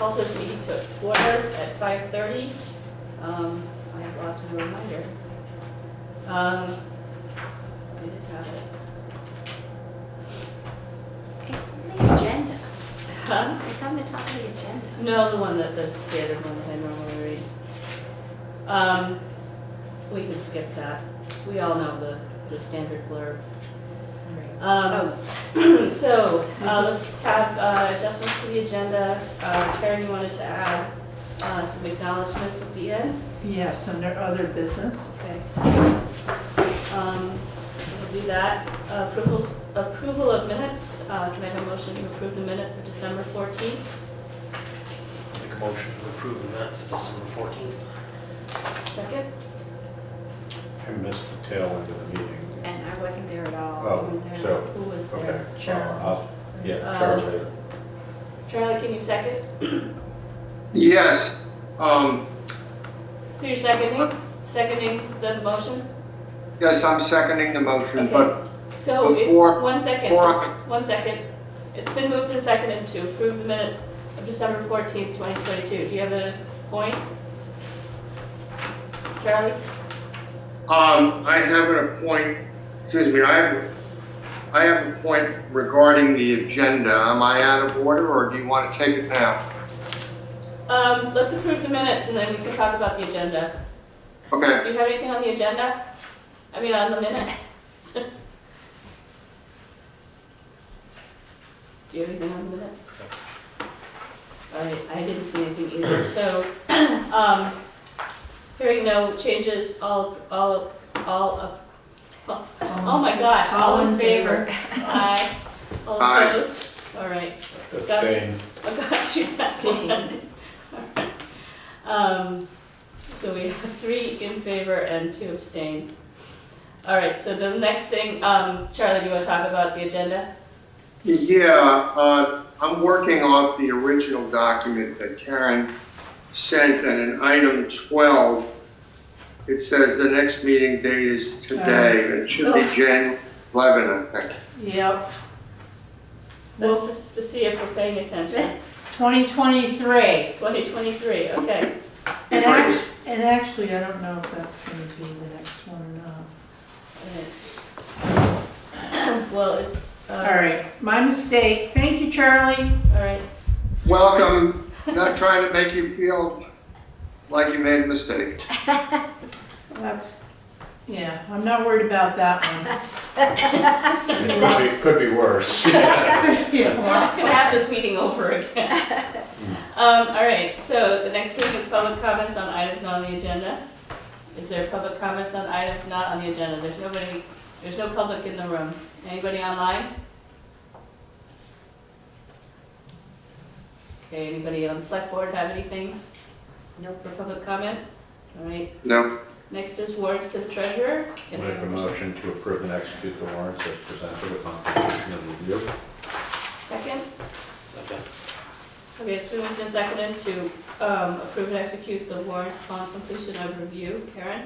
call this meeting to order at 5:30. I have lost my reminder. I did have it. It's on the agenda. Huh? It's on the top of the agenda. No, the one that, the standard one that I normally read. We can skip that. We all know the standard blurb. So, let's have adjustments to the agenda. Karen, you wanted to add some acknowledgements at the end? Yes, under other business. Okay. We'll do that. Approval of minutes. Can I have a motion to approve the minutes of December 14th? Make a motion to approve the minutes of December 14th. Second? I missed the tail end of the meeting. And I wasn't there at all. Oh, You were there. so, Who was okay. there? Charlie. Yeah, Charlie. Charlie, can you second? Yes, So you're seconding the motion? yes, I'm seconding the motion, Okay. but So, before- one second, before let's- 1 second. It's been moved and seconded to approve the minutes of December 14th, 2022. Do you have a point? Charlie? I have a point, excuse me, I have a point regarding the agenda. Am I out of order, or do you want to take it now? Let's approve the minutes and then we can talk about the agenda. Okay, Do you have anything on the agenda? I mean, on the minutes? Do you have anything on the minutes? All right, I didn't see anything either, so, hearing no changes, oh my gosh, all in favor? Aye. All Aye. opposed? All right. Abstain. I got you that one. All right. So we have 3 in favor and 2 abstain. All right, so the next thing, Charlie, do you want to talk about the agenda? yeah, I'm working off the original document that Karen sent, and in item 12, it says the next meeting date is today, and it should be January 11, I think. Yep. That's Well, just to see if we're paying attention. 2023. 2023, okay. And actually, I don't know if that's going to be the next one or not. Well, it's, All right, my mistake. Thank you, Charlie. all right. Welcome, not trying to make you feel like you made a mistake. That's, yeah, I'm not worried about that one. Could be worse. We're just gonna have this meeting over again. All right, so the next thing is public comments on items not on the agenda. Is there public comments on items not on the agenda? There's no public in the room. Anybody online? Okay, anybody on the select board have anything? Nope. For public comment? All right, No, next is warrants to the treasurer. Can I Make have a motion to approve and execute the warrants as presented with completion and review. Second? Second. Okay, it's been moved and seconded to approve and execute the warrants upon completion of review. Karen?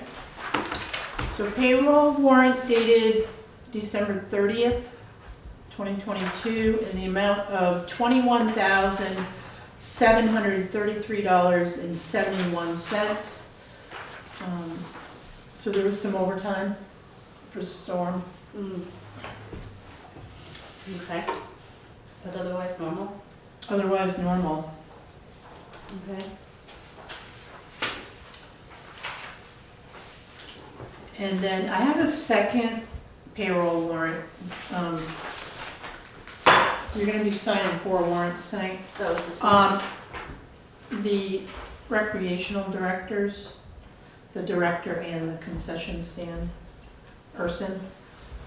So payroll warrant dated December 30th, 2022, in the amount of $21,733.71. So there was some overtime for storm. Okay. But otherwise normal? Otherwise normal. Okay. And then I have a second payroll warrant. You're gonna be signing 4 warrants tonight. So this one's, The recreational directors, the director and the concession stand person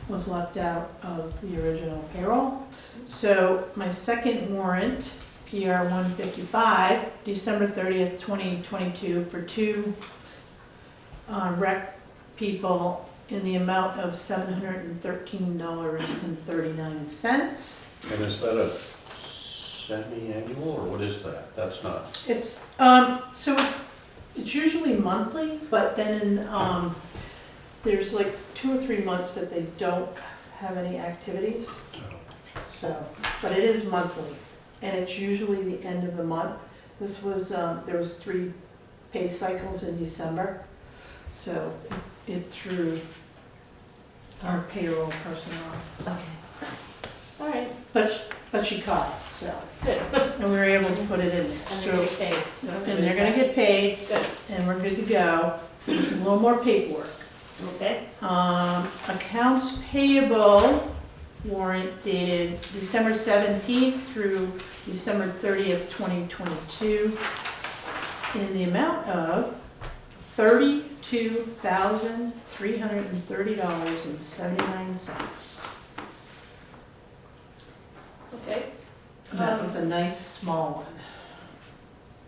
was left out of the original payroll. So my second warrant, PR 155, December 30th, 2022, for 2 rec people in the amount of $713.39. And is that a semi-annual, or what is that? That's not. It's, so it's usually monthly, but then, there's like 2 or 3 months that they don't have any activities. So, but it is monthly, and it's usually the end of the month, This was, there was 3 pay cycles in December, so it threw our payroll person off. Okay. All right, But she caught it, so, good. and we were able to put it in there. And So- they're getting paid, so. And they're gonna get paid, Good, and we're good to go. There's a little more paperwork. okay. Accounts payable warrant dated December 17th through December 30th, 2022, in the amount of $32,330.79. Okay, That was a nice small one.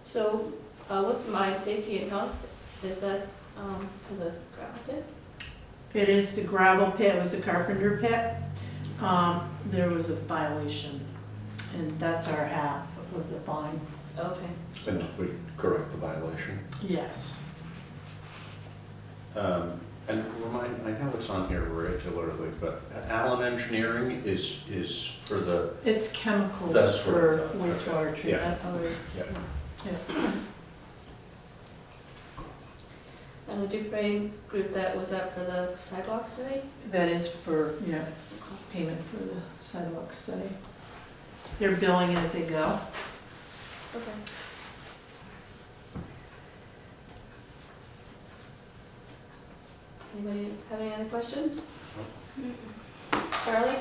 so, what's mine, safety and health? Is that, for the gravel pit? It is the gravel pit, it was the carpenter pit. There was a violation, and that's our half of the fine. Okay. And we correct the violation. Yes. And remind, I know it's on here regularly, but Allen Engineering is for the, It's chemicals That's what I for thought, wastewater okay. Yeah. treatment. Oh, yeah. Yeah. and the Dufresne group, that was up for the sidewalk study? That is for, payment for the sidewalk study. They're billing as they go. Okay. Anybody have any other questions? Charlie?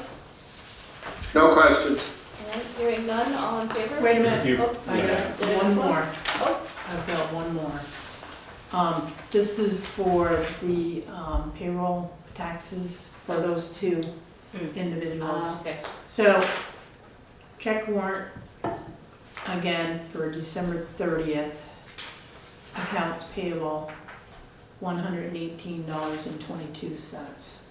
No questions. All right, hearing none, all in favor? Wait a minute. You- Oh, I did got I one miss more. Oh, I've got one more. This is for the payroll taxes for those 2 individuals. okay. So, check warrant, again, for December 30th, accounts payable, $118.22.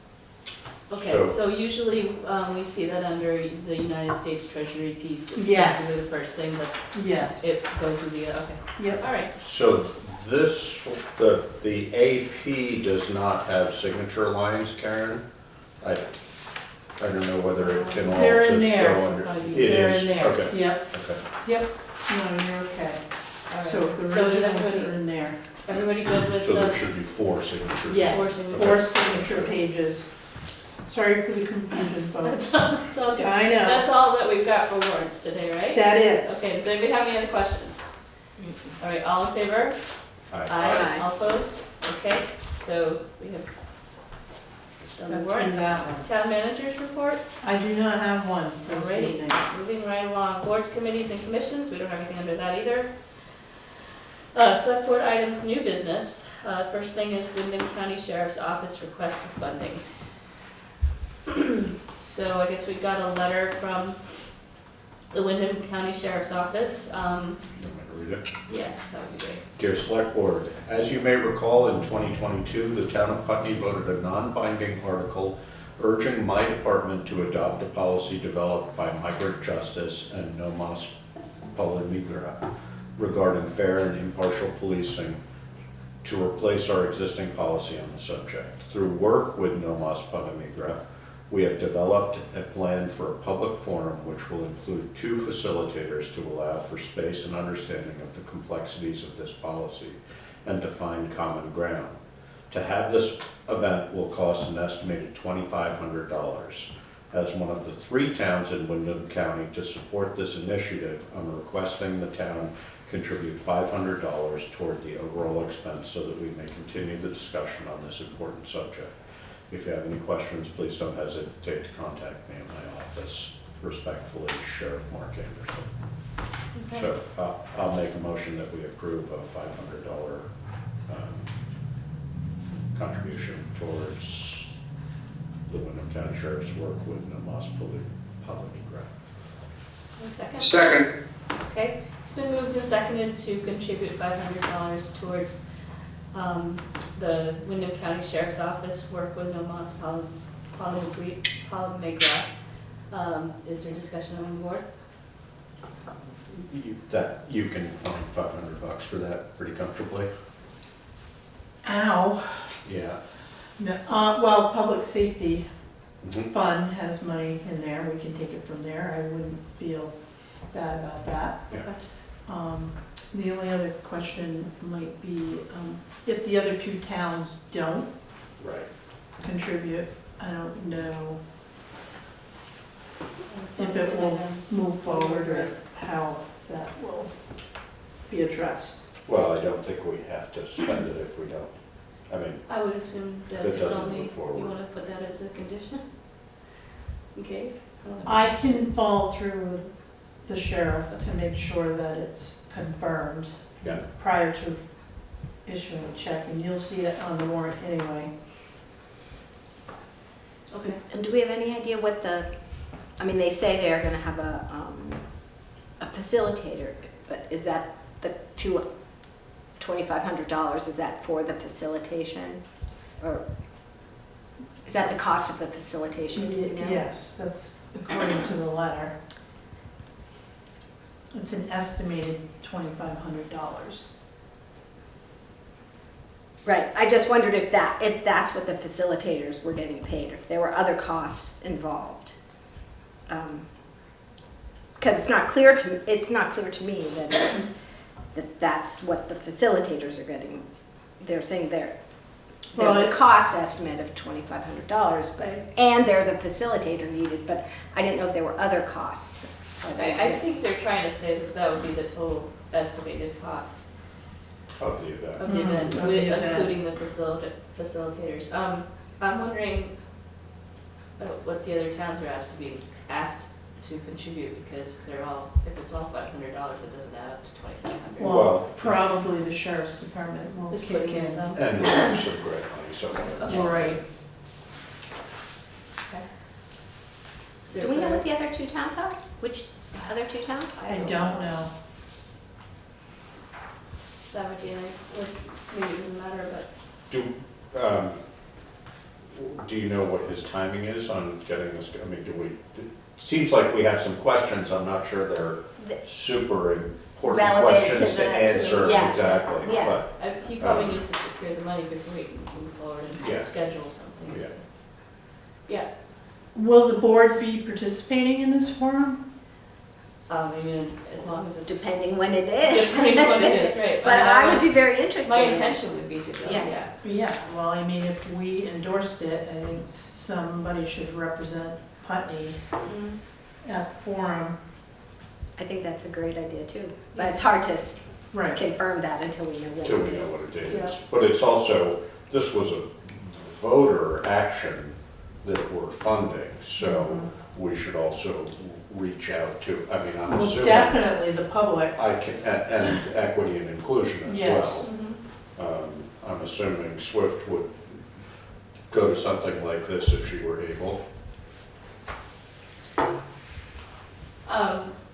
Okay, so usually, we see that under the United States Treasury piece. It's Yes. usually the first thing, but Yes. it goes with the, okay, Yep. all right. So this, the AP does not have signature lines, Karen? I don't know whether it can all They're in just there. go under. Buddy. It They're is, in there. okay, Yep, okay. yep. No, you're okay. All So right. the So is originals everybody, are in there. everybody good with So there the, should be 4 signatures. Yes, Four 4 signature pages. Sorry for the confusion, folks. that's all good. I know. That's all that we've got for warrants today, right? That is. Okay, does anybody have any other questions? All right, all in favor? Aye. Aye. All opposed? Okay, so we have done the That's warrants. from that one. Town managers report? I do not have one for this Alrighty. evening. Moving right along, boards, committees, and commissions, we don't have anything under that either. Select board items, new business. First thing is Windham County Sheriff's Office request for funding. So I guess we got a letter from the Windham County Sheriff's Office. You want me to read it? Yes, that would be great. Dear Select Board, as you may recall, in 2022, the town of Putney voted a non-binding article urging my department to adopt a policy developed by Migrant Justice and Nomos Polimigra regarding fair and impartial policing to replace our existing policy on the subject. Through work with Nomos Polimigra, we have developed a plan for a public forum which will include 2 facilitators to allow for space and understanding of the complexities of this policy and to find common ground. To have this event will cost an estimated $2,500. As one of the 3 towns in Windham County to support this initiative, I'm requesting the town contribute $500 toward the overall expense so that we may continue the discussion on this important subject. If you have any questions, please don't hesitate to contact me in my office. Respectfully, Sheriff Mark Anderson. Okay. So I'll make a motion that we approve a $500 contribution towards the Windham County Sheriff's work with Nomos Polimigra. One second. Second. Okay, it's been moved and seconded to contribute $500 towards the Windham County Sheriff's Office work with Nomos Polimigra. Is there discussion on the board? You can find $500 for that pretty comfortably. Ow. Yeah. No, well, public safety Mhm. fund has money in there, we can take it from there, I wouldn't feel bad about that. Yeah. Okay. The only other question might be, if the other two towns don't Right. contribute, I don't know It's if only it will them. move forward or how that will be addressed. Well, I don't think we have to spend it if we don't. I mean, I would assume that If it it's doesn't only, move you forward. wanna put that as a condition? In case? don't know. I can follow through with the sheriff to make sure that it's confirmed yeah, prior to issuing a check, and you'll see it on the warrant anyway. Okay. And do we have any idea what I mean, they say they're gonna have a facilitator, but is that the $2,500, is that for the facilitation? Or is that the cost of the facilitation, do you know? Yes, that's according to the letter. It's an estimated $2,500. Right, I just wondered if that's what the facilitators were getting paid, if there were other costs involved. Because it's not clear to me that that's what the facilitators are getting. They're saying there's a cost estimate of $2,500, and there's a facilitator needed, but I didn't know if there were other costs. I think they're trying to say that that would be the total estimated cost of the event. of the event, Of the with- event. including the facilitators. I'm wondering what the other towns are asked to contribute, because if it's all $500, it doesn't add up to $2,500. Well, probably the sheriff's department will Just kick putting in in. some. And there's some grant money somewhere. Okay. Right. Is there Do we know further- what the other two towns are? Which other two towns? I don't know. That would be nice, or maybe it doesn't matter, but Do you know what his timing is on getting this, I mean, it seems like we have some questions, I'm not sure they're super important Relevant to questions to the- answer yeah. exactly, Yeah. but, he probably needs to secure the money before he can move forward Yeah. and schedule something. Yeah. So. Yeah, Will the board be participating in this forum? I mean, as long as it's. Depending when it is. Depending on what it is, right. But I would be very interested. My in it. intention would be to go, Yeah. yeah. Yeah, well, I mean, if we endorsed it, I think somebody should represent Putney at the forum. I think that's a great idea too. But it's hard to Right. confirm that until we know what till it we know is. what a date Yeah. is. But it's also, this was a voter action that we're funding, so we should also reach out to, I mean, I'm Well, assuming. definitely the public, And equity and inclusion as Yes. well. I'm assuming Swift would go to something like this if she were able.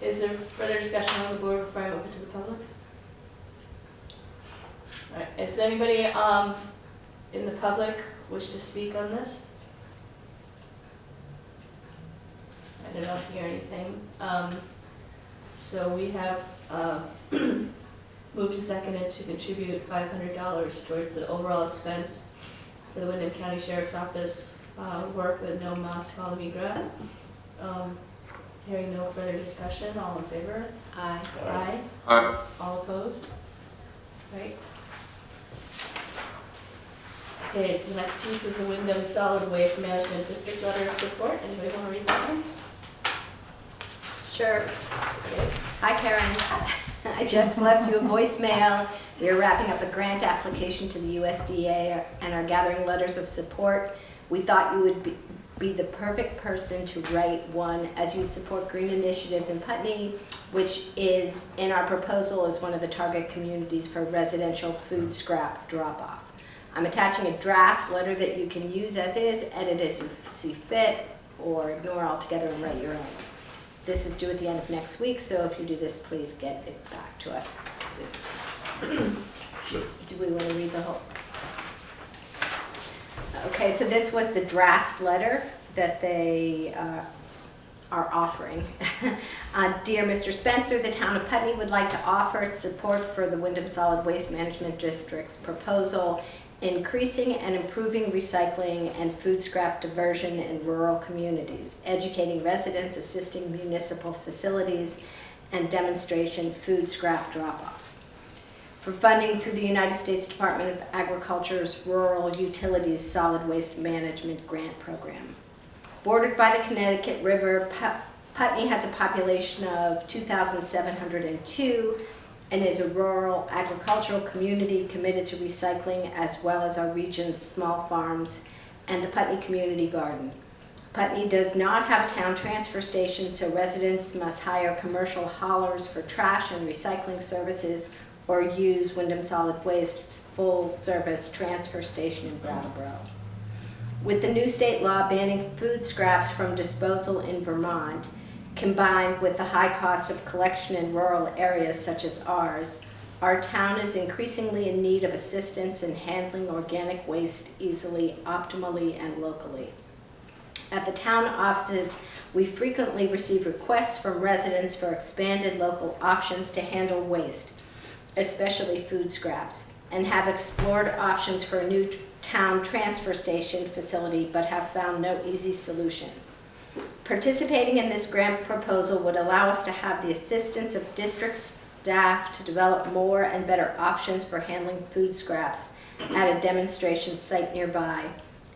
Is there further discussion on the board before I open to the public? All right, is there anybody in the public wish to speak on this? I don't hear anything. So we have moved and seconded to contribute $500 towards the overall expense for the Windham County Sheriff's Office work with no Mas Fall Migra. Hearing no further discussion, all in favor? Aye. Aye. All opposed? Right. Okay, so the next piece is the Windham Solid Waste Management District Letter of Support. Anybody want to read that one? Sure. Okay. Hi, Karen. I just left you a voicemail. We are wrapping up a grant application to the USDA and are gathering letters of support. We thought you would be the perfect person to write one as you support green initiatives in Putney, which is in our proposal as one of the target communities for residential food scrap drop-off. I'm attaching a draft letter that you can use as is, edit as you see fit, or ignore altogether and write your own. This is due at the end of next week, so if you do this, please get it back to us soon. Do we want to read the whole? Okay, so this was the draft letter that they are offering. Dear Mr. Spencer, the town of Putney would like to offer its support for the Windham Solid Waste Management District's proposal increasing and improving recycling and food scrap diversion in rural communities, educating residents, assisting municipal facilities, and demonstration food scrap drop-off. For funding through the United States Department of Agriculture's Rural Utilities Solid Waste Management Grant Program. Bordered by the Connecticut River, Putney has a population of 2,702 and is a rural agricultural community committed to recycling, as well as our region's small farms and the Putney Community Garden. Putney does not have a town transfer station, so residents must hire commercial haulers for trash and recycling services or use Windham Solid Waste's full-service transfer station in Brattleboro. With the new state law banning food scraps from disposal in Vermont, combined with the high cost of collection in rural areas such as ours, our town is increasingly in need of assistance in handling organic waste easily, optimally, and locally. At the town offices, we frequently receive requests from residents for expanded local options to handle waste, especially food scraps, and have explored options for a new town transfer station facility, but have found no easy solution. Participating in this grant proposal would allow us to have the assistance of district staff to develop more and better options for handling food scraps at a demonstration site nearby,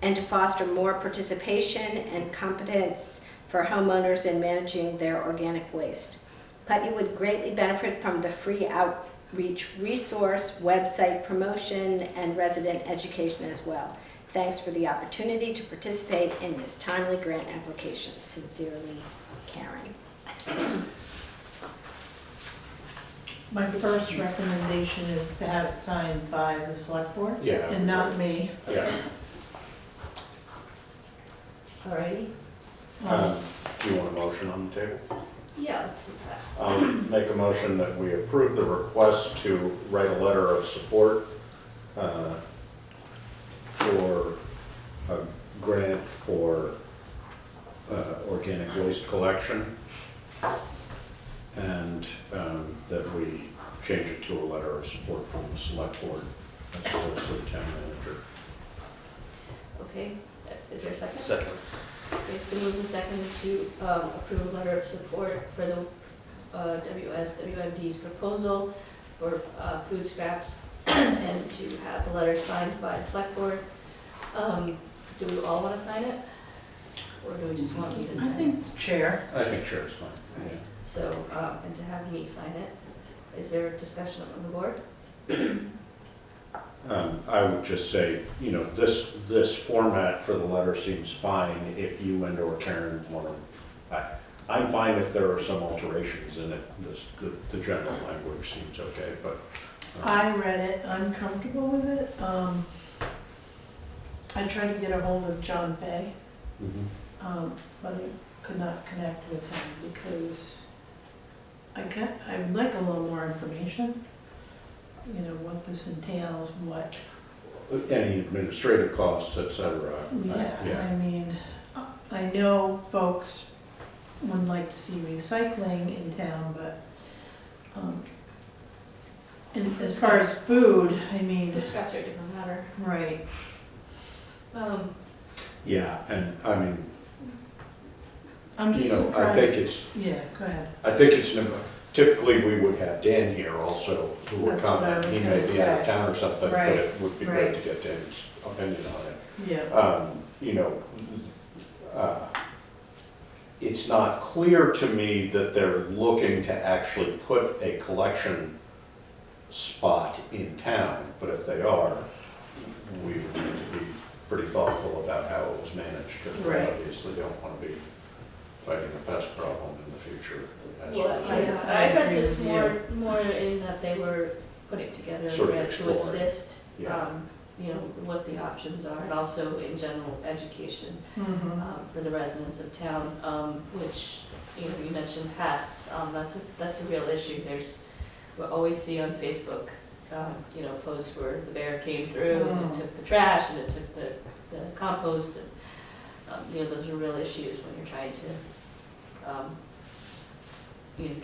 and to foster more participation and competence for homeowners in managing their organic waste. Putney would greatly benefit from the free outreach resource, website promotion, and resident education as well. Thanks for the opportunity to participate in this timely grant application. Sincerely, Karen. My first recommendation is to have it signed by the select board Yeah. and not me. Yeah. Alrighty, Do you want a motion on the table? yeah, let's do that. I'll make a motion that we approve the request to write a letter of support for a grant for organic waste collection, and that we change it to a letter of support from the select board as opposed to the town manager. Okay, is there a second? Second. Okay, it's been moved and seconded to approve a letter of support for the WSWMD's proposal for food scraps and to have the letter signed by the select board. Do we all want to sign it? Or do we just want me to I sign it? think the chair. I think chair's fine. Right. Yeah. So, and to have me sign it, is there a discussion on the board? I would just say, you know, this format for the letter seems fine if you and or Karen want to. I'm fine if there are some alterations in it. The general language seems okay, but. I read it, I'm comfortable with it. I tried to get a hold of John Fay, but I could not connect with him because I'd like a little more information. You know, what this entails, what. Any administrative costs, et cetera. Yeah, I mean, I know folks would like to see recycling in town, but, and as far as food, I mean, Food scraps are a different matter. right, Yeah, and I mean, I'm you just know, I surprised. think it's, Yeah, go ahead. I think it's, typically we would have Dan here also who would That's what I comment. was He gonna may be out of say. town or something, but Right, it would be great right. to get Dan's opinion on it. Yeah, You know, it's not clear to me that they're looking to actually put a collection spot in town, but if they are, we would need to be pretty thoughtful about how it was managed, because we Right. obviously don't want to be fighting a pest problem in the future as a Well, result. I read agree this with more in that they were putting together a Sort of grant to exploring. assist, Yeah. you know, what the options are, and also in general education for the residents of town, which, you know, you mentioned pests, that's a real issue. We always see on Facebook, you know, posts where the bear came through and it took the trash and it took the compost, and, you know, those are real issues when you're trying to, you know,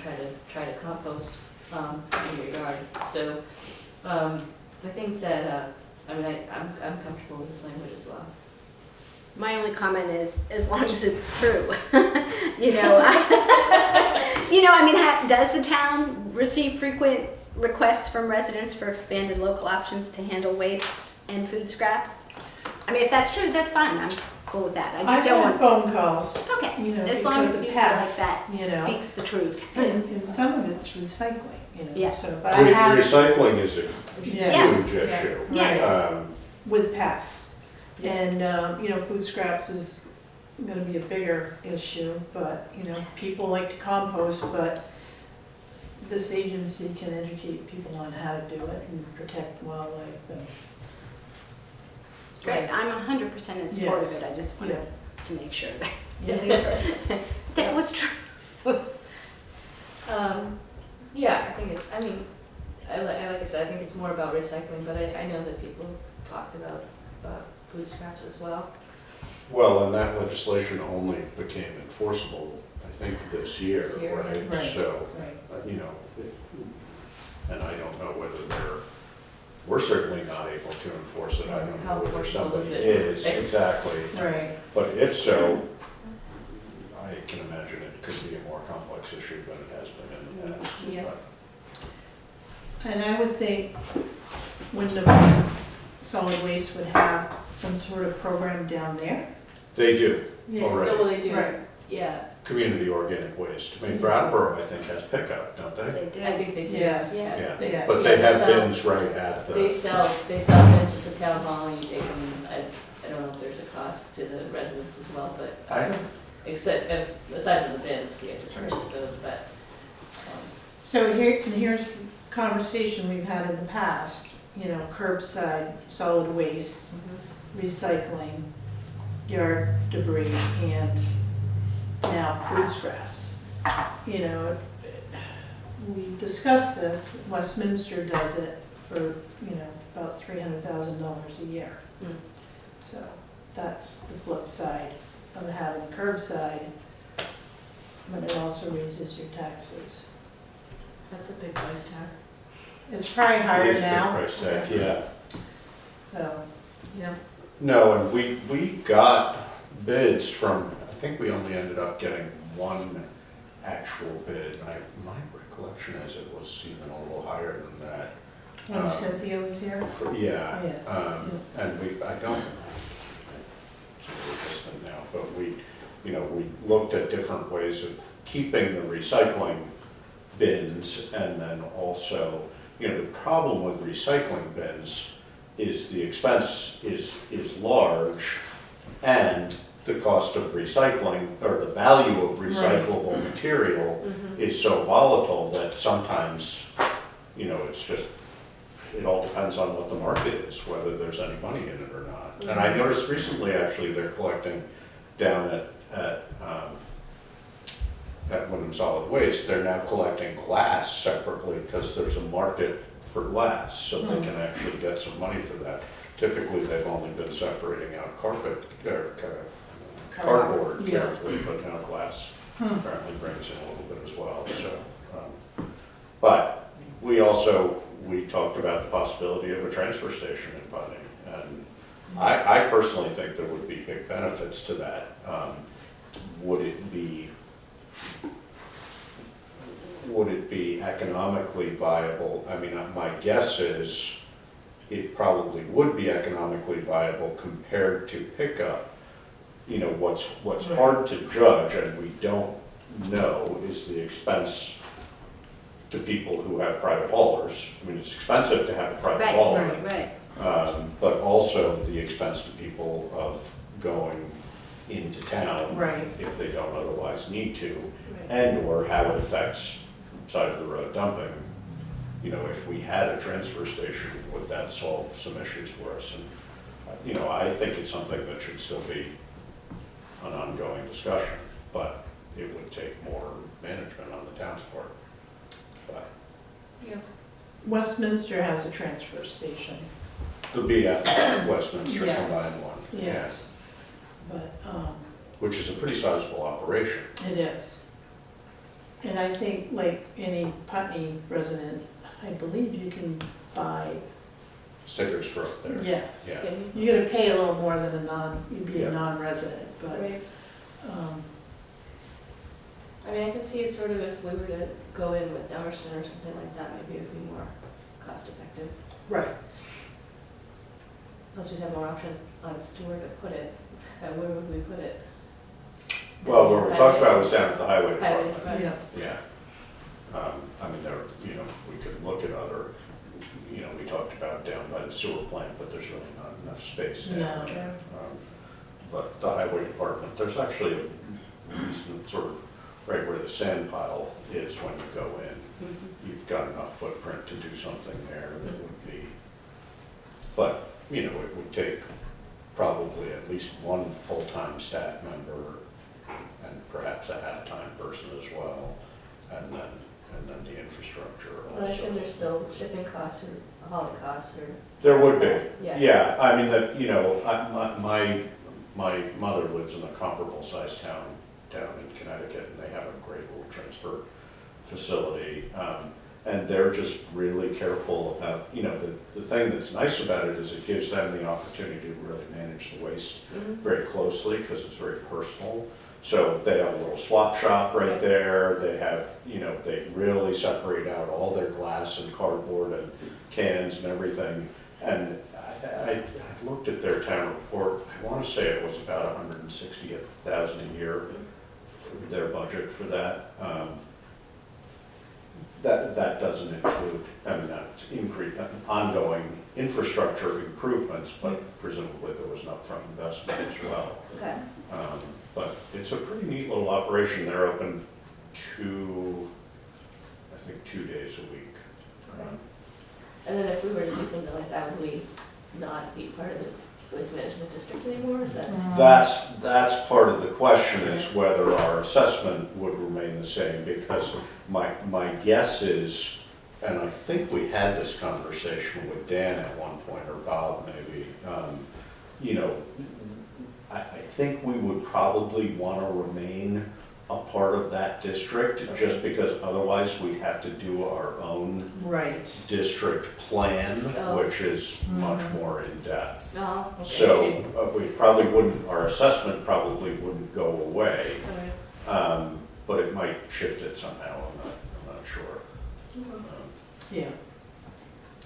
try to compost in your yard. So, I think that, I mean, I'm comfortable with this language as well. My only comment is, as long as it's true, you know, You know, I mean, does the town receive frequent requests from residents for expanded local options to handle waste and food scraps? I mean, if that's true, that's fine, I'm cool with that, I just don't I've had want. phone calls, Okay, you know, as long because as of you feel like pests, that you know. speaks the truth. and some of it's recycling, you know, Yeah. so, but I have, Recycling is a Yeah. huge issue. Yeah. with pests. And, you know, food scraps is gonna be a bigger issue, but, you know, people like to compost, but this agency can educate people on how to do it and protect wildlife and, Great, I'm 100% in support of Yes. it, I just yeah. wanted to make sure that Yeah. that was true. Yeah, I think it's, I mean, like I said, I think it's more about recycling, but I know that people talked about food scraps as well. Well, and that legislation only became enforceable, I think, this year, This year, right? Right. So, Right. you know, and I don't know whether we're certainly not able to enforce it. I don't How know whether enforceable somebody is it? is, exactly. Right. But if so, I can imagine it could be a more complex issue than it has been in the past. Yeah. But And I would think Windham Solid Waste would have some sort of program down there. they do Yeah. already. No, well, they do, Right. yeah, Community organic waste. I mean, Brattleboro, I think, has pickup, don't they? They do. I think they do. Yes. Yeah. Yeah. Yeah. But they have So- bins right at They the, sell bins at the town hall, and you take them, I don't know if there's a cost to the residents as well, but except, aside from the bins, you have to purchase those, but, So here's the conversation we've had in the past, you know, curbside, solid waste, recycling, yard debris, and now food scraps. You know, we discussed this, Westminster does it for, you know, about $300,000 a year. Hmm. So that's the flip side of having curbside, but it also raises your taxes. that's a big price tag. It's probably it higher is a big now. price tag, yeah. So, Yeah. No, and we got bids from, I think we only ended up getting one actual bid. My recollection is it was even a little higher than that. when Cynthia was here. Yeah, Yeah. and I don't, this thing now, but we looked at different ways of keeping the recycling bins, and then also, the problem with recycling bins is the expense is large, and the cost of recycling, or the value of recyclable material is so volatile that sometimes, it's just, it all depends on what the market is, whether there's any money in it or not. And I noticed recently, actually, they're collecting down at Windham Solid Waste, they're now collecting glass separately because there's a market for glass, so they can actually get some money for that. Typically, they've only been separating out cardboard Yeah. carefully, but now glass apparently brings in a little bit as well, so. But we talked about the possibility of a transfer station in Putney, and I personally think there would be big benefits to that. Would it be economically viable? I mean, my guess is it probably would be economically viable compared to pickup. What's hard to judge, and we don't know, is the expense to people who have private haulers. I mean, it's expensive to have a private hauler. Right. But also the expense to people of going into town Right. if they don't otherwise need to, and/or how it affects side of the road dumping. If we had a transfer station, would that solve some issues for us? And, I think it's something that should still be an ongoing discussion, but it would take more management on the town's part. But Yeah. Westminster has a transfer station. the BF Westminster Yes. combined one. Yes. But, Which is a pretty sizable operation. it is. And I think, like any Putney resident, I believe you can buy, Stickers for up there. yes. Yeah. Can You're gonna pay a little more than you'd be Yeah. a non-resident, you? but, Right. I mean, I can see it sort of if we were to go in with Dummerston or something like that, maybe it would be more cost effective. Right. Plus we'd have more options as to where to put it. Where would we put it? Well, what we talked about was down at the highway Highway department. department. Yeah. Yeah. I mean, there, we could look at other, we talked about down by the sewer plant, but there's really not enough space down No. there. But the highway department, there's actually a reason, sort of right where the sand pile is when you go in. Mhm. You've got enough footprint to do something there that would be, but, it would take probably at least one full-time staff member and perhaps a half-time person as well, and then the infrastructure Well, I assume also. there's still shipping costs or hauling costs or. There would be, Yeah. yeah, I mean, my mother lives in a comparable sized town down in Connecticut, and they have a great little transfer facility. And they're just really careful about, the thing that's nice about it is it gives them the opportunity to really manage the waste Mhm. very closely, because it's very personal. So they have a little swap shop right there, they have, they really separate out all their glass and cardboard and cans and everything. And I looked at their town report, I want to say it was about $160,000 a year for their budget for that. That doesn't include, that's ongoing infrastructure improvements, but presumably there was an upfront investment as well. Okay. But it's a pretty neat little operation. They're open I think 2 days a week. Okay. And then if we were to do something like that, would we not be part of the waste management district anymore? Is that? That's part of the question, is whether our assessment would remain the same, because my guess is, and I think we had this conversation with Dan at one point, or Bob maybe, I think we would probably want to remain a part of that district, just because otherwise we'd have to do our own Right. district plan, Oh. which is much more in-depth. No, okay. So we probably wouldn't, our assessment probably wouldn't go away, Okay. but it might shift it somehow, I'm not sure. Yeah.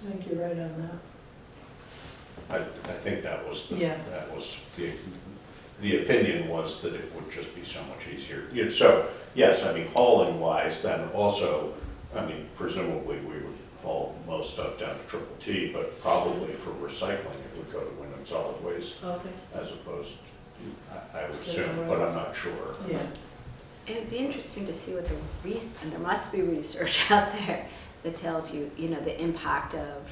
I think you're right on I think that was, Yeah. the opinion was that it would just be so much easier. So, yes, hauling wise, then also, presumably we would haul most stuff down to Triple T, but probably for recycling, it would go to Windham Solid Waste Okay. as opposed, I would So assume, somewhere but else. I'm not sure. that. Yeah. It'd be interesting to see what and there must be research out there that tells you, the impact of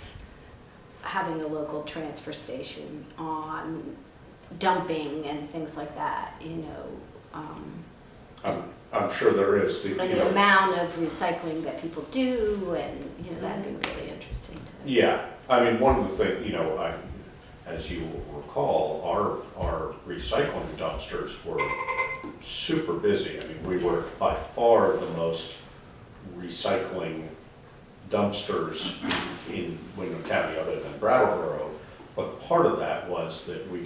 having a local transfer station on dumping and things like that, I'm sure there is. and the amount of recycling that people do, and, that'd be really interesting to. Yeah, one of the things, as you will recall, our recycling dumpsters were super busy. We were by far the most recycling dumpsters in Windham County other than Brattleboro. But part of that was that we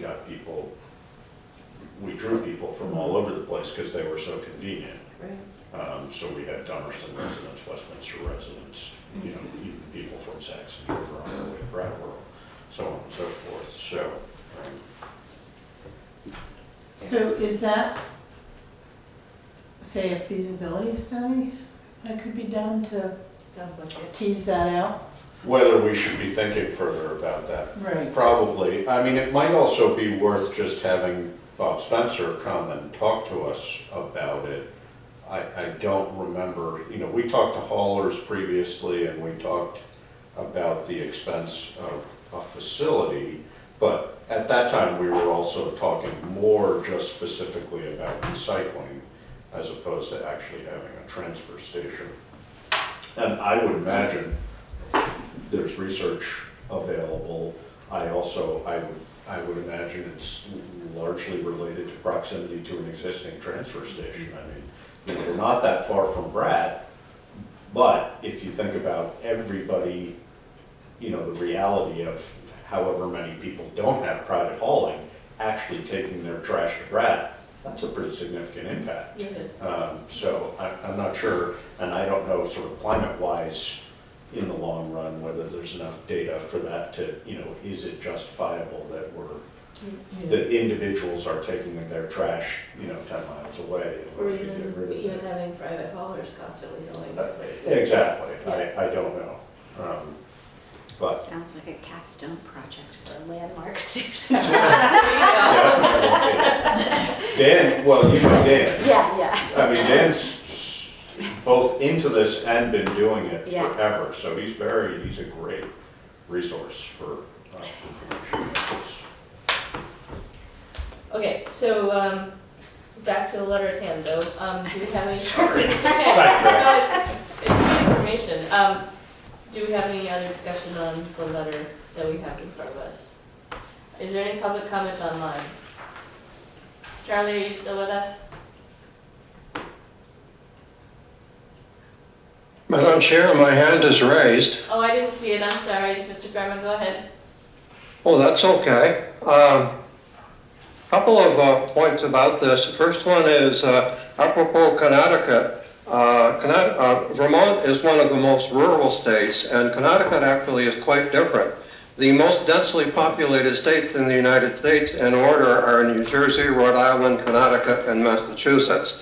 drew people from all over the place because they were so convenient. Right. So we had Dummerston residents, Westminster residents, even people from Saxon who were on their way to Brattleboro, so on and so forth. So is that, say, a feasibility study that could be done to Sounds like it. tease that out? Whether we should be thinking further about that, Right. probably. It might also be worth just having Bob Spencer come and talk to us about it. I don't remember, we talked to haulers previously, and we talked about the expense of a facility, but at that time we were also talking more just specifically about recycling as opposed to actually having a transfer station. And I would imagine there's research available. I would imagine it's largely related to proximity to an existing transfer station. We're not that far from Bratt, but if you think about everybody, the reality of however many people don't have private hauling, actually taking their trash to Bratt, that's that's a pretty significant impact. Yeah. So I'm not sure, and I don't know sort of climate-wise in the long run, whether there's enough data for that to, is it justifiable that that individuals are taking their trash, 10 miles away in Or order to get rid of even it. having private haulers constantly going to places. Exactly, Yeah. I don't know. But Sounds like a capstone project for a landmark student. There you go. definitely. Dan, well, you know Dan. Yeah. I mean, Dan's both into this and been doing it Yeah. forever, so he's a great resource for information. Okay, so, back to the letter at hand though, do we have any? Sorry. It's okay. Sidetrack. No, it's good information. Do we have any other discussion on the letter that we have in front of us? Is there any public comment online? Charlie, are you still with us? Madam Chair, my hand is raised. Oh, I didn't see it, I'm sorry. Mr. Fairman, go ahead. Oh, that's okay. Couple of points about this. The first one is apropos Connecticut. Vermont is one of the most rural states, and Connecticut actually is quite different. The most densely populated states in the United States in order are New Jersey, Rhode Island, Connecticut, and Massachusetts.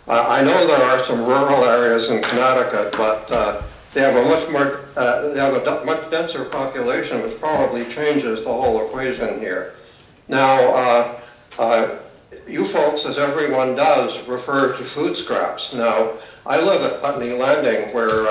I know there are some rural areas in Connecticut, but they have a much denser population, which probably changes the whole equation here. Now, you folks, as everyone does, refer to food scraps. Now, I live at Putney Landing, where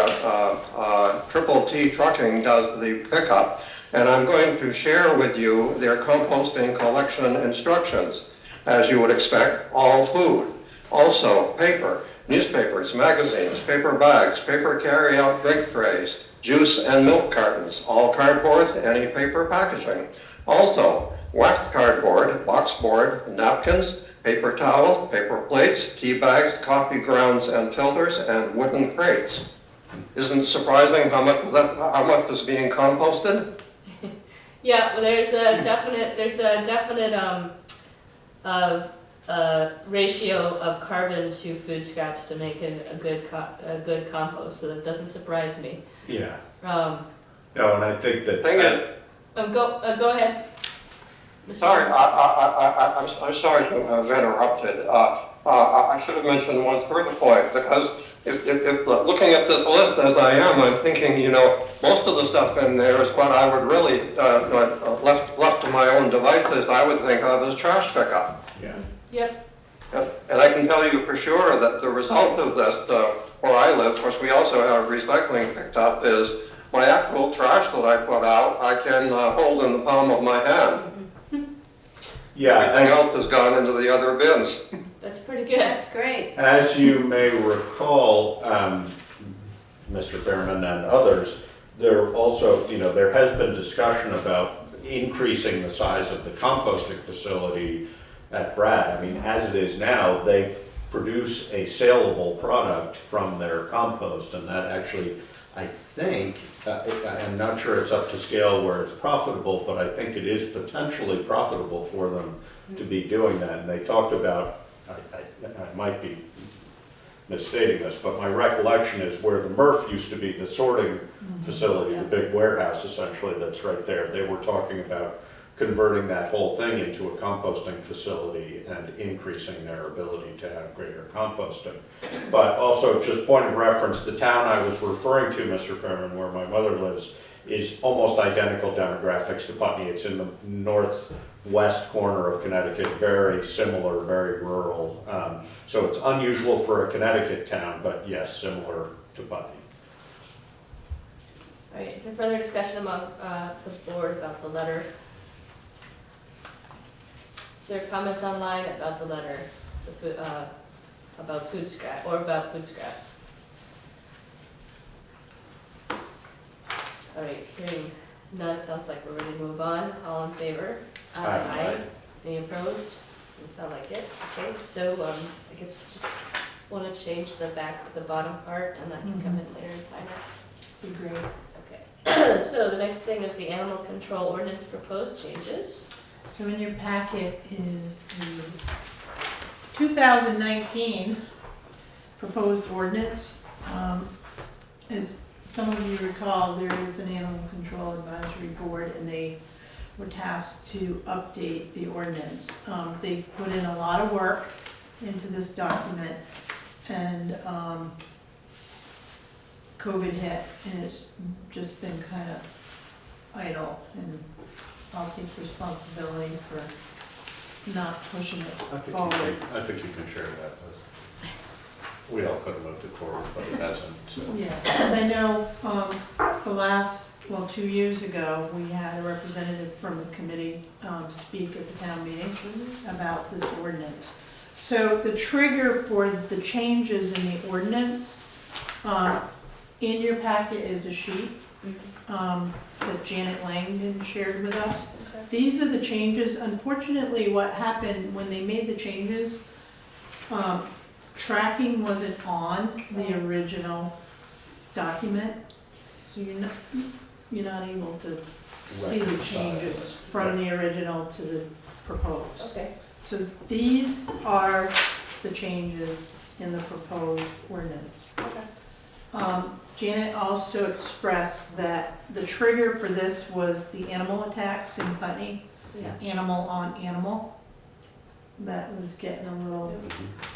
Triple T Trucking does the pickup, and I'm going to share with you their composting collection instructions. As you would expect, all food. Also, paper, newspapers, magazines, paper bags, paper carry-out drink trays, juice and milk cartons, all cardboard, any paper packaging. Also, waxed cardboard, boxboard, napkins, paper towels, paper plates, tea bags, coffee grounds and filters, and wooden crates. Isn't it surprising how much is being composted? Yeah, well, there's a definite ratio of carbon to food scraps to make it a good compost, so that doesn't surprise me. Yeah. No, and I think that. go ahead. Mr. Sorry, Chairman. I'm sorry to have interrupted. I should have mentioned one further point, because if looking at this list as I am, I'm thinking, most of the stuff in there is what I would really, left to my own devices, I would think of as trash pickup. Yeah. Yep. And I can tell you for sure that the result of this, where I live, of course, we also have recycling picked up, is my actual trash that I put out, I can hold in the palm of my hand. Yeah. Everything else has gone into the other bins. That's pretty good. That's great. As you may recall, Mr. Fairman and others, there also, there has been discussion about increasing the size of the composting facility at Brad. I mean, as it is now, they produce a saleable product from their compost, and that actually, I think, I'm not sure it's up to scale where it's profitable, but I think it is potentially profitable for them to be doing that. And they talked about, I might be misstating this, but my recollection is where the MRF used to be, the sorting facility, the big warehouse essentially that's right there. They were talking about converting that whole thing into a composting facility and increasing their ability to have greater composting. But also, just point of reference, the town I was referring to, Mr. Fairman, where my mother lives, is almost identical demographics to Putney. It's in the northwest corner of Connecticut, very similar, very rural. So it's unusual for a Connecticut town, but yes, similar to Putney. All right, is there further discussion among the board about the letter? Is there a comment online about the letter, about food scrap, or about food scraps? All right, hearing none, sounds like we're ready to move on. All in favor? Aye. Any opposed? Doesn't sound like it. Okay, so I guess just want to change the bottom part, and I can come in later and sign it. Be great. Okay, so the next thing is the animal control ordinance proposed changes. So in your packet is the 2019 proposed ordinance. As some of you recall, there is an animal control advisory board, and they were tasked to update the ordinance. They put in a lot of work into this document, and COVID hit, and it's just been kind of idle, and I'll take responsibility for not pushing it forward. I think you can share that with, we all could have moved it forward, but it hasn't, so. Yeah, because I know, the last, 2 years ago, we had a representative from the committee, speak at the town meeting about this ordinance. So the trigger for the changes in the ordinance, in your packet is a sheet, that Janet Langdon shared with us. Okay. These are the changes. Unfortunately, what happened when they made the changes, tracking wasn't on the original document, so you're not able to see the Reconcile. changes from the original to the proposed. Okay. So these are the changes in the proposed ordinance. Okay. Janet also expressed that the trigger for this was the animal attacks in Putney, Yeah. animal on animal. That was getting a little,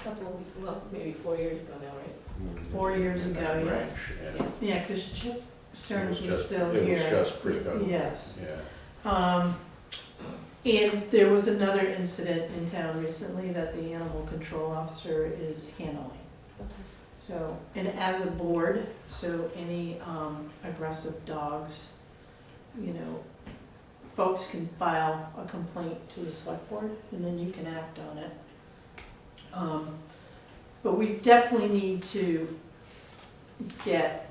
Couple, well, maybe 4 years ago now, right? 4 years ago, yeah. Ranch, yeah. Yeah, because Chip Stearns It was still It was here. just pre-COVID. Yes. Yeah. And there was another incident in town recently that the animal control officer is handling. Okay. So, and as a board, so any aggressive dogs, folks can file a complaint to the select board, and then you can act on it. But we definitely need to get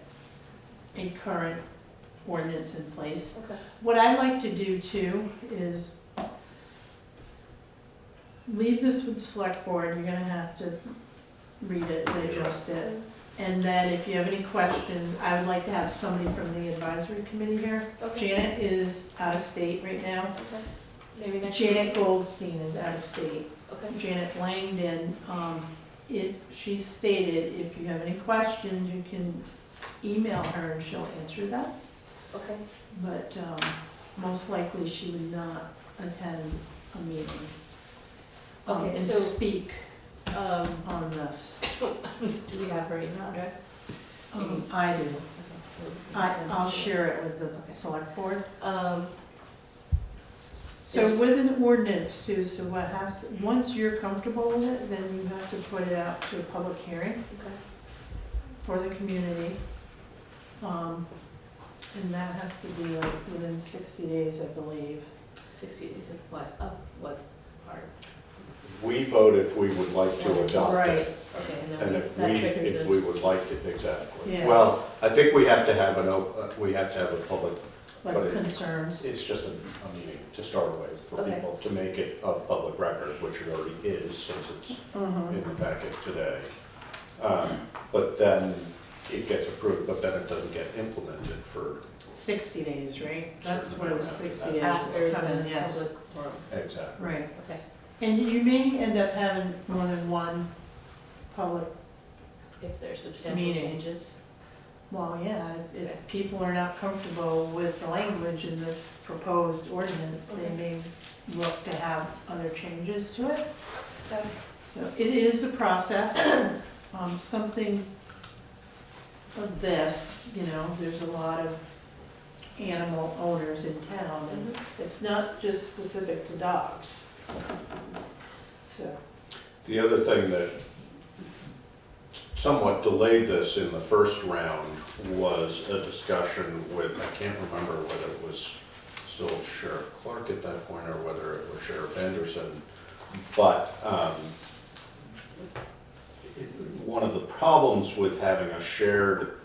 a current ordinance in place. Okay. What I'd like to do too is leave this with the select board. You're gonna have to read it, digest it. And then if you have any questions, I would like to have somebody from the advisory committee here. Okay. Janet is out of state right now. Okay. Maybe next. Janet Goldstein is out of state. Okay. Janet Langdon, she stated if you have any questions, you can email her and she'll answer them. Okay. But most likely she would not attend a meeting Okay, and so, speak on this. do we have her email address? I do. Okay, so. we can send I'll to share us. it with the Okay. select board. Um, So with an ordinance too, so what has, once you're comfortable with it, then you have to put it out to a public hearing okay. for the community. And that has to be like within 60 days, I believe. 60 days of what, part? We vote if we would like to adopt Right. it. Okay, and And then if that triggers if it. we would like to, exactly. Yeah. Well, I think we have to have we have to have a public, Like But it- concerns. it's just a meeting to start with for Okay. people to make it a public record, which it already is since it's in the packet today. But then it gets approved, but then it doesn't get implemented for, 60 days, right? That's Certain where the amount after 60 that. days After is the coming, yes. public forum. exactly. Right. Okay. And you may end up having more than one public, If there's substantial Meeting. changes. well, yeah, if people are not comfortable with the language in this proposed ordinance, they Okay. may look to have other changes to it. Okay. So it is a process, something of this, there's a lot of animal owners in town, and it's not just specific to dogs. So, The other thing that somewhat delayed this in the first round was a discussion with, I can't remember whether it was still Sheriff Clark at that point or whether it was Sheriff Anderson, but one of the problems with having a shared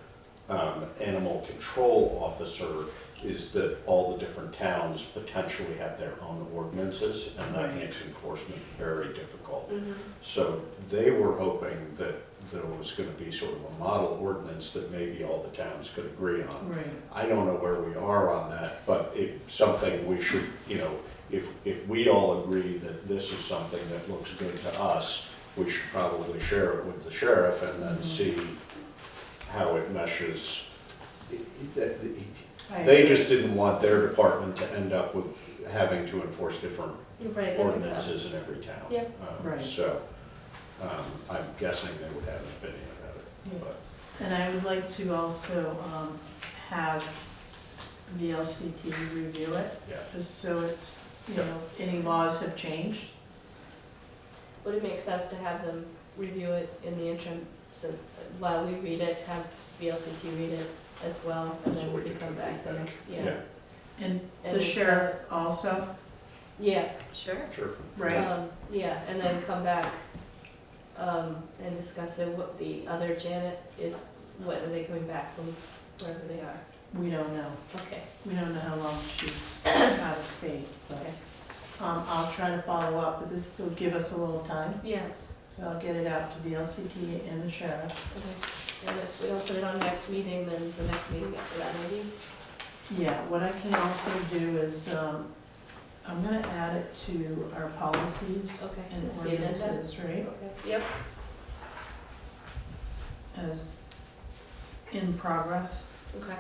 animal control officer is that all the different towns potentially have their own ordinances, and that Right. makes enforcement very difficult. Mm-hmm. So they were hoping that there was gonna be sort of a model ordinance that maybe all the towns could agree on. right, I don't know where we are on that, but it's something we should, if we all agree that this is something that looks good to us, we should probably share it with the sheriff and then see how it meshes. They just didn't want their department to end up with having to enforce different Right, that makes sense. ordinances in every town. Yeah. Right. So, I'm guessing they would have an opinion about it, Yeah. but. And I would like to also have VLCT review it, Yeah. just so it's, you know, any laws have changed. Would it make sense to have them review it in the interim, so while we read it, have VLCT read it as well, and So then we we can can come back the next, And And the it's sheriff also, Yeah, Sure. Sure. right? yeah, and then come back, and discuss it, what the other Janet is, when are they coming back from wherever they are? We don't know. Okay, We don't know how long she's out of state, but, okay, I'll try to follow up, but this will give us a little time. yeah, So I'll get it out to VLCT and the sheriff. okay. And if we don't put it on next meeting, then the next meeting after that maybe? Yeah, what I can also do is, I'm gonna add it to our policies Okay. and The addenda? ordinances, right? Okay, yep, As in progress. okay.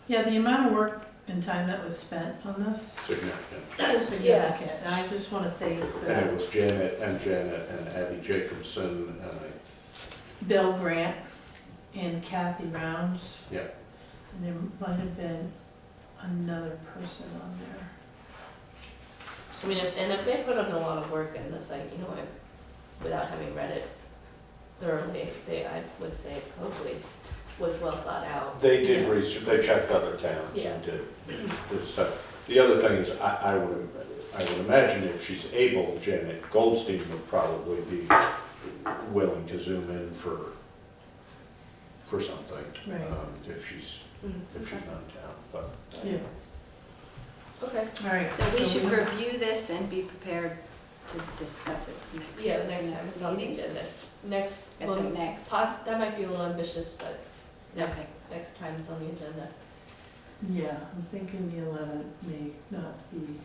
Yeah, the amount of work and time that was spent on this Significant. is significant, and I just wanna thank And it was Janet and Abby Jacobson, Bill Grant and Kathy Rounds. Yeah. And there might have been another person on there. I mean, if they put in a lot of work in this, like, you know, without having read it thoroughly, I would say probably was well thought out. they did Yes. research, they checked other towns Yeah. and did this stuff. The other thing is, I would imagine if she's able, Janet Goldstein would probably be willing to zoom in for something. Right. If she's Mm, not in town, but. Yeah, Okay, all right. So we should review this and be prepared to discuss it next. yeah, the next time it's on the meeting. agenda. Next, At well, the next. that might be a little ambitious, but Okay. next time it's on the agenda. Yeah, I'm thinking the 11th may not be,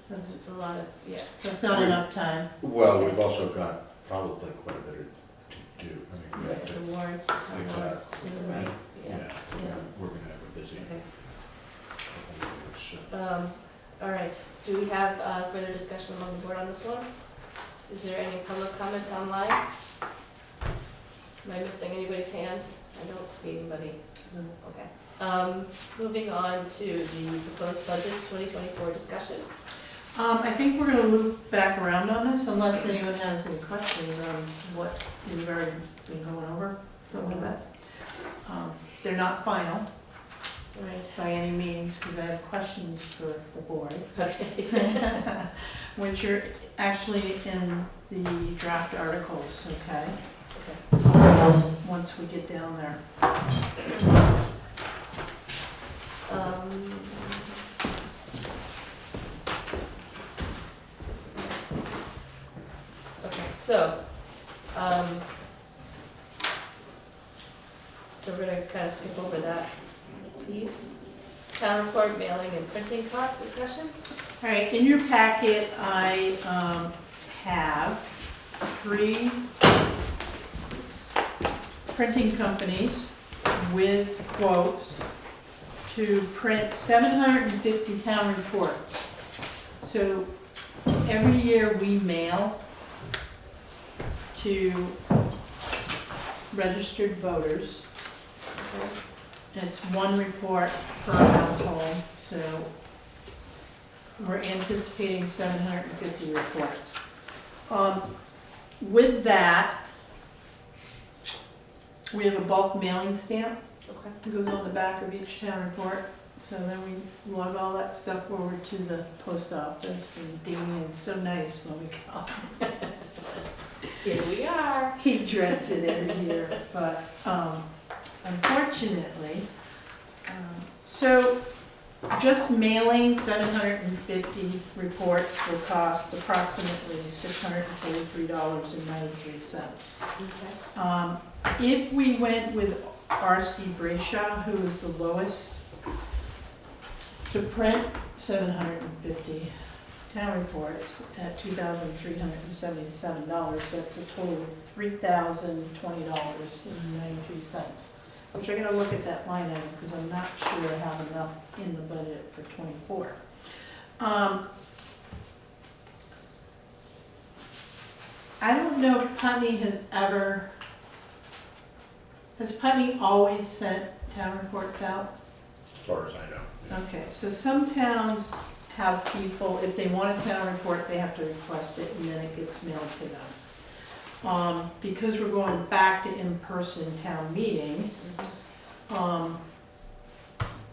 It's a lot of, yeah. that's not enough time. Well, we've also got probably quite a bit to do. I mean, we have to, The warrants, the town warrants, Exactly. right? yeah, Yeah. we're gonna have a busy Okay. couple of years, so. All right, do we have further discussion among the board on this one? Is there any public comment online? Am I missing anybody's hands? I don't see anybody. No. Okay. Moving on to the proposed budgets 2024 discussion. I think we're gonna loop back around on this unless anyone has any questions on what we've already been going over a little bit. They're not final Right. by any means, because I have questions for the board, Okay. which are actually in the draft articles, okay? Once we get down there. Um, Okay, so we're gonna kind of skip over that piece. Town report mailing and printing cost discussion? All right, in your packet, I have 3 printing companies with quotes to print 750 town reports. So every year we mail to registered voters. And it's 1 report per household, so we're anticipating 750 reports. With that, we have a bulk mailing stamp. Okay. It goes on the back of each town report. So then we log all that stuff over to the post office, and Damien's so nice when we come. Here we are. He dreads it every year, but unfortunately, so just mailing 750 reports will cost approximately $643.93. Okay. If we went with R.C. Brayshaw, who is the lowest, to print 750 town reports at $2,377. That's a total of $3,020.93. Which I'm gonna look at that line item because I'm not sure I have enough in the budget for '24. I don't know if Putney has Putney always sent town reports out? As far as I know. Yeah. Okay, so some towns have people, if they want a town report, they have to request it and then it gets mailed to them. Because we're going back to in-person town meeting,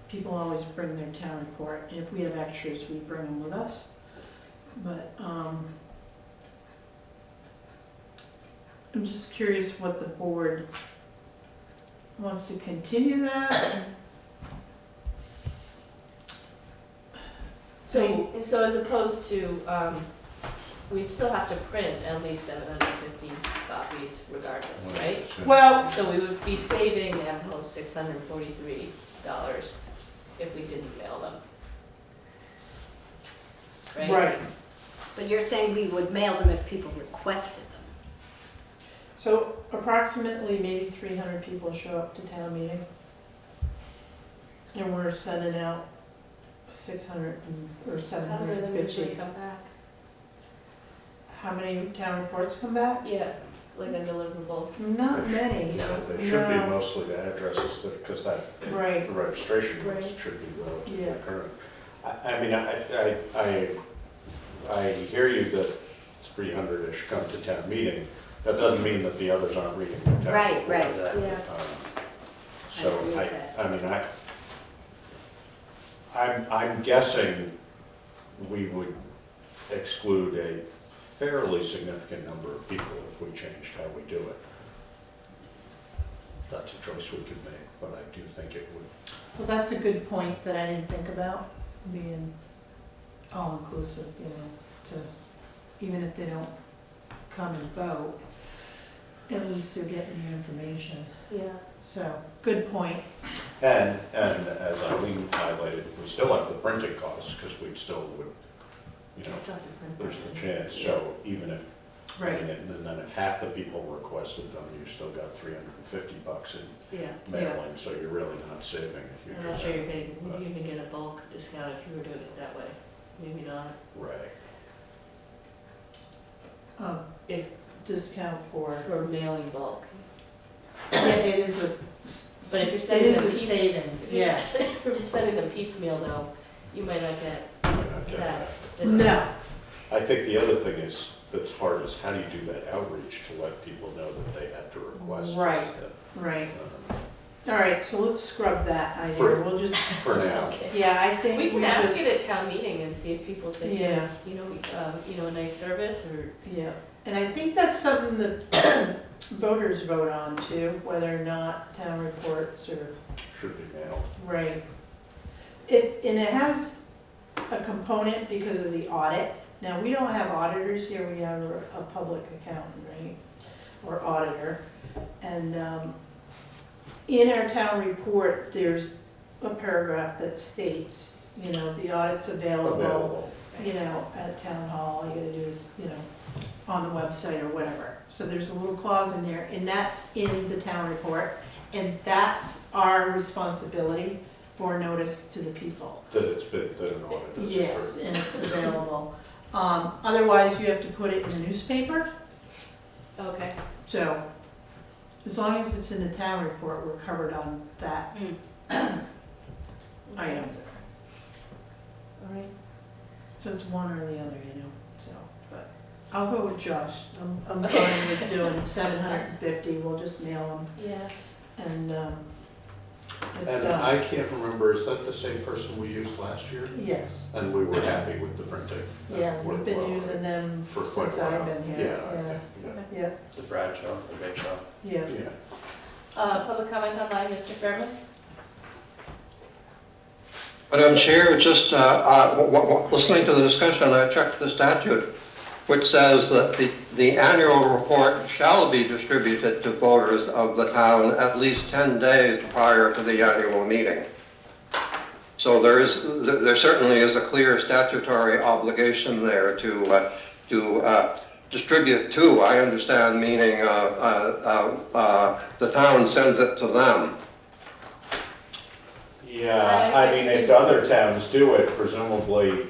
people always bring their town report. If we have extras, we bring them with us. But, I'm just curious what the board wants to continue that. So as opposed to, we'd still have to print at least 750 copies regardless, right? Well, So we would be saving at most $643 if we didn't mail them. right. But you're saying we would mail them if people requested them? So approximately maybe 300 people show up to town meeting. And we're sending out 600 or How many of them usually 750. come back? How many town reports come back? Yeah, like a deliverable. Not many. No. They should be No. mostly the addresses, because that, Right, the registration Right. list should be relatively Yeah. current. I mean, I hear you that 300-ish come to town meeting. That doesn't mean that the others aren't reading the town. Right, report. right. Exactly. Yeah. So agree with that. I'm guessing we would exclude a fairly significant number of people if we changed how we do it. That's a choice we could make, but I do think it would. well, that's a good point that I didn't think about, being all-inclusive, to, even if they don't come and vote, at least they're getting the information. Yeah. So, good point. And as Eileen highlighted, we still have the printing costs, because we still would, Still have to print there's the them. chance. So even if, Right. and then if half the people requested them, you still got $350 in Yeah. mailing, so you're really not saving a huge I'm amount. not sure you're gonna, would you even get a bulk discount if you were doing it that way? Maybe not. Right. Discount for, For mailing bulk. yeah, it is a, But if you're it sending is them a piece, savings, yeah. if you're sending them piecemeal though, you might not get You're not getting that that. discount. No, I think the other thing is, that's hard, is how do you do that outreach to let people know that they have to request? Right. right. All right, so let's scrub that For- idea. We'll just, For now. Okay. yeah, I think We can we ask just, it at town meeting and see if people think Yeah. it's, a nice service or, yeah. And I think that's something that voters vote on too, whether or not town reports are Should be mailed. right. And it has a component because of the audit. Now, we don't have auditors here, we have a public accountant, right? Or auditor. And in our town report, there's a paragraph that states, the audit's available, at town hall, all you gotta do is, on the website or whatever. So there's a little clause in there, and that's in the town report, and that's our responsibility for notice to the people. That it's been, that an audit is Yes, approved. and it's available. Otherwise, you have to put it in the newspaper, okay. so as long as it's in the town report, we're covered on that item. All right. So it's one or the other, so, but I'll go with Josh. I'm fine with doing 750, we'll just mail them, Yeah. and it's And done. I can't remember, is that the same person we used last year? Yes, And we were happy with the printing? yeah, That we've worked been well, using them For quite since a while. I've been here, Yeah, I think, yeah. yeah, The Bradshaw, the bake shop. yeah. Yeah. Public comment online, Mr. Fairman? Madam Chair, just listening to the discussion, I checked the statute, which says that the annual report shall be distributed to voters of the town at least 10 days prior to the annual meeting. So there certainly is a clear statutory obligation there to distribute to, I understand, meaning the town sends it to them. Yeah, I mean, if other towns do it, presumably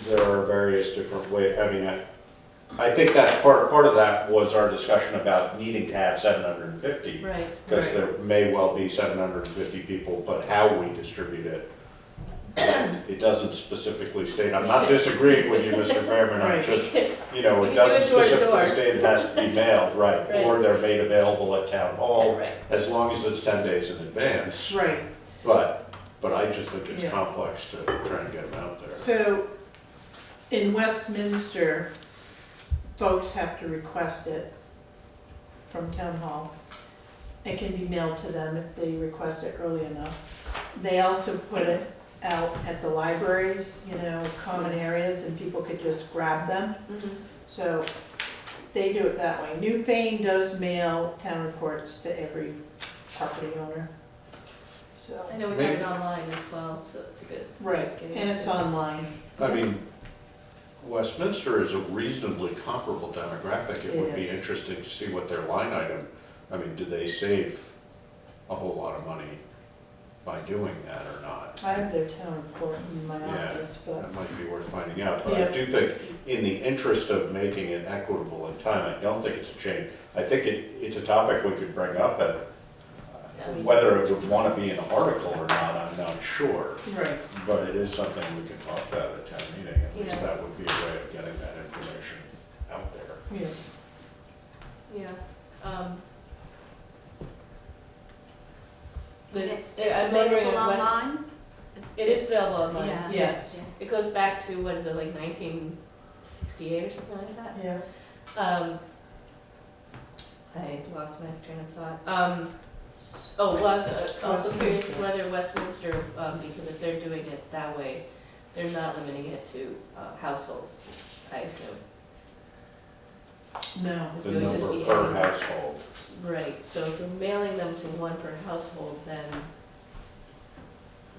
there are various different ways. I mean, I think that's part of that was our discussion about needing to have 750. Right. Because there may well be 750 people, but how we distribute it, and it doesn't specifically state, I'm not disagreeing with you, Mr. Fairman, I'm Right. just, it You can do doesn't it door to specifically door. state it has to be mailed, right? Right. Or they're made available at town hall, Right. as long as it's 10 days in advance. Right, But I just think it's Yeah. complex to try and get them out there. so in Westminster, folks have to request it from town hall. It can be mailed to them if they request it early enough. They also put it out at the libraries, common areas, and people could just grab them. Mhm. So they do it that way. Newfane does mail town reports to every property owner. So, I know we have it online as well, so it's a good. right, and it's online. I mean, Westminster is a reasonably comparable demographic. It would be It is. interesting to see what their line item, I mean, do they save a whole lot of money by doing that or not? I have their town report in my Yeah. office, but, That might be worth finding out, but I Yeah. do think, in the interest of making it equitable in time, I don't think it's a change. I think it's a topic we could bring up, but whether it would want to be an article or not, I'm not sure. right, But it is something we can talk about at town meeting, at least Yeah. that would be a way of getting that information out there. yeah. Yeah. It's I'm wondering available if West, online? it is available online. Yeah. Yes. It goes back to, what is it, like 1968 or something like that? Yeah, I lost my train of thought. I was also curious Westminster. whether Westminster, because if they're doing it that way, they're not limiting it to households, I assume. no, The It would just number be per any- household. Right, so if we're mailing them to one per household, then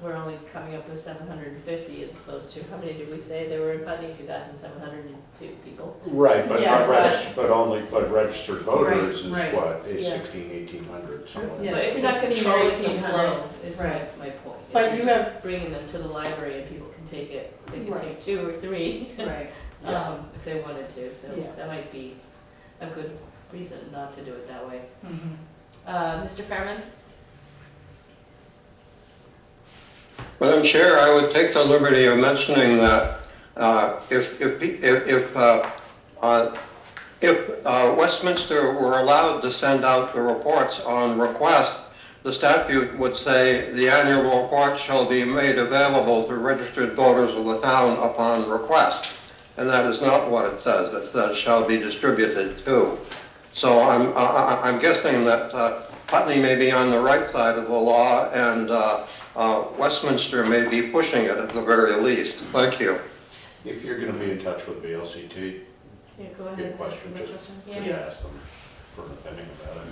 we're only coming up with 750 as opposed to, how many did we say there were in Putney? 2,702 people. Right, but Yeah, not registered, but registered voters is Right, right. what, is Yeah. 1,800, somewhere. Yeah. But it's not gonna 16 or control the 1800. flow, is Right. my point. If But you're you just have- bringing them to the library and people can take it, they can Right. take 2 or 3, right, Yeah. if they wanted to, so Yeah. that might be a good reason not to do it that way. mhm. Mr. Fairman? Madam Chair, I would take the liberty of mentioning that if Westminster were allowed to send out the reports on request, the statute would say the annual report shall be made available to registered voters of the town upon request. And that is not what it says. It says shall be distributed to. So I'm guessing that Putney may be on the right side of the law and Westminster may be pushing it at the very least. Thank you. If you're gonna be in touch with VLCT, Yeah, go ahead. good question, Ask just them. just Yeah. ask them for an opinion about it.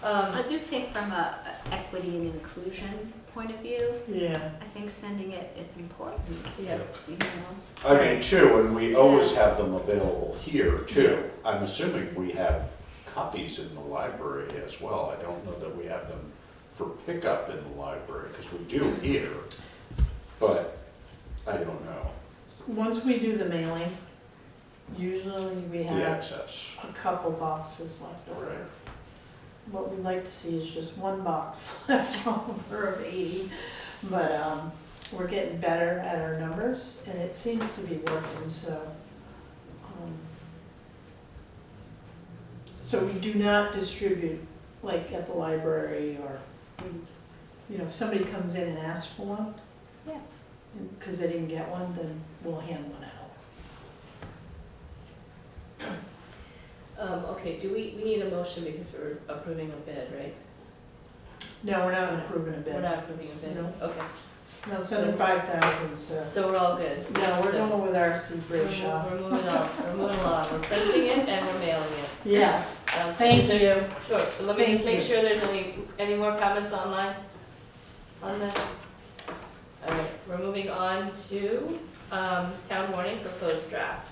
I do think from a equity and inclusion point of view, Yeah, I think sending it is important, Yeah, you know? I mean, too, and we always have them available here, too. I'm assuming we have copies in the library as well. I don't know that we have them for pickup in the library, because we do here, but I don't know, once we do the mailing, usually we the have access. a couple boxes left over. Right. What we'd like to see is just one box left over of 80, but we're getting better at our numbers, and it seems to be working, so. So we do not distribute, like at the library, or, if somebody comes in and asks for one. Yeah. Because they didn't get one, then we'll hand one out. okay, we need a motion because we're approving a bid, right? No, we're not approving a We're bid. not approving a bid? No. Okay, No, it's under 5,000, so. so we're all good? No, we're So- going with RC We're Bradshaw. moving on, we're moving along, we're printing it and we're mailing it. Yes, Sounds good. thank Is there- you. Sure, but let me just Thank make you. sure there's any more comments online? on this? All right, we're moving on to town warning proposed draft.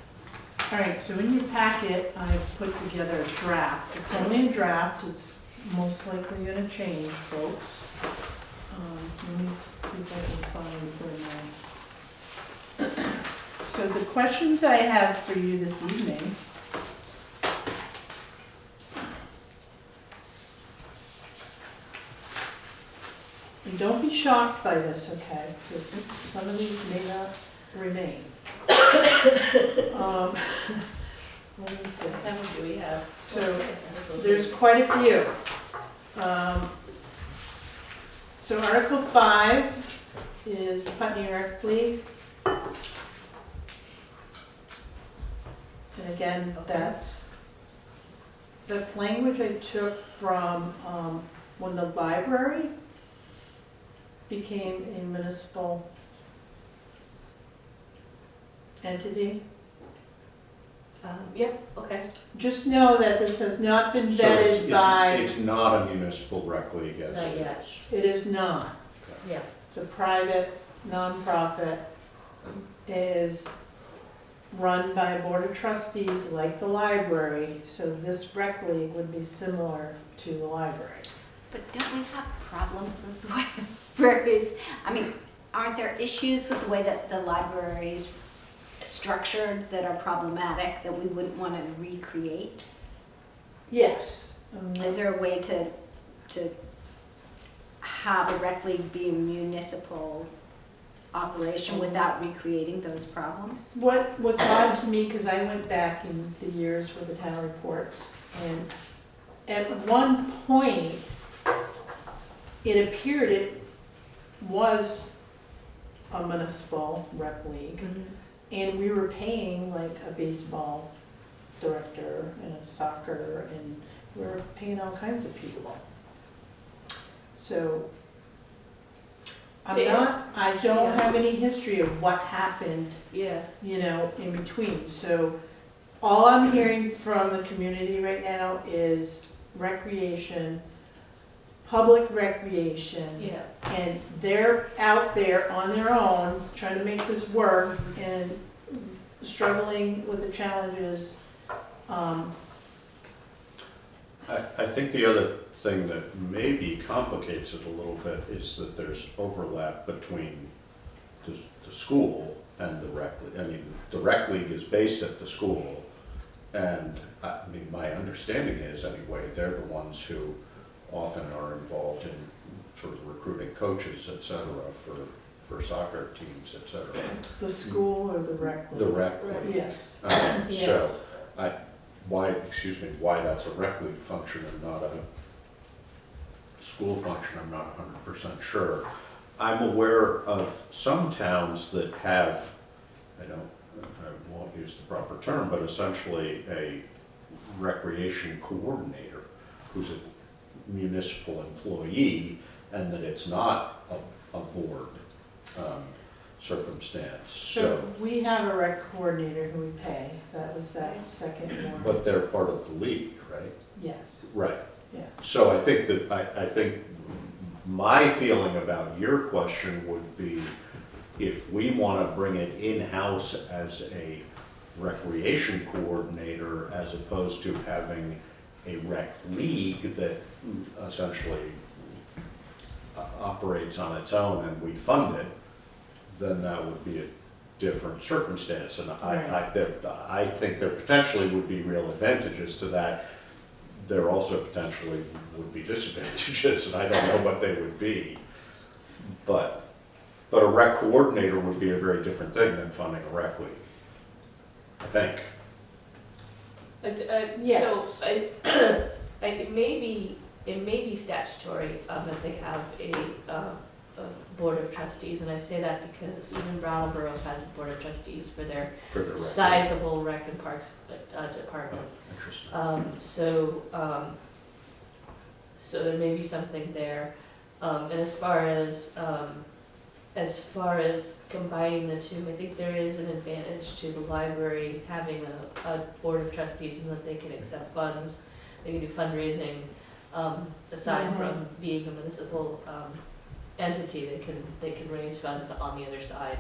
All right, so in your packet, I've put together a draft. It's only a draft, it's most likely gonna change, folks. Let me see if I can find where my... So the questions I have for you this evening. And don't be shocked by this, okay? Because some of these may not remain. Let me see. How many do we have? So there's quite a few. So Article 5 is Putney Rec League. And again, that's language I took from when the library became a municipal entity. Yep, okay. Just know that this has not been So vetted by, it's not a municipal rec league as Not it yet. is. it is not. Yeah. It's a private, nonprofit, is run by a board of trustees like the library, so this rec league would be similar to the library. But don't we have problems with the way the libraries, I mean, aren't there issues with the way that the library's structured that are problematic that we wouldn't want to recreate? Yes. Is there a way to have a rec league be a municipal operation without recreating those problems? What's odd to me, because I went back in the years with the town reports, and at one point, it appeared it was a municipal rec league, and we were paying like a baseball director and a soccer, and we were paying all kinds of people. So I don't have any history of what happened, Yeah. in between. So all I'm hearing from the community right now is recreation, public recreation. Yeah. And they're out there on their own, trying to make this work and struggling with the challenges. I think the other thing that maybe complicates it a little bit is that there's overlap between the school and the rec league. I mean, the rec league is based at the school, and I mean, my understanding is anyway, they're the ones who often are involved in sort of recruiting coaches, et cetera, for soccer teams, et cetera. The school or the rec league? The rec league. Yes. So, why that's a rec league function and not a school function, I'm not 100% sure. I'm aware of some towns that have, I won't use the proper term, but essentially a recreation coordinator who's a municipal employee, and that it's not a board circumstance. So we have a rec coordinator who we pay. That was that second one. But they're part of the league, right? Yes, Right. yes. So I think that, I think my feeling about your question would be, if we want to bring it in-house as a recreation coordinator, as opposed to having a rec league that essentially operates on its own and we fund it, then that would be a different circumstance. And I think there potentially would be real advantages to that. There also potentially would be disadvantages, and I don't know what they would be. But a rec coordinator would be a very different thing than funding a rec league, I think. Yes. So, it may be statutory that they have a board of trustees, and I say that because even Brattleboro has a board of trustees for their For the rec league. sizable rec and parks department. Interesting. So there may be something there. And as far as combining the two, I think there is an advantage to the library having a board of trustees, and that they can accept funds, they can do fundraising, aside from being a municipal entity, they can raise funds on the other side.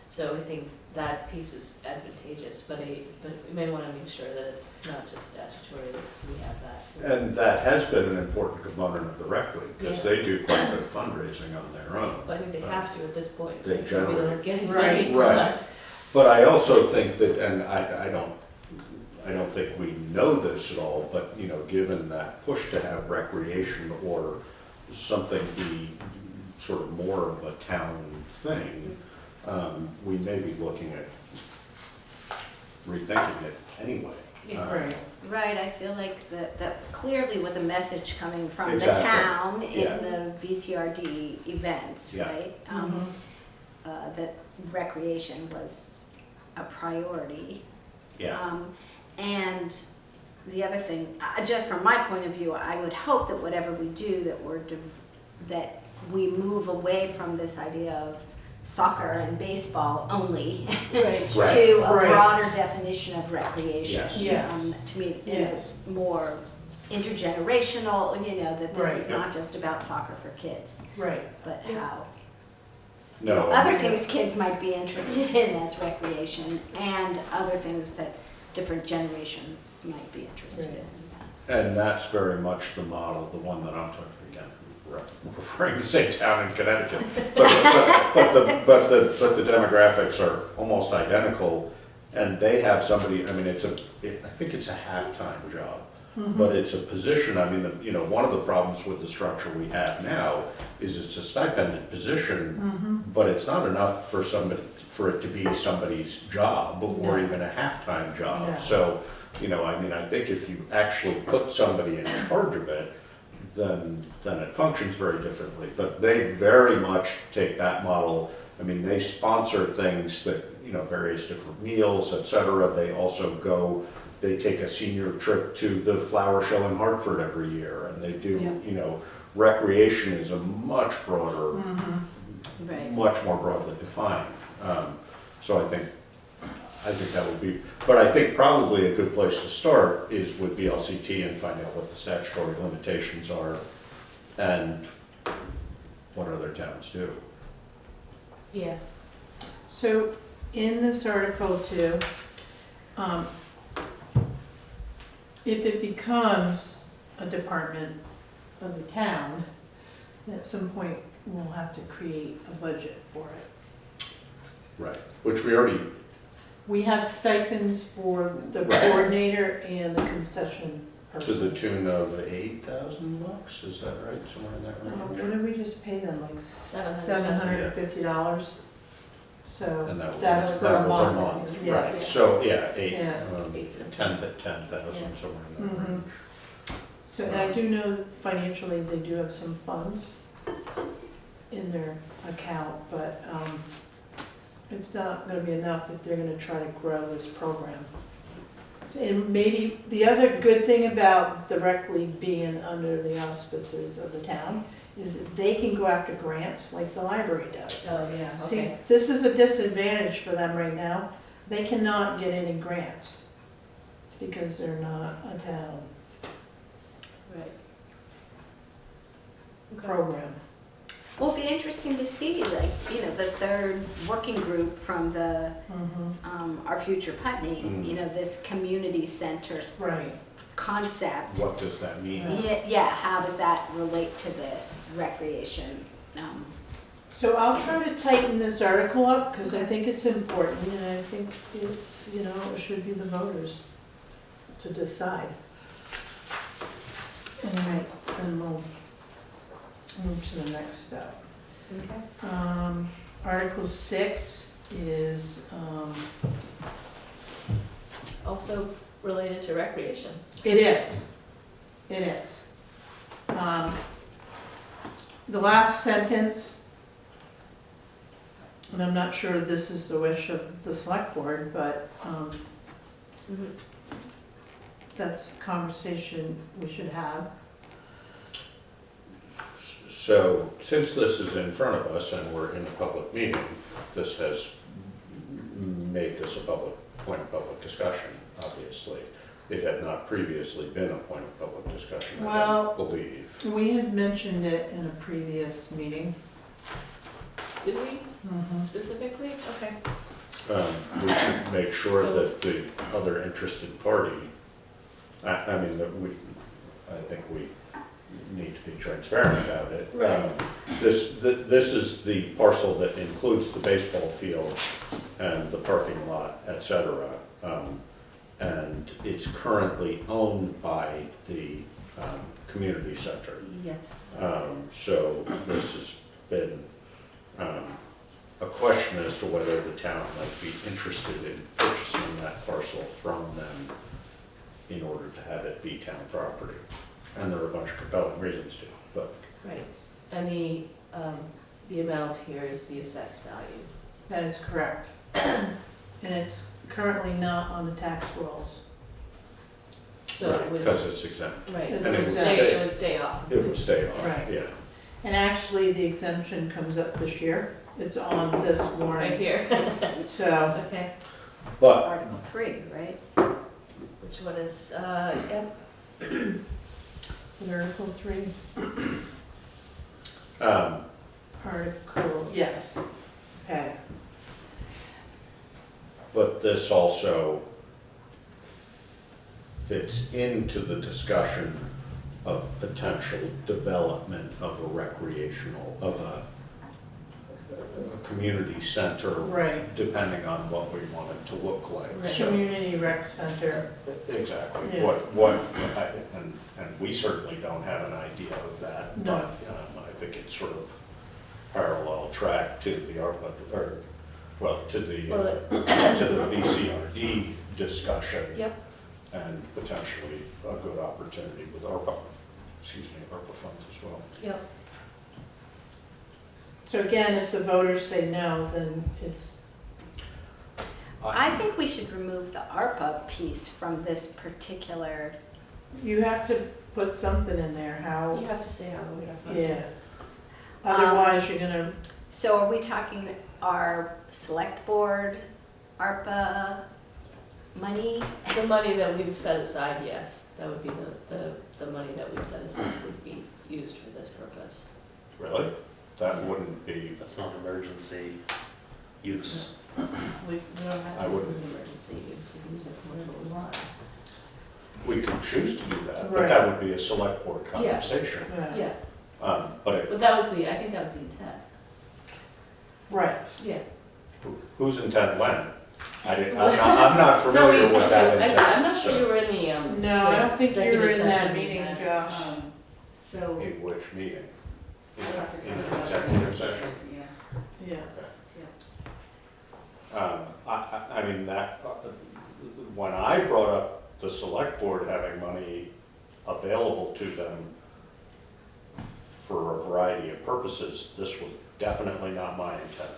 So I think that piece is advantageous, but we may want to make sure that it's not just statutory, that we have that. And that has been an important component of the rec league, because Yeah. they do quite a bit of fundraising on their own. But I think they have to at this point. They generally- They're getting Right. funding from Right. us. But I also think that, and I don't think we know this at all, but, you know, given that push to have recreation or something be sort of more of a town thing, we may be looking at rethinking it anyway. Right. Right, I feel like that clearly was a message coming from the Exactly. town Yeah. in the VCRD events, Yeah. right? That recreation was a priority. Yeah, And the other thing, just from my point of view, I would hope that whatever we do, that we move away from this idea of soccer and baseball only Right. Right. to a Right. broader definition of recreation. Yes. Yes. To me, Yes. more intergenerational, you know, that this is Right. not just about soccer for kids, Right. but how no. other things kids might be interested in as recreation and other things that different generations might be interested in. And that's very much the model, the one that I'm talking, again, referring to the same town in Connecticut. But the demographics are almost identical, and they have somebody, I mean, I think it's a half-time job. But it's a position, I mean, you know, one of the problems with the structure we have now is it's a stipended position, but it's not enough for it to be somebody's job or No. even a half-time job. No. So, you know, I mean, I think if you actually put somebody in charge of it, then it functions very differently. But they very much take that model. I mean, they sponsor things that, you know, various different meals, et cetera. They also they take a senior trip to the flower show in Hartford every year, and they do, Yeah. you know, recreation is a much broader, Right. much more broadly defined. So I think that would be, but I think probably a good place to start is with VLCT and find out what the statutory limitations are and what other towns do. Yeah. So in this article too, if it becomes a department of the town, at some point we'll have to create a budget for it. Right. Which we already, We have stipends for the Right. coordinator and the concession to person. the tune of $8,000, is that right? Somewhere in that range? What did we just pay them, like $750? So And that was that's for a month. Yeah. Right, so, yeah, Yeah. 10,000, somewhere in that Mhm. range. So and I do know that financially they do have some funds in their account, but it's not gonna be enough if they're gonna try to grow this program. And maybe, the other good thing about the rec league being under the auspices of the town is that they can go after grants like the library does. Oh, yeah, See, okay. this is a disadvantage for them right now. They cannot get any grants because they're not a town Right. program. Well, it'll be interesting to see, like, you know, the third working group from the, Our Future Putney, you know, this community center Right. concept. What does that mean? Yeah, how does that relate to this recreation? So I'll try to tighten this article up because I think it's important and I think it's, you know, it should be the voters to decide. All right, then we'll move to the next step. Okay. Article 6 is, Also related to recreation. it is. The last sentence, and I'm not sure this is the wish of the select board, but that's a conversation we should have. So, since this is in front of us and we're in a public meeting, this has made this a point of public discussion, obviously. It had not previously been a point of public discussion, I Well, don't believe. We had mentioned it in a previous meeting. Did we specifically? Okay. We should make sure So- that the other interested party, I mean, I think we need to be transparent about it. Right. This is the parcel that includes the baseball field and the parking lot, et cetera. And it's currently owned by the community center. Yes. So this has been a question as to whether the town might be interested in purchasing that parcel from them in order to have it be town property. And there are a bunch of compelling reasons to, but Right. And the amount here is the assessed value. That is correct. And it's currently not on the tax rolls. So it would, because it's exempt. right, It's so it would exempt. stay, it would stay off. It would stay off, Right. yeah. And actually, the exemption comes up this year. It's on this Right warrant. here. So, Okay. But Article 3, right? Which one is, yeah, so Article 3, um, Article, yes, okay. But this also fits into the discussion of potential development of a recreational, of a community center, Right. depending on what we want it to look like. Right. So- Community rec center, Exactly, Yeah. and we certainly don't have an idea of that, No. but I think it's sort of parallel track to the ARPA, or, well, to the VCRD discussion. Yep. And potentially a good opportunity with ARPA funds as well. Yep. so again, if the voters say no, then it's, I think we should remove the ARPA piece from this particular, you have to put something in there, You how, have to say how we're gonna fund yeah. it. Otherwise, you're gonna, so are we talking our select board ARPA money? The money that we've set aside, yes, that would be the money that we set aside would be used for this purpose. Really? That wouldn't be, That's not emergency use. We don't I have this as wouldn't. an emergency use, we can use it for whatever we want. we could choose to do that, but Right. that would be a select board conversation. Yeah, But it, but that was I think that was the intent, right. yeah. whose intent when? I'm not No, familiar with that intent. I'm not sure you were in the, No, I don't the think you were executive in that session meeting, yet. Josh. So. In which meeting? I'll have to In find the out. executive session? Yeah. Yeah. I mean, when I brought up the select board having money available to them for a variety of purposes, this was definitely not my intent.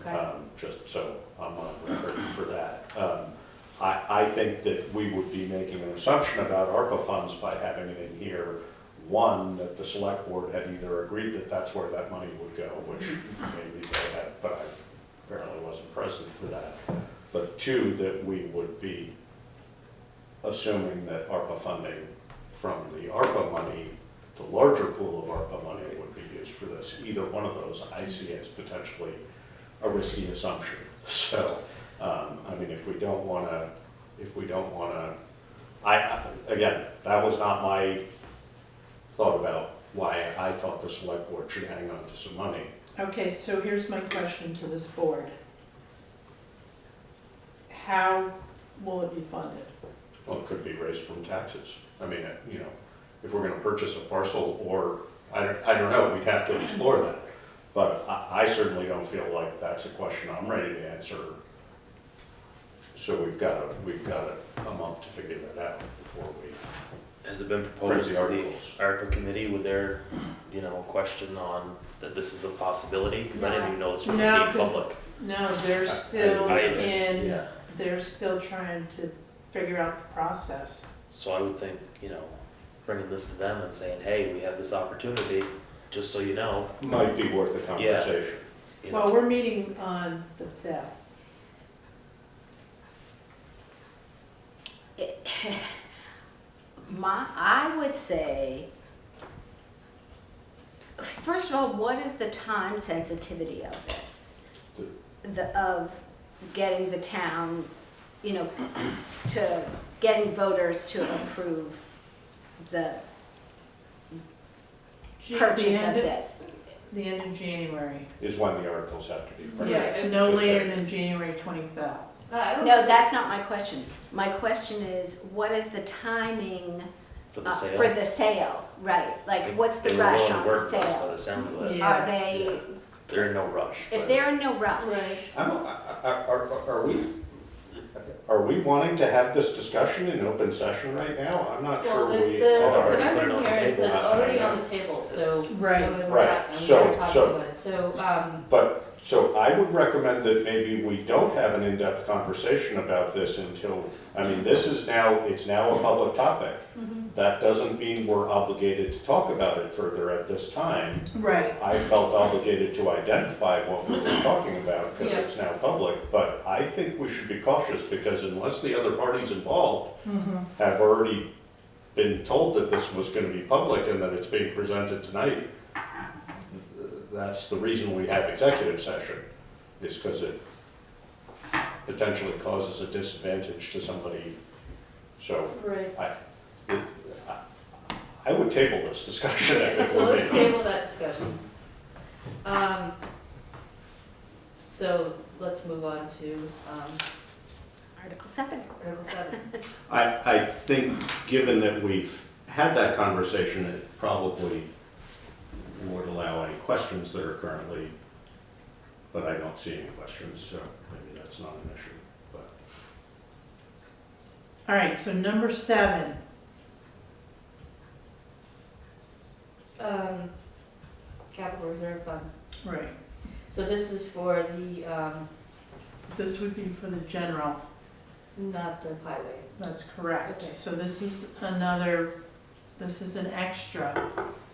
Okay. Just so I'm on record for that. I think that we would be making an assumption about ARPA funds by having it in here. One, that the select board had either agreed that that's where that money would go, which maybe they had, but I apparently wasn't present for that. But two, that we would be assuming that ARPA funding from the ARPA money, the larger pool of ARPA money would be used for this. Either one of those I see as potentially a risky assumption. So, I mean, if we don't wanna, again, that was not my thought about why I thought the select board should hang on to some money. Okay, so here's my question to this board. How will it be funded? Well, it could be raised from taxes. I mean, you know, if we're gonna purchase a parcel, or, I don't know, we'd have to explore that. But I certainly don't feel like that's a question I'm ready to answer. So we've got a month to figure that out before we. Has it been Print proposed the to the articles. ARPA committee with their, question on that this is a possibility? Because I didn't even know this was No, became 'cause- public. No, they're still Yeah. they're still trying to figure out the process. So I would think, bringing this to them and saying, hey, we have this opportunity, just so you know. Might be worth a conversation. you know. Well, we're meeting on the 5th. I would say First of all, what is the time sensitivity of this? Of getting the town, to getting voters to approve the purchase of this? The end of January. Is when the articles have to be printed. Yeah, no later than January 25th. No, that's not my question. My question is, what is the timing For the sale. for the sale? Right, like, what's the They were rush willing to on the work with us by sale? the sounds of it. Yeah. Are they, They're in no rush. if but- they're in no rush, Are we wanting to have this discussion in open session right now? I'm not Well, sure we the are. conundrum here is that's already on the table, so. Right. Right, I'm so- not talking so- about it, so, So I would recommend that maybe we don't have an in-depth conversation about this until, it's now a public topic. That doesn't mean we're obligated to talk about it further at this time. Right. I felt obligated to identify what we were talking about because Yeah. it's now public, but I think we should be cautious because unless the other parties involved have already been told that this was going to be public and that it's being presented tonight, that's the reason we have executive session, is because it potentially causes a disadvantage to somebody. So right. I would table this discussion if it So were let's me. table that discussion. So let's move on to, Article 7. Article 7. I think, given that we've had that conversation, it probably would allow any questions that are currently, but I don't see any questions, so maybe that's not an issue, but. All right, so number 7. Capital Reserve Fund. Right. So this is for the, This would be for the general. not the highway. That's correct. Okay. So this is an extra.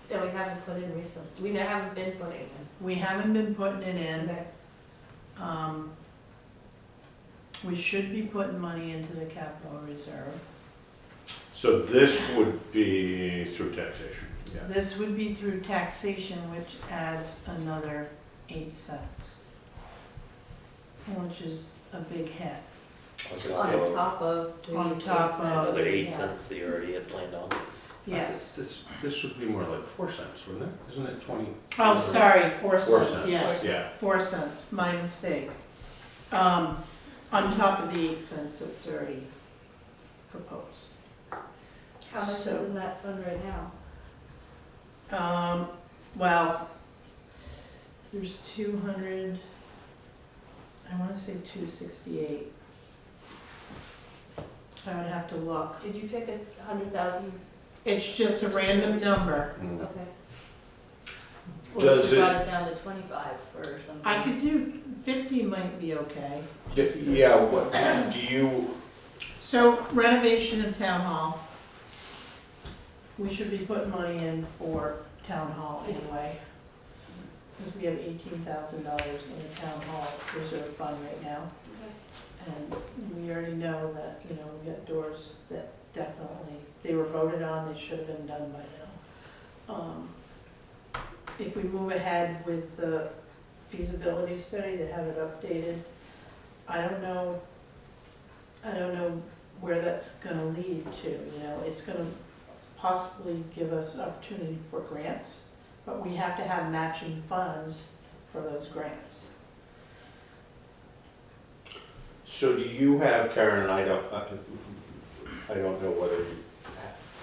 That we haven't put in recently. We haven't been putting in. We haven't been putting it in. Okay. We should be putting money into the capital reserve. So this would be through taxation, yeah. This would be through taxation, which adds another 8 cents, which is a big hit. On top of the. On top of- Another 8 Yeah. cents that you already had planned on. Yes. This would be more like 4 cents, wouldn't it? Isn't it 20? Oh, sorry, 4 4 cents, yes. Yeah. 4 cents, my mistake. On top of the 8 cents that's already proposed. How much is So- in that fund right now? Well, there's 200, I wanna say 268. I would have to look. Did you pick 100,000? It's just a random number. Mm. Okay. Or Does if you it- brought it down to 25 or something? I could do 50 might be okay. Yeah, what, do you, So renovation of town hall. We should be putting money in for town hall anyway. Because we have $18,000 in the town hall reserve fund right now. And we already know that, we got doors that definitely, they were voted on, they should have been done by now. If we move ahead with the feasibility study to have it updated, I don't know where that's gonna lead to, it's gonna possibly give us opportunity for grants, but we have to have matching funds for those grants. so do you have, Karen, and I don't know whether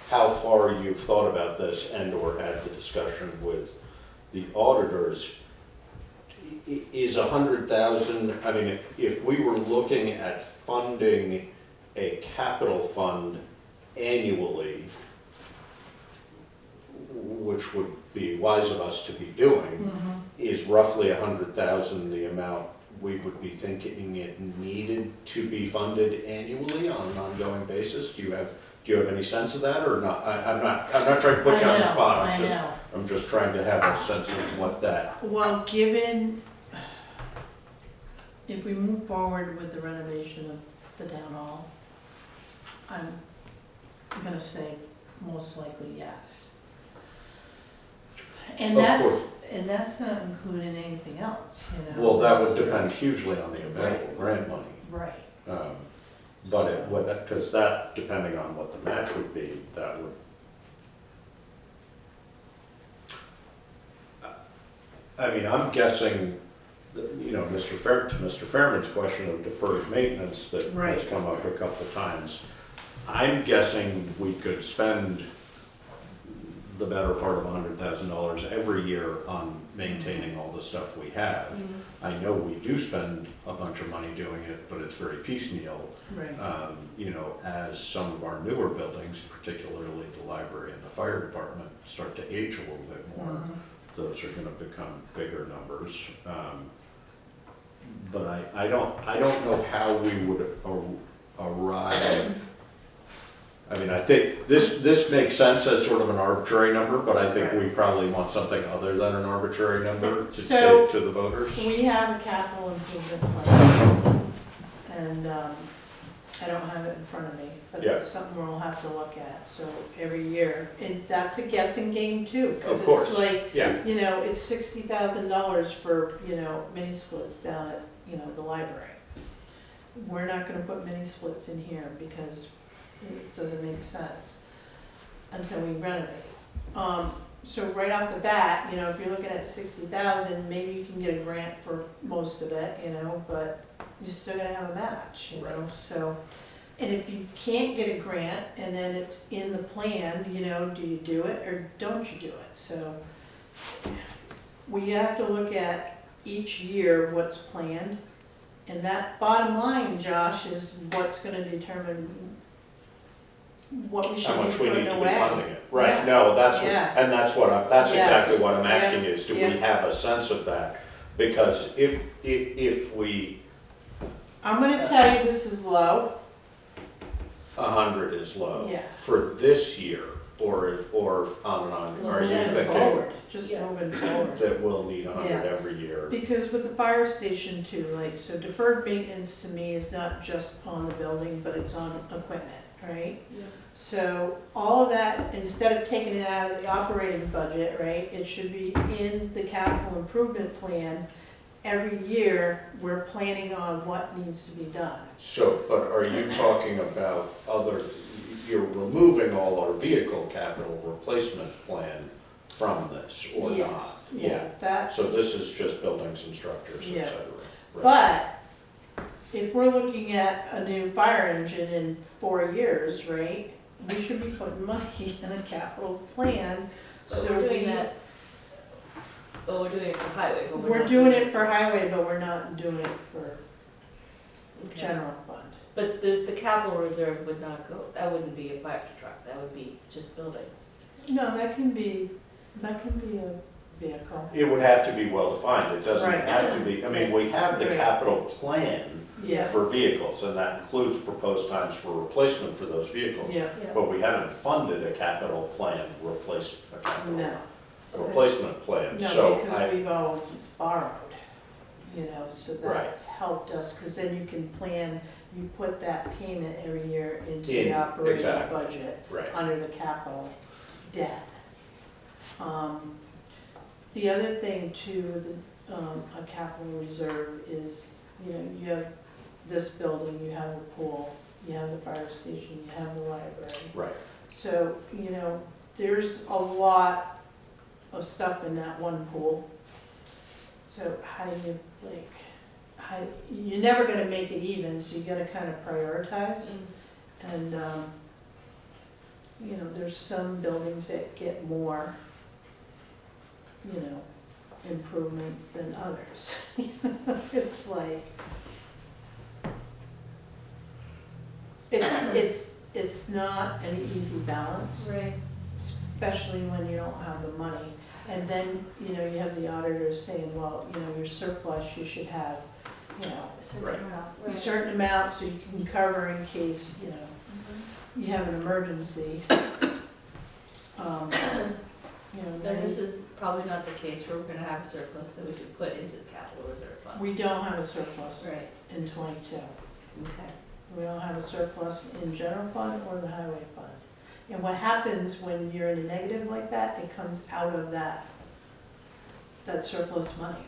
how far you've thought about this and or had the discussion with the auditors. Is 100,000, I mean, if we were looking at funding a capital fund annually, which would be wise of us to be doing, is roughly 100,000 the amount we would be thinking it needed to be funded annually on an ongoing basis? Do you have any sense of that or not? I'm not trying to put you on the spot. I know. I'm just trying to have a sense of what that. Well, if we move forward with the renovation of the town hall, I'm gonna say most likely yes. And Of that's not including anything else, you know? Well, that would depend hugely on the available grant money. Right. But it would, because that, depending on what the match would be, that would. I mean, I'm guessing, that, you know, to Mr. Fairman's question of deferred maintenance that has Right. come up a couple of times, I'm guessing we could spend the better part of $100,000 every year on maintaining all the stuff we have. I know we do spend a bunch of money doing it, but it's very piecemeal. Right. You know, as some of our newer buildings, particularly the library and the fire department, start to age a little bit more, those are gonna become bigger numbers. But I don't know how we would arrive. I mean, I think this makes sense as sort of an arbitrary number, but I think we probably want something other than an arbitrary number to So, take to the voters. We have a capital improvement plan, and I don't have it in front of me, but Yeah. it's something we'll have to look at, so every year. And that's a guessing game too, Of because course. it's like, Yeah, you know, it's $60,000 for, you know, mini splits down at, you know, the library. We're not gonna put mini splits in here because it doesn't make sense until we renovate. So right off the bat, you know, if you're looking at 60,000, maybe you can get a grant for most of it, you know, but you're still gonna have a match, you know, Right. so. And if you can't get a grant and then it's in the plan, you know, do you do it or don't you do it? So we have to look at each year what's planned. And that bottom line, Josh, is what's gonna determine what we should how be much we need putting to be away. funding it. Right, Yes. no, that's, Yes. and that's Yes. exactly what I'm asking Yeah. is, do we Yeah. have a sense of that? Because if we, I'm gonna tell you this is low. 100 is low. Yeah. For this year, or on and on, are you Moving thinking forward, just Yeah. moving forward. that we'll need 100 Yeah. every year? Because with the fire station too, like, so deferred maintenance to me is not just on the building, but it's on equipment, right? Yeah. So all of that, instead of taking it out of the operating budget, right, it should be in the capital improvement plan. Every year, we're planning on what needs to be done. So, but are you talking about you're removing all our vehicle capital replacement plan from this, or not? Yes, yeah, that's. So this is just buildings and structures, Yeah. et cetera? Right. But if we're looking at a new fire engine in 4 years, right, we should be putting money in a capital plan. But So we're doing we- that, well, we're doing it for highway, but we're We're not doing it for highway, but we're not doing it for Okay. general fund. But the capital reserve would not go, that wouldn't be a fire truck, that would be just buildings. No, that can be a vehicle. It would have to be well-defined, it doesn't Right. have to be, I mean, we have the Right. capital plan Yeah, for vehicles, and that includes proposed times for replacement for those vehicles. yeah, But we haven't funded a capital plan, no, replacement plan, no, so because we've always borrowed, you know, so Right. that's helped us, because then you can plan, you put that payment every year into the In- operating exactly. budget right, under the capital debt. The other thing too, with a capital reserve is, you know, you have this building, you have a pool, you have the fire station, you have the library. right. So, you know, there's a lot of stuff in that one pool. So how do you, like, you're never gonna make it even, so you gotta kind of prioritize. And, you know, there's some buildings that get more, you know, improvements than others. It's like, it's not an easy balance, Right. especially when you don't have the money. And then, you know, you have the auditors saying, well, you know, your surplus, you should have, you know, A certain Right. amount, a right. certain amount so you can cover in case, you know, Mhm. you have an emergency. You know, Then this is probably not the case where we're gonna have a surplus that we could put into the capital reserve fund. we don't have a surplus Right, in '22. okay. We don't have a surplus in general fund or the highway fund. And what happens when you're in a negative like that, it comes out of that that surplus money.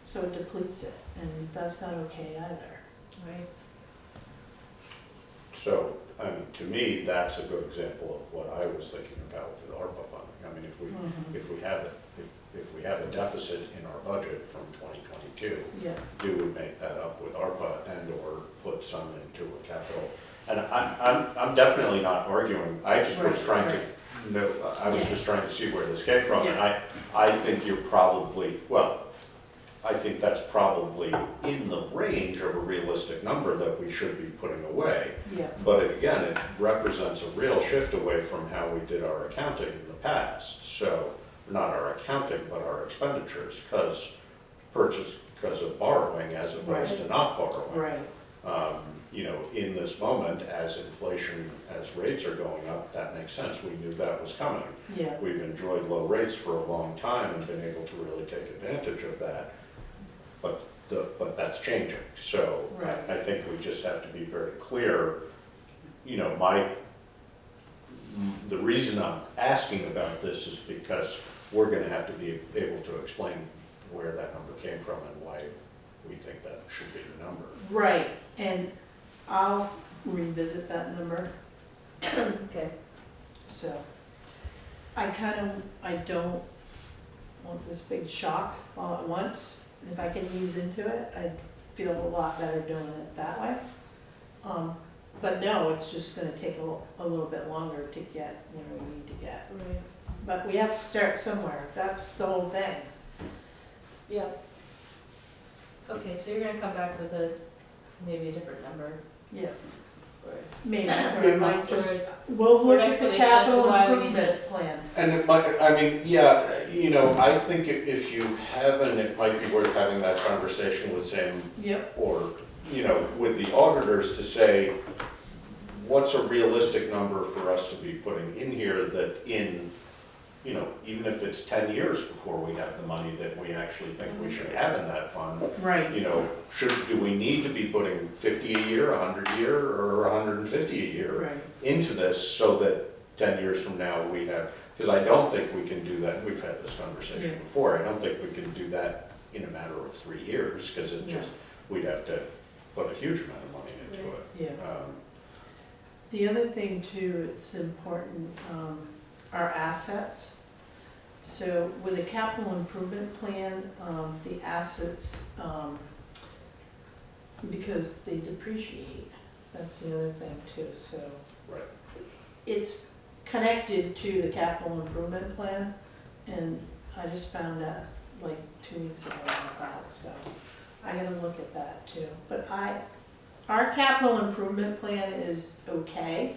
So it depletes it, and that's not okay either. Right. So, I mean, to me, that's a good example of what I was thinking about with ARPA funding. I mean, if we have a deficit in our budget from 2022, Yeah, do we make that up with ARPA and or put some into a capital? And I'm definitely not arguing, I just was Right, trying right. to know, I was Yeah. just trying to see where this came from. And Yeah. I think you're probably, well, I think that's probably in the range of a realistic number that we should be putting away. yeah, But again, it represents a real shift away from how we did our accounting in the past. So, not our accounting, but our expenditures, because of borrowing as opposed to not borrowing. right, You know, in this moment, as inflation, as rates are going up, that makes sense. We knew that was coming. yeah, We've enjoyed low rates for a long time and been able to really take advantage of that. But that's changing. So Right. I think we just have to be very clear. You know, the reason I'm asking about this is because we're gonna have to be able to explain where that number came from and why we think that should be the number. right, and I'll revisit that number, Okay. so. I don't want this big shock all at once. If I can ease into it, I'd feel a lot better doing it that way. But no, it's just gonna take a little bit longer to get where we need to get. Right. But we have to start somewhere, that's the whole thing. Yep. Okay, so you're gonna come back with maybe a different number, Yeah, or, maybe, or I It might might just, or we'll Or look an at the explanation as to capital why we need improvement this. plan. And it might, I mean, yeah, you know, I think if you haven't, it might be worth having that conversation with Sam Yep, or, you know, with the auditors to say, what's a realistic number for us to be putting in here that in, you know, even if it's 10 years before we have the money that we actually think we should have in that fund, right, you know, do we need to be putting 50 a year, 100 a year, or 150 a year right, into this so that 10 years from now we have, because I don't think we can do that, we've had this conversation Yeah. before, I don't think we can do that in a matter of 3 years, because it just, we'd have to put a huge amount of money into it. yeah. Um, The other thing too, it's important, are assets. So with a capital improvement plan, the assets, because they depreciate, that's the other thing too, so. Right. It's connected to the capital improvement plan, and I just found that like 2 weeks ago about that, so I gotta look at that too. But our capital improvement plan is okay.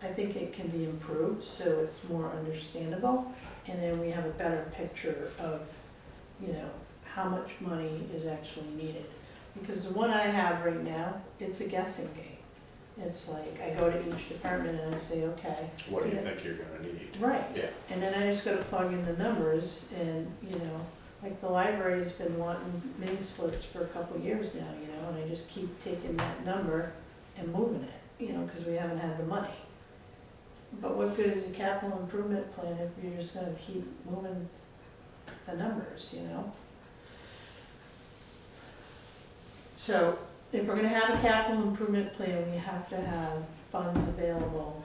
I think it can be improved, so it's more understandable, and then we have a better picture of, you know, how much money is actually needed. Because the one I have right now, it's a guessing game. It's like, I go to each department and I say, okay. What do you think you're gonna need? Right. Yeah. And then I just gotta plug in the numbers and, you know, like the library's been wanting mini splits for a couple years now, you know, and I just keep taking that number and moving it, you know, cause we haven't had the money. But what good is a capital improvement plan if you're just gonna keep moving the numbers, you know? So, if we're gonna have a capital improvement plan, we have to have funds available.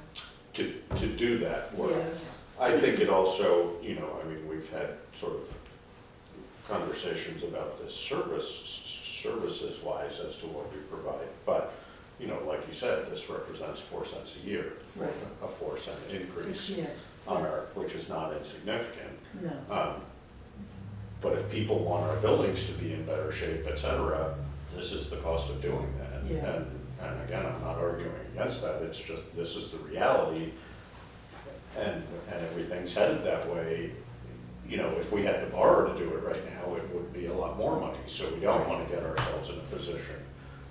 To do that work. Yes. I think it also, you know, I mean, we've had sort of conversations about this services wise as to what we provide, but, you know, like you said, this represents 4 cents a year, Right. a 4-cent increase Yeah. on our, which is not insignificant. No. But if people want our buildings to be in better shape, et cetera, this is the cost of doing that. Yeah. And again, I'm not arguing against that, it's just, this is the reality, and everything's headed that way. You know, if we had to borrow to do it right now, it would be a lot more money, so we don't want to get ourselves in a position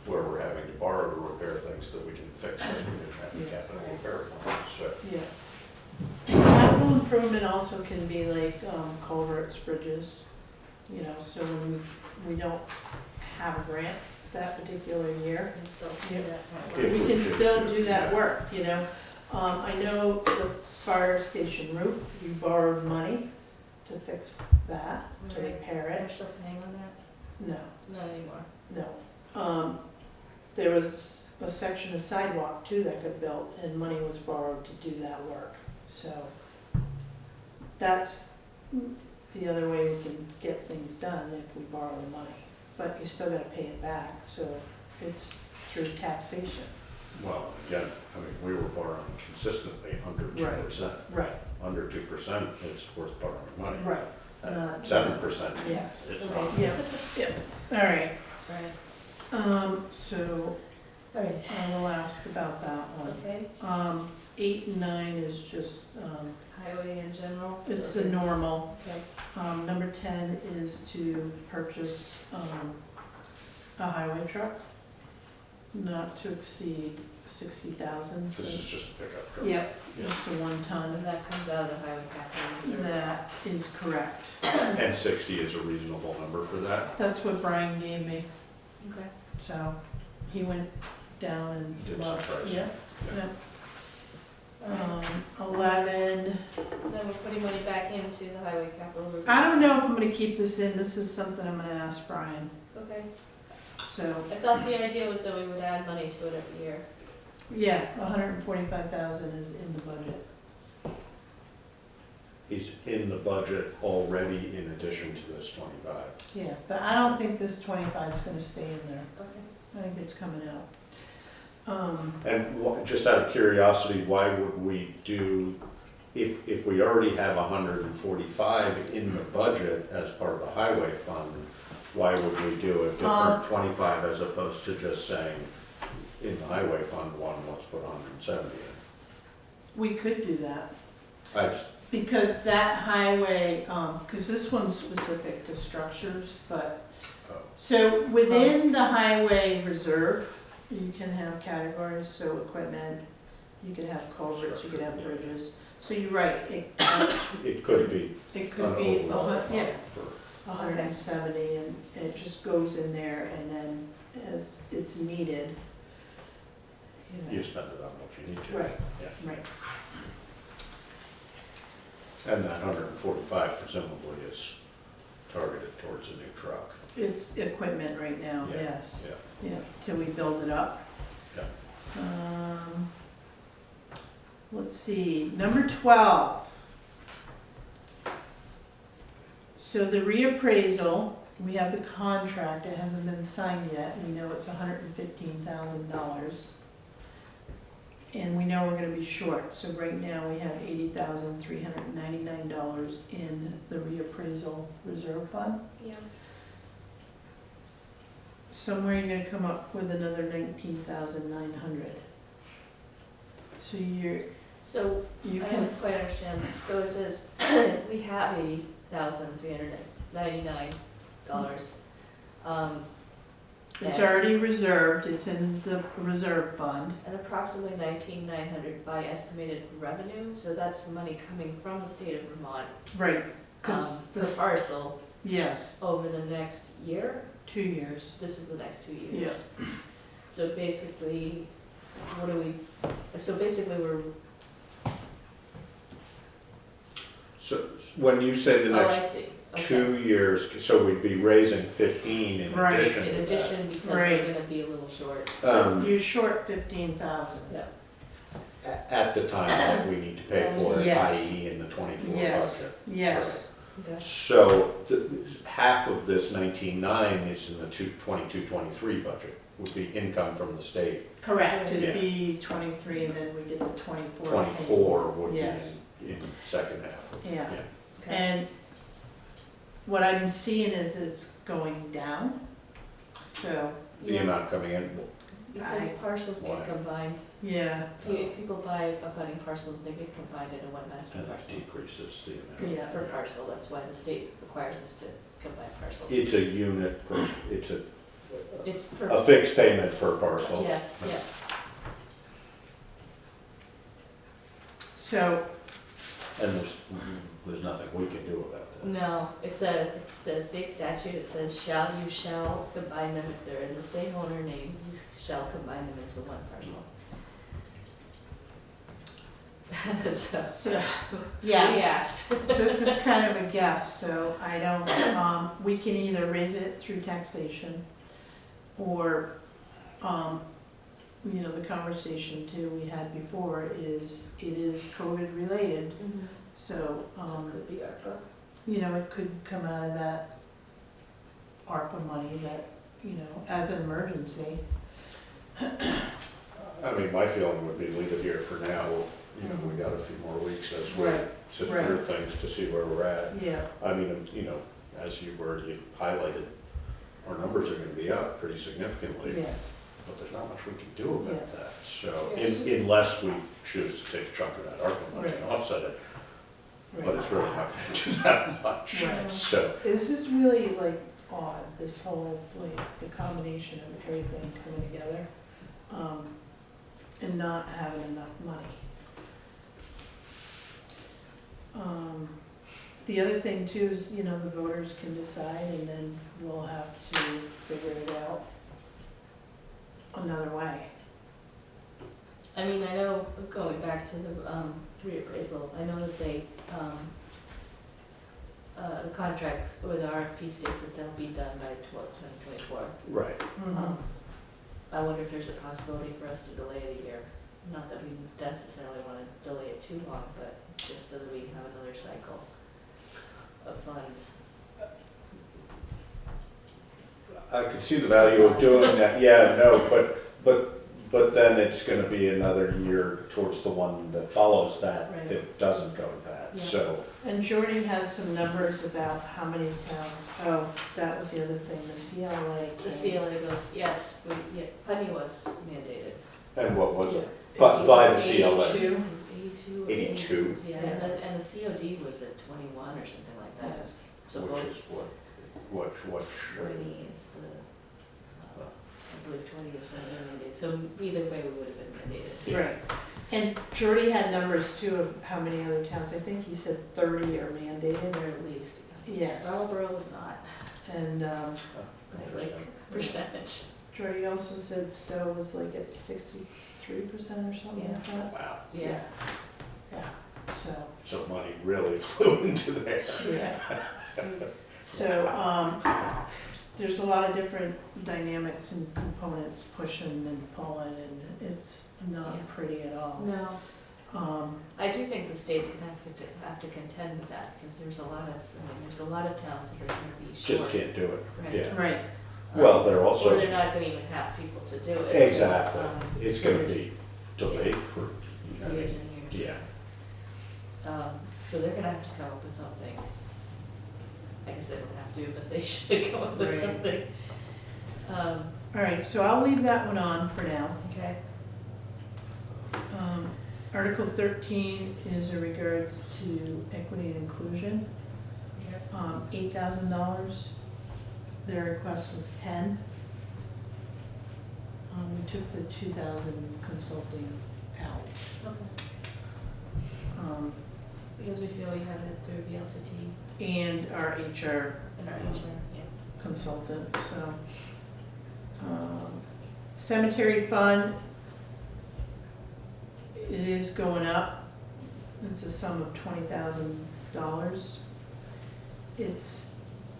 where we're having to borrow to repair things that we didn't fix because we didn't have the capital repair plan, so. Yeah. Capital improvement also can be like culverts, bridges, you know, so when we don't have a grant that particular year, and still do Yeah. that. If we we can could still do- do that yeah. work, you know. I know the fire station roof, we borrowed money to fix that, to Right. repair They're it. still paying on that? No, Not anymore. no. There was a section of sidewalk too that got built and money was borrowed to do that work. So that's the other way we can get things done if we borrow the money. But you still gotta pay it back, so it's through taxation. Well, again, I mean, we were borrowing consistently under 2%. Right, Under 2%, it's worth borrowing money. right. At Not- 7%, Yes. it's Okay. not. Yeah, all right. Right. So All right. I will ask about that one. Okay. 8 and 9 is just, Highway in general? it's the normal. Okay. Number 10 is to purchase, a highway truck, not to exceed 60,000. This is just a pickup truck. Yep, Yeah. just a 1 And ton. that comes out of the highway capital reserve? That is correct. And 60 is a reasonable number for that. That's what Brian gave me, Okay. so he went down and. Did some pricing. Yeah, Yeah. yeah. All right. 11, Then we're putting money back into the highway capital reserve? I don't know if I'm gonna keep this in, this is something I'm gonna ask Brian, Okay. so, I thought the idea was that we would add money to it every year. yeah, 145,000 is in the budget. He's in the budget already in addition to this 25. Yeah, but I don't think this 25 is gonna stay in there, Okay. I think it's coming out. And just out of curiosity, why would we do, if we already have 145 in the budget as part of the highway fund, why would we do a different 25 as opposed to just saying, in the highway fund one, let's put 170 in? We could do that, I just, because that highway, because this one's specific to structures, but, oh, so within the highway reserve, you can have categories, so equipment, you could have culverts, you could have Structure, yeah. bridges. So you're right, it could be it an could be, overall yeah, fund for, 170, and it just goes in there, and then as it's needed, you you know. spend it on what you need to. Right, Yeah. right, And that 145 presumably is targeted towards a new truck. it's equipment right now, Yeah, yes, Yeah. yeah, till we build it up. Yeah. Let's see, number 12. So the reappraisal, we have the contract, it hasn't been signed yet, we know it's $115,000. And we know we're gonna be short, so right now we have $80,399 in the reappraisal reserve fund. Yeah. Somewhere you're gonna come up with another 19,900. So So, you I can, don't quite understand. So it says, we have $80,399. it's and- already reserved, it's in the reserve fund. And approximately 19,900 by estimated revenue, so that's money coming from the state of Vermont. Right, cause Per this, parcel yes, over the next year. 2 years. This is the next 2 years. So basically, we're, So when you say the oh, I next see, okay. 2 years, so we'd be raising 15 in Right. addition to In that. addition, because Right. we're gonna be a little short. You're short 15,000. Yeah. At the time that we need to pay for it, Yes. i.e. in the 24 Yes, budget. yes, Okay. So half of this 19.9 is in the 22-23 budget, would be income from the state. correct, Yeah. it'd be 23 and then we get the 24. 24 would be Yes. in second half. Yeah. Okay. And what I'm seeing is it's going down, so, The Yeah, amount coming in, because parcels Why? get combined. yeah, If people buy abutting parcels, they get combined into one master and that parcel. decreases the amount. Because it's Yeah. per parcel, that's why the state requires us to combine parcels. It's a unit per, it's It's per. a fixed payment per parcel. Yes, yeah. so, And there's nothing we can do about that. No, it's a state statute, it says you shall combine them if they're in the same owner name, you shall combine them into one parcel. So, So, we yeah, asked. this is kind of a guess, so I don't, we can either raise it through taxation or, you know, the conversation too we had before is, it is COVID related, so, Could be ARPA. you know, it could come out of that ARPA money that, you know, as an emergency. I mean, my feeling would be leave it here for now. You know, we got a few more weeks as we Right, sift right. through things to see where we're at. Yeah, I mean, you know, as you've already highlighted, our numbers are gonna be up pretty significantly, yes, but there's not much we can do about Yes. that. So, Yes. unless we choose to take a chunk of that ARPA money and Right. offset it, but right. it's really not gonna do that much. Right. So, This is really like odd, this whole, like, the combination of everything coming together, and not having enough money. The other thing too is, you know, the voters can decide and then we'll have to figure it out another way. I mean, I know, going back to the reappraisal, I know that they, the contracts or the RFP states that they'll be done by 2024. right. I wonder if there's a possibility for us to delay it a year. Not that we necessarily want to delay it too long, but just so that we can have another cycle of funds. I could see the value of doing that, yeah, no, but then it's gonna be another year towards the one that follows that, Right. that doesn't go with that, Yeah. so. And Jordy had some numbers about how many towns, oh, that was the other thing, the CLA. The CLA goes, yes, Putney was mandated. And what was it? It's But by the CLA, 82. 82. 82. Yeah, and the COD was at 21 or something like that. Yes. So which both is what, 20 is the, I believe 20 is when they're mandated. So either way, we would have been mandated. Yeah. Right, and Jordy had numbers too of how many other towns, I think he said 30 are mandated, Or at least. yes. Brattleboro was not, And like percentage. Jordy also said Stowe was like at 63% or something like that. Wow, Yeah. Yeah, so money really flew into there. yeah. So, there's a lot of different dynamics and components pushing and pulling, and it's not Yeah. pretty at all. No. I do think the state's gonna have to contend with that, because there's a lot of, there's a lot of towns that are gonna be short. Just can't do it, Right. yeah. Right, Well, they're Or also, they're not gonna even have people to do it. so, exactly, it's so gonna there's be delayed for, you know, years and years. yeah. So they're gonna have to come up with something. I guess they don't have to, but they should come up with Right. something. all right, so I'll leave that one on for now. Okay. Article 13 is in regards to equity and inclusion. $8,000. Their request was 10. We took the 2,000 consulting out. Okay. Because we feel we had it through VLCT And our HR and our HR, yeah. consultant, so. Cemetery fund, it is going up. It's a sum of $20,000.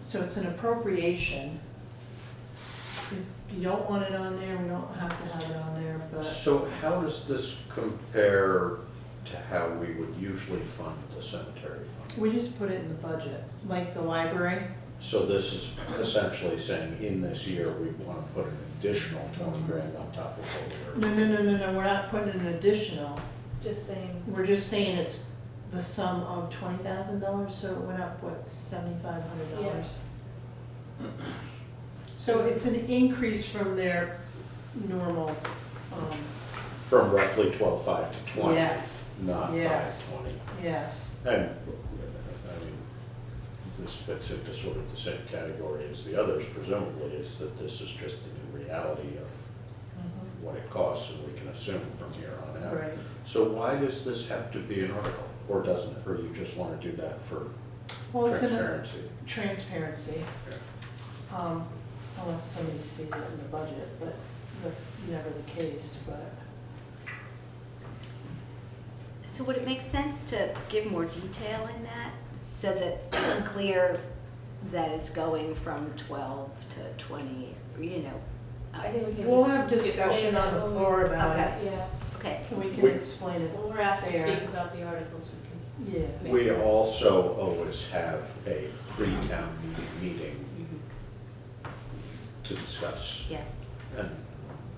So it's an appropriation. If you don't want it on there, we don't have to have it on there, but So how does this compare to how we would usually fund the cemetery fund? we just put it in the budget, like the library. So this is essentially saying in this year, we want to put an additional 20 grand on top of what No, we're not putting an additional. Just saying, We're just saying it's the sum of $20,000, so it went up, what, $7,500? So it's an increase from their normal, from roughly 12.5 to 20. yes, Not Yes. 520. yes, And, I mean, this fits into sort of the same category as the others presumably, is that this is just the new reality of what it costs, and we can assume from here on out. right. So why does this have to be an article, or doesn't it, or you just want to do that for Well, it's in a transparency? transparency, Yeah. unless somebody sees it in the budget, but that's never the case, but. So would it make sense to give more detail in that, so that it's clear that it's going from 12 to 20, you know? I think we can We'll just have discussion explain on that the when floor about it. Okay. Yeah, Okay, And we can We- explain it. when we're asked to Fair. speak about the articles, we can. Yeah. We also always have a pre-town meeting to discuss. yeah. And,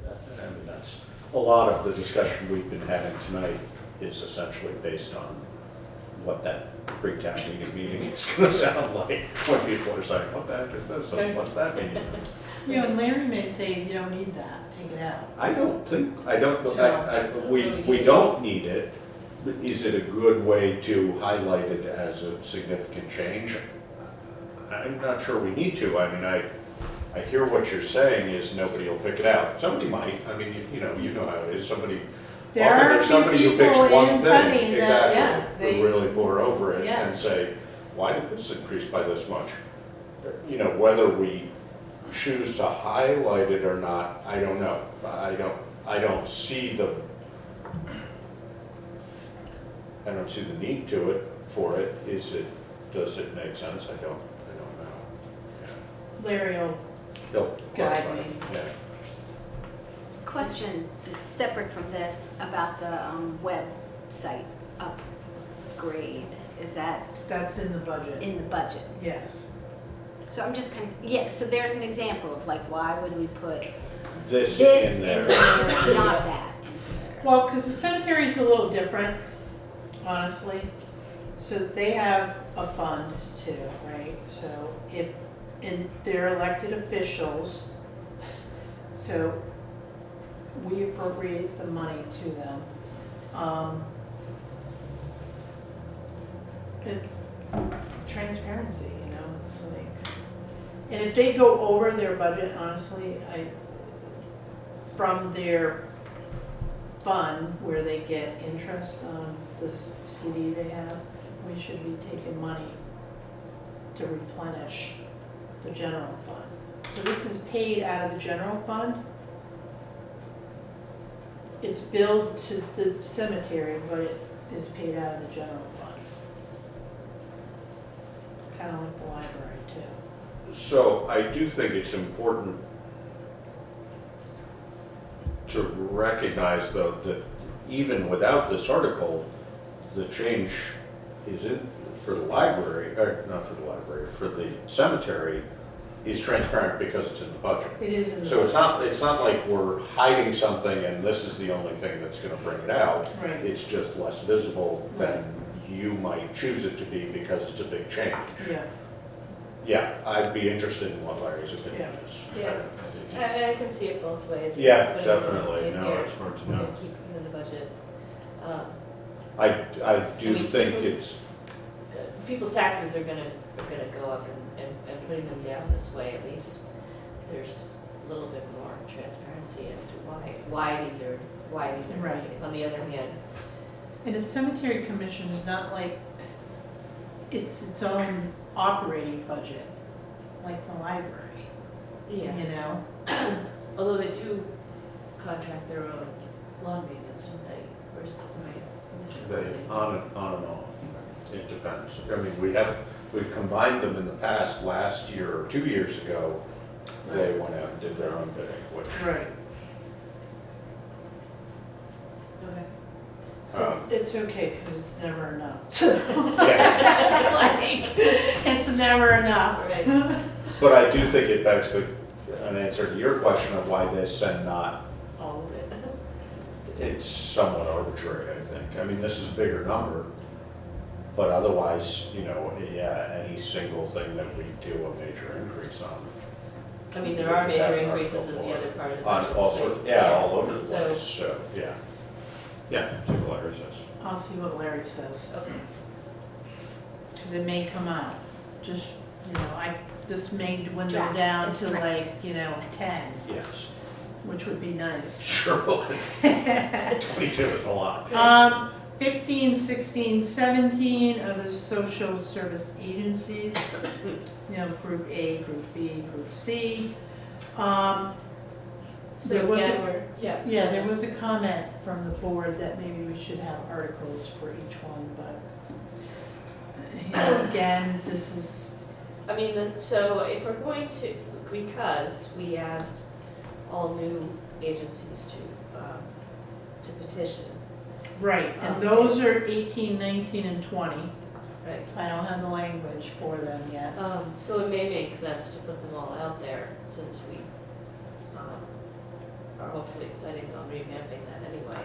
I mean, that's, a lot of the discussion we've been having tonight is essentially based on what that pre-town meeting is gonna sound like, when people are saying, what the heck is this, and what's that mean? You know, and Larry may say, you don't need that, take it out. I don't think, we don't need it. Is it a good way to highlight it as a significant change? I'm not sure we need to. I mean, I hear what you're saying is nobody will pick it out. Somebody might. I mean, you know how it is. Somebody, There often are a there's few somebody who picks people one in thing, Putney that, yeah, exactly, they- who really bore over it Yeah. and say, why did this increase by this much? You know, whether we choose to highlight it or not, I don't know. I don't see the need to it, for it. Does it make sense? I don't know. Larry will He'll guide clarify. me. Yeah. Question separate from this about the website upgrade. Is that That's in the budget, in the budget? yes. So I'm just kind of, yeah, so there's an example of like, why would we put This this in in there. there, not that in there? Well, because the cemetery is a little different, honestly. So they have a fund too, right? So and they're elected officials, so we appropriate the money to them. It's transparency, you know, it's like, and if they go over their budget, honestly, from their fund where they get interest on this CD they have, we should be taking money to replenish the general fund. So this is paid out of the general fund. It's billed to the cemetery, but it is paid out of the general fund. Kind of like the library too. So I do think it's important to recognize, though, that even without this article, the change is in, for the library, or not for the library, for the cemetery, is transparent because it's in the budget. It is in the. So it's not like we're hiding something and this is the only thing that's gonna bring it out. Right. It's just less visible than you might choose it to be because it's a big change. Yeah, Yeah, I'd be interested in what Larry's opinion is. Yeah. I can see it both ways. Yeah, Putting it definitely. in No, here it's hard to and know. keeping it in the budget. I do mean, think people's- it's, People's taxes are gonna go up, and putting them down this way, at least, there's a little bit more transparency as to why these are Right. happening. On the other hand, and the cemetery commission is not like, it's its own operating budget, like the library, you know? although they do contract their own lawn maintenance, don't they? Where's the, on and off. It depends. I mean, we've combined them in the past. Last year or 2 years ago, they went out and did their own bidding, which, Right. Okay. It's okay, because it's never enough. yeah. It's never enough. Right. But I do think it begs an answer to your question of why this and not, All of it. it's somewhat arbitrary, I think. I mean, this is a bigger number, but otherwise, you know, yeah, any single thing that we do a major increase on. I mean, there are major increases in the other part of the On budget. all sorts, yeah, all over the So- place, so, yeah. Yeah, see what Larry says. I'll see what Larry says, Okay. because it may come out, just, you know, this may dwindle Draft. down It's to draft. like, you know, 10, Yes. which would be nice. Sure would. 22 is a lot. 15, 16, 17 of the social service agencies, you know, Group A, Group B, Group C. So There was again, a- we're, yeah. Yeah, there was a comment from the board that maybe we should have articles for each one, but, you know, again, this is, I mean, so if we're going to, because we asked all new agencies to petition, right, and those are 18, 19, and 20. right? I don't have the language for them yet. So it may make sense to put them all out there since we are hopefully planning on revamping that anyway.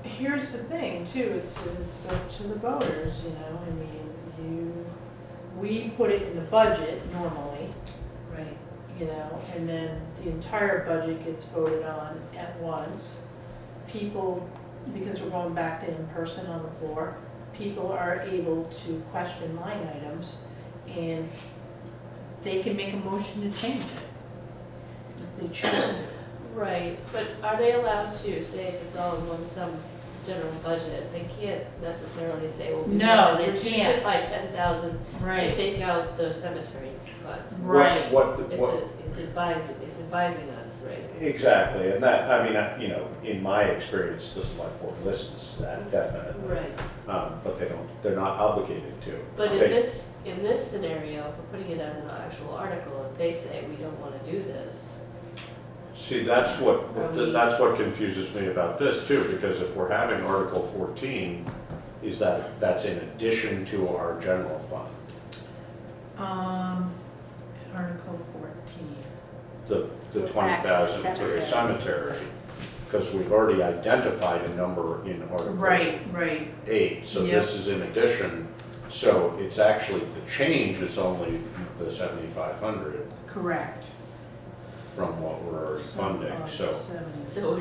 Here's the thing too, it's up to the voters, you know, I mean, we put it in the budget normally, Right. you know, and then the entire budget gets voted on at once. People, because we're going back to in-person on the floor, people are able to question line items and they can make a motion to change it if they choose to. Right, but are they allowed to, say if it's all in one sum general budget, they can't necessarily say, well, we No, want to they reduce can't. it by 10,000 to Right, take out the cemetery fund. right. It's advising us, right? Exactly, and that, I mean, you know, in my experience, the select board listens to that, definitely. Right, But they're not obligated to. but in They- this scenario, if we're putting it as an actual article, if they say we don't want to do this, See, that's what confuses me about this too, because if we're having Article 14, that's in addition to our general fund. Article 14. The We're back to 20,000 for the cemetery, because we've already identified a number in Article Right. 8, so Yep. this is in addition. So it's actually, the change is only the 7,500 Correct. from what we're already funding, so. so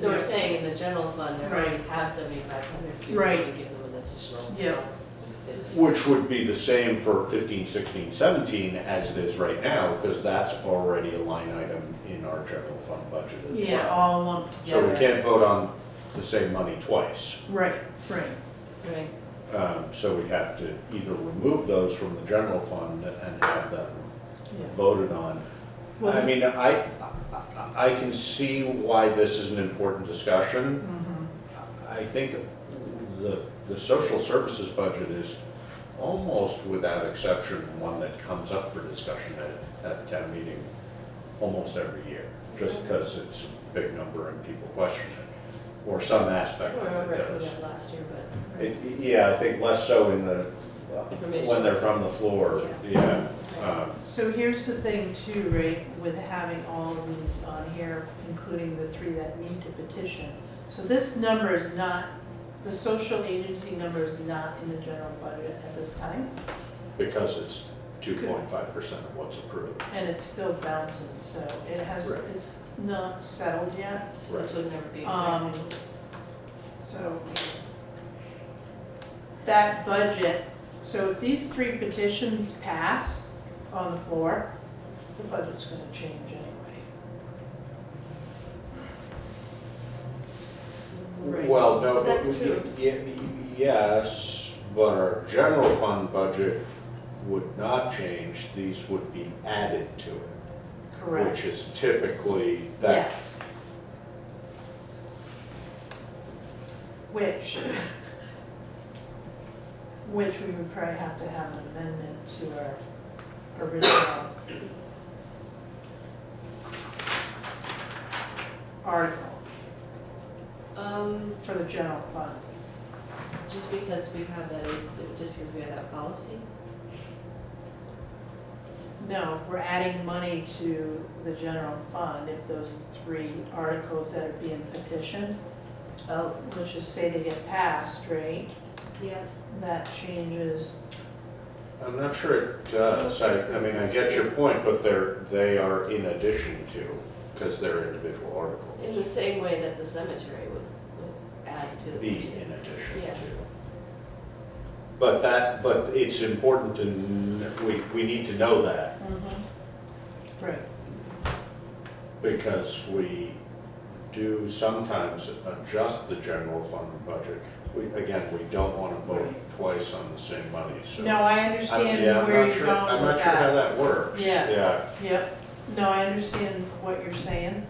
we're saying in the general fund, they already Right. have 7,500, you Right. want to give them an additional Yeah. 12,50. Which would be the same for 15, 16, 17 as it is right now, because that's already a line item in our general fund budget as well. Yeah, all lumped So together. we can't vote on the same money twice. Right. Right, So we have to either remove those from the general fund and have them Yeah. voted on. Well, I this- mean, I can see why this is an important discussion. Mhm. I think the social services budget is almost without exception one that comes up for discussion at town meeting almost every year, just because it's a big number and people question it, or some I aspect don't of remember it if we does. did last year, but. Yeah, I think less so in Information. when they're from the floor, yeah. So here's the thing too, right, with having all of these on here, including the 3 that need to petition. So this number is not, the social agency number is not in the general budget at this time, Because it's 2.5% of what's approved. and it's still bouncing, so it has, Right. it's not settled yet. So this would never be Um, exact. So that budget, so if these 3 petitions pass on the floor, the budget's gonna change anyway. Right. Well, no, But that's true. yes, but our general fund budget would not change. These would be added to it, Correct. which is typically that. Yes. Which we would probably have to have an amendment to our original article for the general fund. Just because we have that, just because we have that policy? No, if we're adding money to the general fund, if those 3 articles that are being petitioned, Oh, let's just say they get passed, right? yeah. That changes, I'm not sure it does. I mean, I get your point, but they are in addition to, because they're individual In articles. the same way that the cemetery would add to. Be in addition Yeah. to. But it's important we need to know that, right, because we do sometimes adjust the general fund budget. We don't want to vote twice on the same money, so. no, I understand I'm where not you're sure, going I'm with not sure how that. that works. Yeah. Yep, No, I understand what you're saying.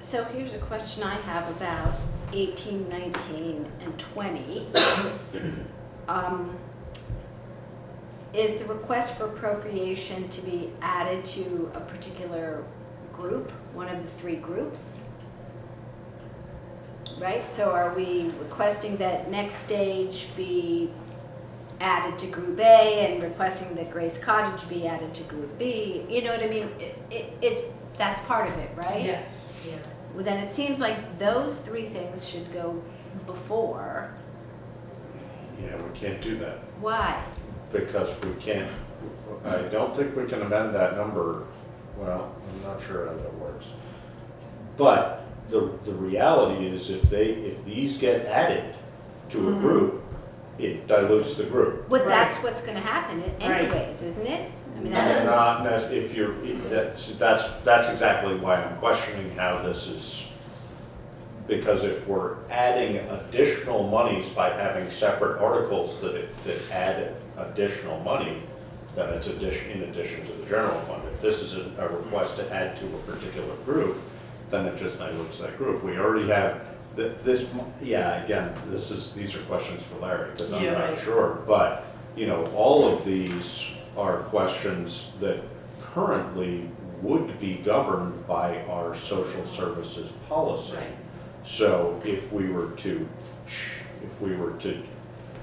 So here's a question I have about 18, 19, and 20. Is the request for appropriation to be added to a particular group, one of the three groups? Right, so are we requesting that next stage be added to Group A and requesting that Grace Cottage be added to Group B? You know what I mean? That's part of it, right? Yes. Yeah. Well, then it seems like those three things should go before. Yeah, we can't do that, Why? because we can't, I don't think we can amend that number. Well, I'm not sure how that works. But the reality is if these get added to a group, it dilutes the group. Well, Right. that's what's gonna happen anyways, isn't it? I mean, that's, Not, if you're, that's exactly why I'm questioning how this is, because if we're adding additional monies by having separate articles that add additional money, then it's in addition to the general fund. If this is a request to add to a particular group, then it just dilutes that group. We already have these are questions for Larry, because I'm Yeah, not right. sure. But, all of these are questions that currently would be governed by our social services policy. Right. So if we were to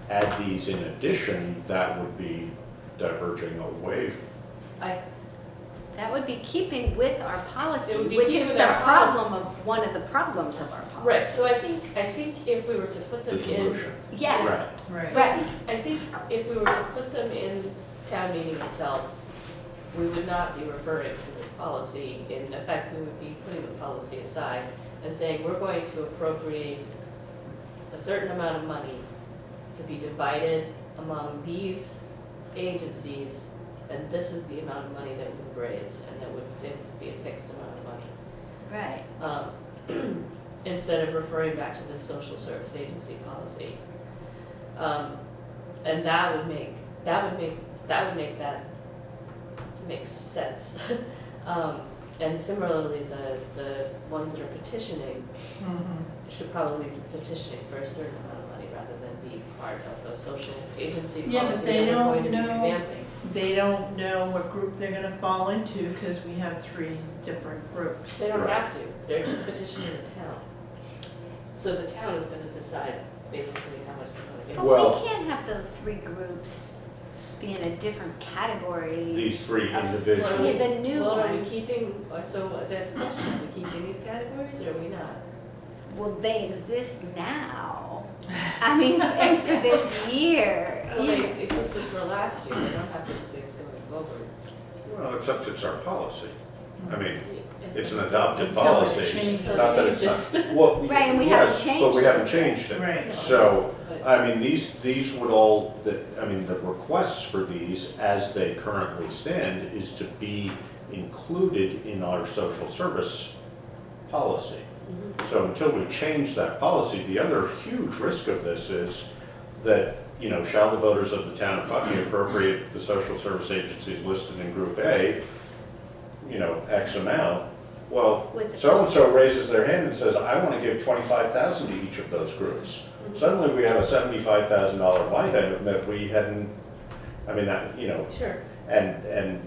add these in addition, that would be diverging away. that would be keeping with our It policy, would be which keeping is with the our policy. problem of, one of the problems of our policy. Right, so I think if we were to put The them in. dilution. Yeah, Right. Right. So I think if we were to put them in town meeting itself, we would not be referring to this policy. In effect, we would be putting the policy aside and saying, we're going to appropriate a certain amount of money to be divided among these agencies, and this is the amount of money that we would raise, and it would be a fixed amount of money. right. Instead of referring back to this social service agency policy. And that would make that make sense. And similarly, the ones that are petitioning should probably be petitioning for a certain amount of money rather than be part of a social agency Yeah, but policy they that we're going to be don't know. revamping. They don't know what group they're gonna fall into, because we have 3 different groups. They don't Right. have to, they're just petitioning the town. So the town is gonna decide basically how much they're gonna give. But Well- we can't have those three groups be in a different category. These three of- individual. Yeah, the new Well, are we ones. keeping, so that's the question, are we keeping these categories or are we not? Well, they exist now. I mean, and for this year. Well, they existed for last year, they don't have to exist going forward. Well, except it's our policy. I mean, And- it's an adopted Until it policy. changes. Not that it's not, well, Right, and we yes, haven't but we changed haven't it. changed it. Right. So, But- I mean, these would all, the requests for these, as they currently stand, is to be included in our social service policy. So until we change that policy, the other huge risk of this is that, shall the voters of the town of Putney appropriate the social service agencies listed in Group A, X amount? Well, What's it- so-and-so raises their hand and says, I want to give 25,000 to each of those groups. Suddenly we have a $75,000 line item that we hadn't, Sure. and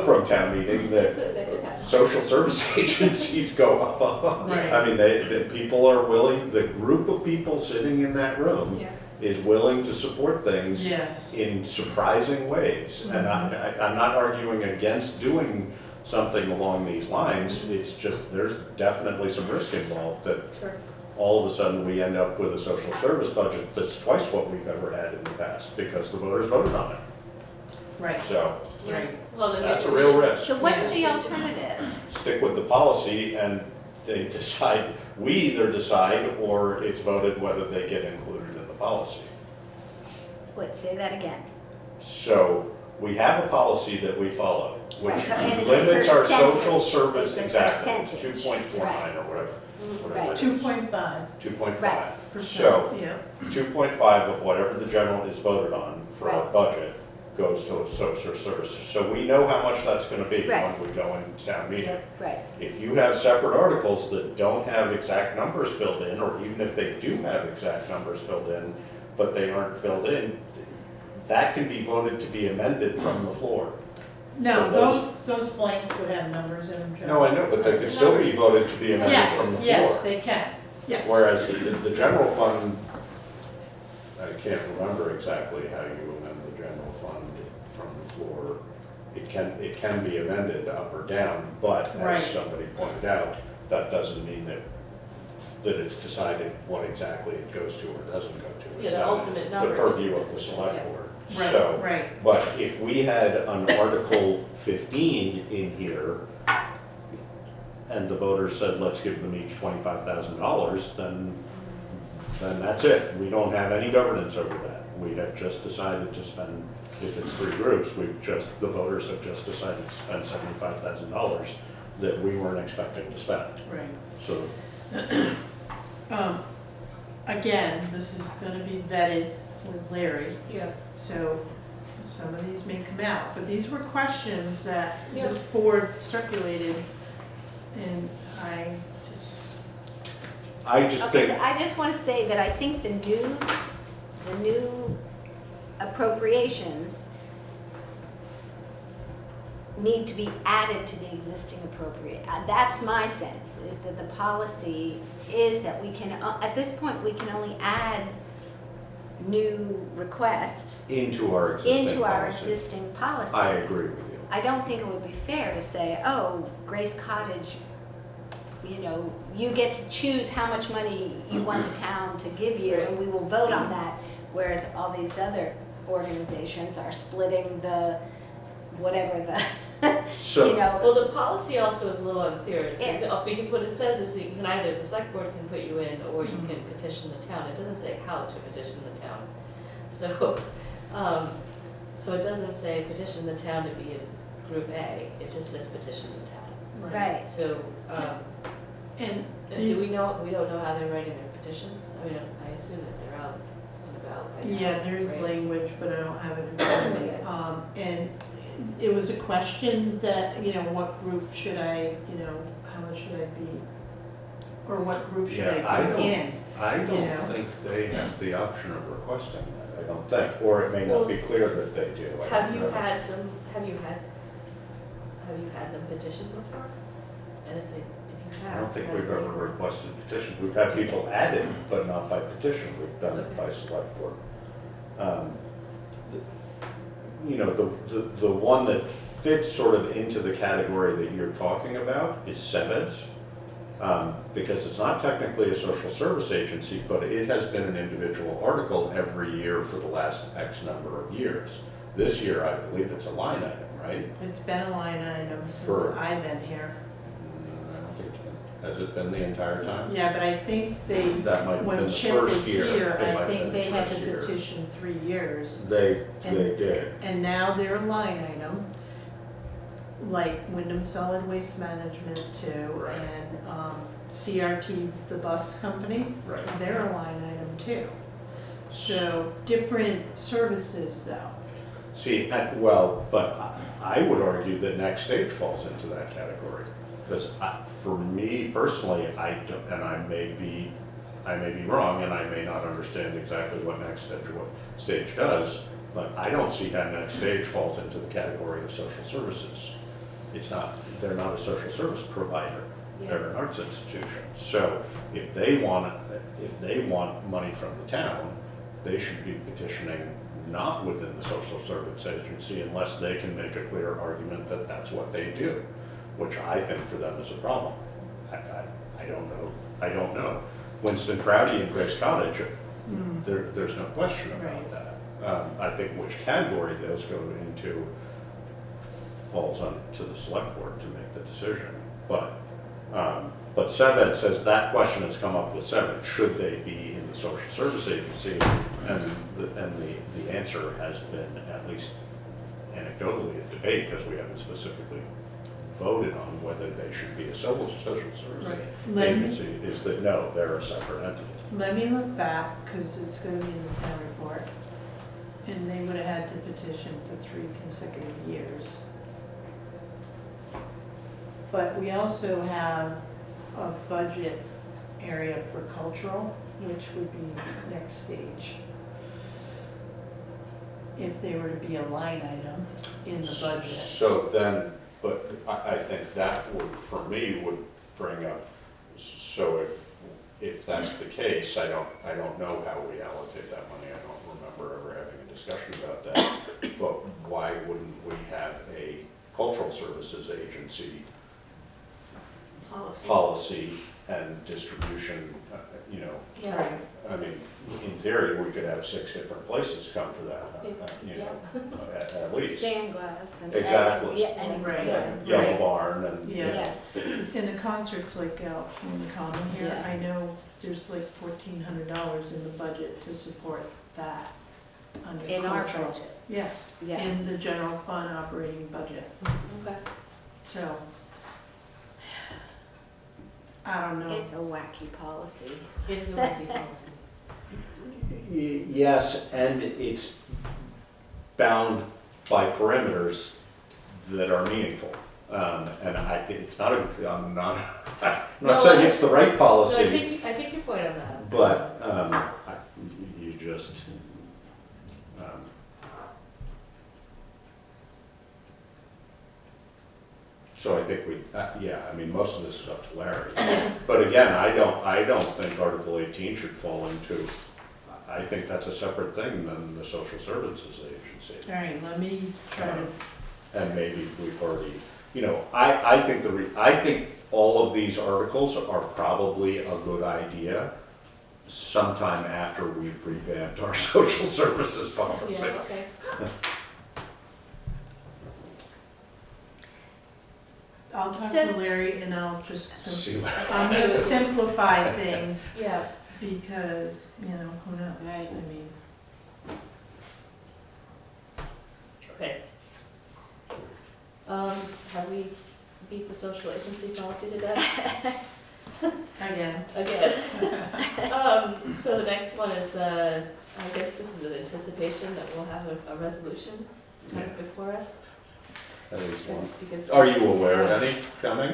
from town meeting that That could happen. social service agencies go up. Right. I mean, the people are willing, the group of people sitting in that room Yeah. is willing to support things Yes. in surprising ways. And I'm not arguing against doing something along these lines. It's just, there's definitely some risk involved that Sure. all of a sudden we end up with a social service budget that's twice what we've ever had in the past because the voters voted on it. Right. So Right. Well, then that's a maybe we real should- risk. So what's the alternative? Stick with the policy and they decide, we either decide or it's voted whether they get included in the policy. Wait, say that again. So we have a policy that we follow, which Right, and it's a limits our social percentage. service, It's a exactly, percentage. 2.49 or whatever. Right. 2.5%. 2.5. So Yeah. 2.5 of whatever the general is voted on for our Right. budget goes to social services. So we know how much that's gonna be Right. when we go into town meeting. Right, If you have separate articles that don't have exact numbers filled in, or even if they do have exact numbers filled in, but they aren't filled in, that can be voted to be amended from the floor. No, So those blanks would have numbers in them, Joe. No, I know, but they can still be voted to be amended from the floor. Yes, they can, yes. Whereas the general fund, I can't remember exactly how you amend the general fund from the floor. It can be amended up or down, but Right. as somebody pointed out, that doesn't mean that it's decided what exactly it goes to or doesn't go to. It's Yeah, the not ultimate number the is- purview of the select yeah. board. Right, So, right. but if we had an Article 15 in here, and the voters said, let's give them each $25,000, then that's it. We don't have any governance over that. We have just decided to spend, if it's 3 groups, the voters have just decided to spend $75,000 that we weren't expecting to spend. Right. So, Again, this is gonna be vetted with Larry, Yeah. so some of these may come out, but these were questions that Yeah. this board circulated, and I just, okay, think, so I just wanna say that I think the new appropriations need to be added to the existing appropriate. That's my sense, is that the policy is that we can, at this point, we can only add new requests into our existing policy. policy. I agree with you. I don't think it would be fair to say, oh, Grace Cottage, you get to choose how much money you want the town to give you, and we will vote on that, whereas all these other organizations are splitting the, whatever the, So, Well, the policy also is a little unclear, it says, Yeah. because what it says is that you can either, the select board can put you in, or you can petition the town, it doesn't say how to petition the town. So, so it doesn't say petition the town to be in group A, it just says petition the town. right. So, and do these, we don't know how they're writing their petitions? I mean, I assume that they're out and about by now. yeah, there's right? language, but I don't have it in front of me. And it was a question that, what group should I, how much should I be, or what group should Yeah, I be in? I You know. don't think they have the option of requesting that, I don't think, or it may not be clear that they do. I Have don't you know. had some petitioned before? And if you have. I don't think we've ever requested petition. We've had people added, but not by petition. We've done it by select board. The one that fits sort of into the category that you're talking about is CEMEDS, because it's not technically a social service agency, but it has been an individual article every year for the last X number of years. This year, I believe it's a line item, right? It's been a line item since For- I've been here. I don't think it's been. Has it been the entire time? Yeah, but I think they, That might have been when the Chip first was year. here, It might I have think been they the had first to year. petition 3 years. They And- did. And now they're a line item, like Windham Solid Waste Management too, Right. and CRT, the bus company, Right. they're a line item too. So, different services though. See, but I would argue that Next Stage falls into that category. Because for me personally, I may be wrong, and I may not understand exactly what Next Stage does, but I don't see how Next Stage falls into the category of social services. They're not a social service provider, they're an arts institution. So if they want money from the town, they should be petitioning not within the social service agency unless they can make a clear argument that that's what they do, which I think for them is a problem. I don't know. Winston Crowdy and Grace Cottage, there's no question about Right. that. I think which category those go into falls on to the select board to make the decision. But CEMED says that question has come up with CEMED, should they be in the social service agency? And the answer has been, at least anecdotally, a debate, because we haven't specifically voted on whether they should be a social service Right. agency, is that no, they're a separate entity. Let me look back, because it's gonna be in the town report. And they would have had to petition for 3 consecutive years. But we also have a budget area for cultural, which would be next stage. If they were to be a line item in the budget. So then, but I think that would, for me, would bring up, so if that's the case, I don't know how we allocate that money. I don't remember ever having a discussion about that. But why wouldn't we have a cultural services agency policy and distribution, you know? Yeah. I mean, in theory, we could have 6 different places come for that, you know, at least. Sandglass and. Exactly. Yeah, and, Right. yeah. Yellow Right. Barn and. Yeah. In the concerts like out in the common here, Yeah. I know there's like $1,400 in the budget to support that under In our cultural. budget. Yes, Yeah. in the general fund operating budget, Okay. so. I don't know. It's a wacky policy. It is a wacky policy. Yes, and it's bound by perimeters that are meaningful. And it's not I'm not saying it's the right No, policy, I take your point on that. but you just, so I think yeah, I mean, most of this is up to Larry. But again, I don't think Article 18 should fall into, I think that's a separate thing than the Social Services Agency. All right, let me try to, And maybe we've already, you know, I think all of these articles are probably a good idea sometime after we've revamped our social services policy. Yeah, okay. I'll talk So- to Larry and I'll just, See what I'm gonna simplify things Yeah. because, you know, who knows? Right. I mean, Okay. Have we beat the social agency policy to death? again, Again. So the next one is, I guess this is an anticipation that we'll have a resolution kind of before us. At least one. Because Are you aware of any coming?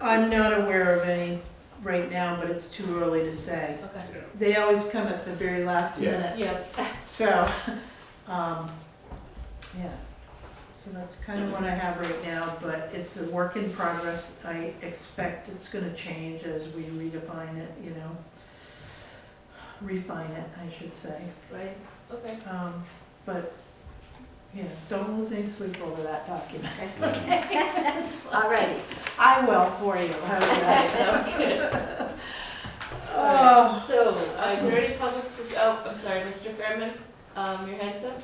I'm not aware of any right now, but it's too early to say. Okay. They always come at the very last Yeah. minute, Yeah, so, yeah. So that's kind of what I have right now, but it's a work in progress. I expect it's gonna change as we redefine it, you know. Refine it, I should say. right, okay. But, yeah, don't lose any sleep over that document. Alrighty. I will for you, how's That that? sounds good. Oh. So, is there any public, I'm sorry, Mr. Fairman, your hand's up?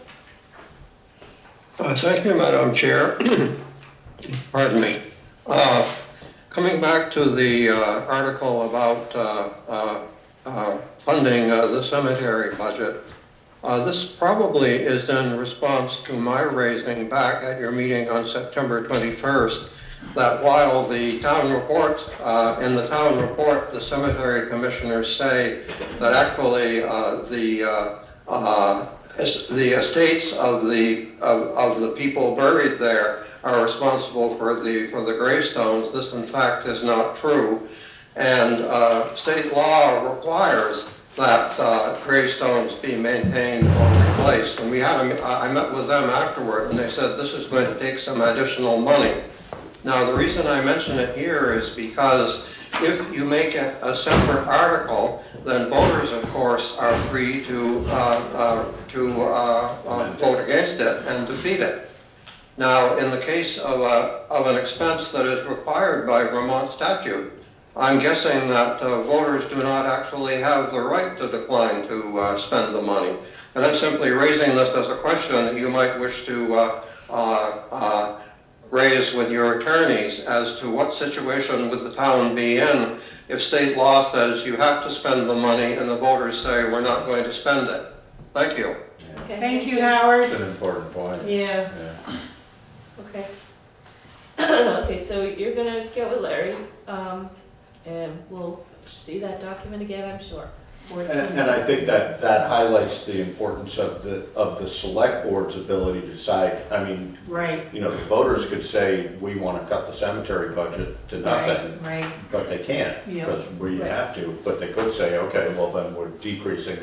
Thank you, Madam Chair. Pardon me. Coming back to the article about funding the cemetery budget, this probably is in response to my raising back at your meeting on September 21st that while the town report, in the town report, the cemetery commissioners say that actually the estates of the people buried there are responsible for the gravestones. This, in fact, is not true, and state law requires that gravestones be maintained or replaced. And I met with them afterward, and they said this is going to take some additional money. Now, the reason I mention it here is because if you make it a separate article, then voters, of course, are free to vote against it and defeat it. Now, in the case of an expense that is required by Vermont statute, I'm guessing that voters do not actually have the right to decline to spend the money. And I'm simply raising this as a question that you might wish to raise with your attorneys as to what situation would the town be in if state law says you have to spend the money and the voters say we're not going to spend it. Thank you. Okay, Thank you, Howard. It's an important point. Yeah. Okay. Okay, so you're gonna get with Larry, and we'll see that document again, I'm sure. And I think that highlights the importance of the select board's ability to decide. I mean, Right, you know, the voters could say, we want to cut the cemetery budget to nothing, right, but they can't, Yeah. because we Right. have to. But they could say, okay, well, then we're decreasing